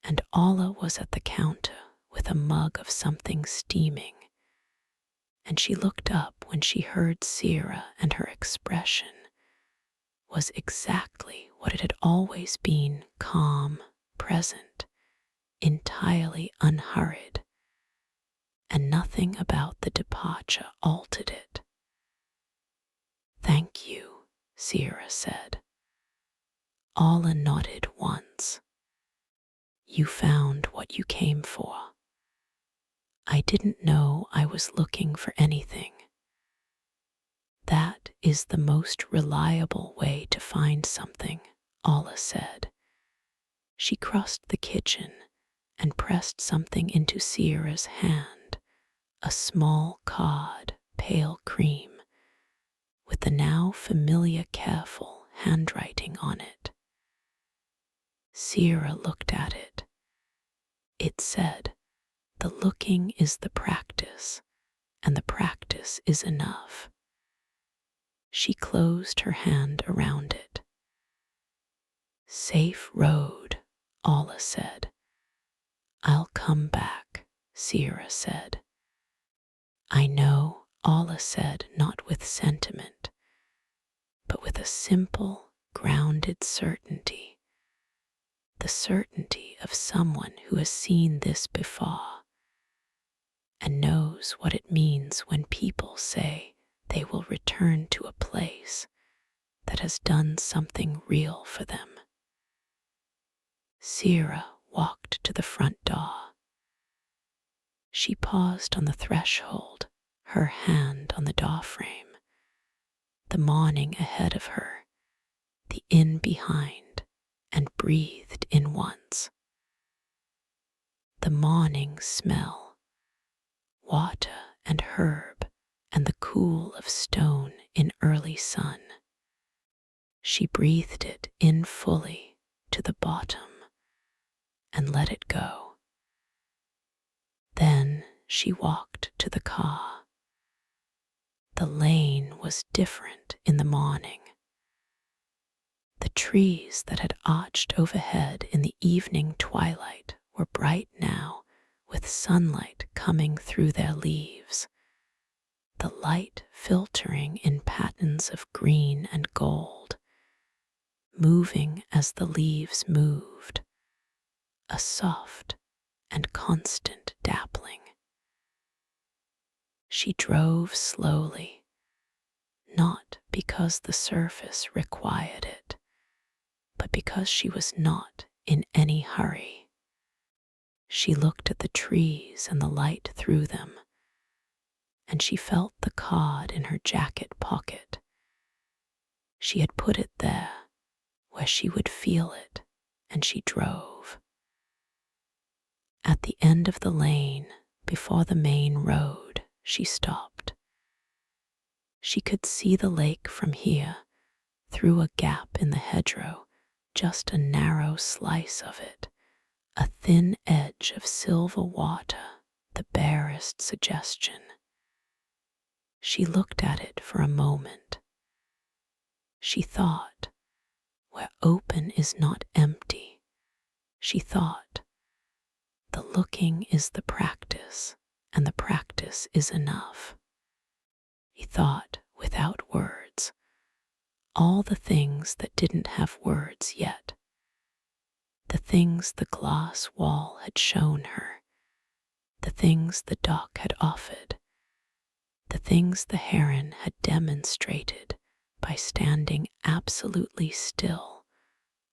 and Orla was at the counter with a mug of something steaming, and she looked up when she heard Sera, and her expression was exactly what it had always been: calm, present, entirely unhurried, and nothing about the departure altered it. "Thank you," Sera said. Orla nodded once. "You found what you came for." "I didn't know I was looking for anything." "That is the most reliable way to find something," Orla said. She crossed the kitchen and pressed something into Sera's hand, a small card, pale cream, with the now familiar careful handwriting on it. Sera looked at it. It said, "The looking is the practice, and the practice is enough." She closed her hand around it. "Safe road," Orla said. "I'll come back," Sera said. "I know," Orla said, not with sentiment, but with a simple, grounded certainty, the certainty of someone who has seen this before and knows what it means when people say they will return to a place that has done something real for them. Sera walked to the front door. She paused on the threshold, her hand on the door frame, the morning ahead of her, the inn behind, and breathed in once. The morning smell, water and herb, and the cool of stone in early sun. She breathed it in fully to the bottom and let it go. Then she walked to the car. The lane was different in the morning. The trees that had arched overhead in the evening twilight were bright now, with sunlight coming through their leaves, the light filtering in patterns of green and gold, moving as the leaves moved, a soft and constant dappling. She drove slowly, not because the surface required it, but because she was not in any hurry. She looked at the trees and the light through them, and she felt the card in her jacket pocket. She had put it there, where she would feel it, and she drove. At the end of the lane, before the main road, she stopped. She could see the lake from here, through a gap in the hedgerow, just a narrow slice of it, a thin edge of silver water, the barest suggestion. She looked at it for a moment. She thought, where open is not empty. She thought, the looking is the practice, and the practice is enough. He thought without words. all the things that didn't have words yet, the things the glass wall had shown her, the things the dock had offered, the things the heron had demonstrated by standing absolutely still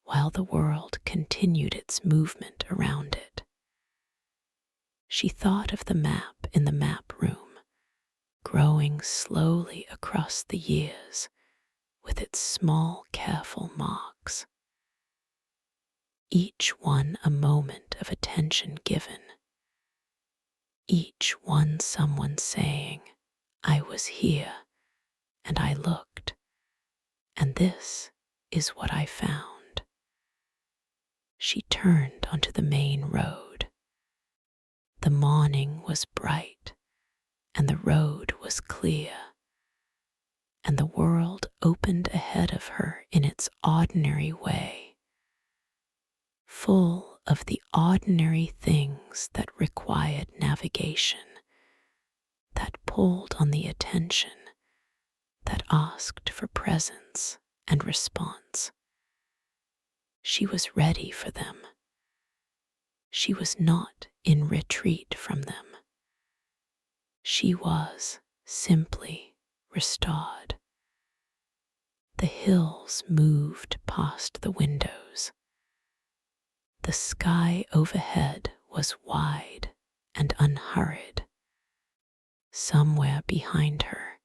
while the world continued its movement around it. She thought of the map in the map room, growing slowly across the years with its small, careful marks, each one a moment of attention given, each one someone saying, "I was here, and I looked, and this is what I found." She turned onto the main road. The morning was bright, and the road was clear, and the world opened ahead of her in its ordinary way, full of the ordinary things that required navigation, that pulled on the attention, that asked for presence and response. She was ready for them. She was not in retreat from them. She was simply restored. The hills moved past the windows. The sky overhead was wide and unhurried. Somewhere behind her,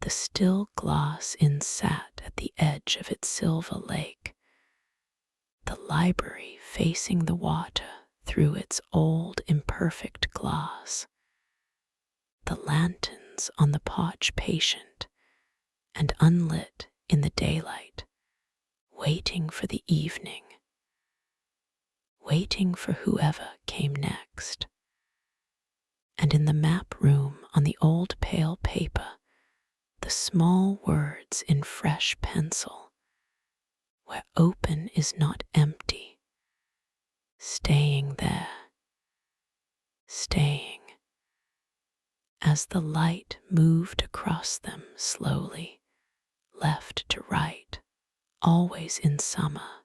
the still glass inn sat at the edge of its silver lake, the library facing the water through its old imperfect glass, the lanterns on the porch patient and unlit in the daylight, waiting for the evening, waiting for whoever came next. And in the map room on the old pale paper, the small words in fresh pencil, "Where open is not empty," staying there, staying, as the light moved across them slowly, left to right, always in summer,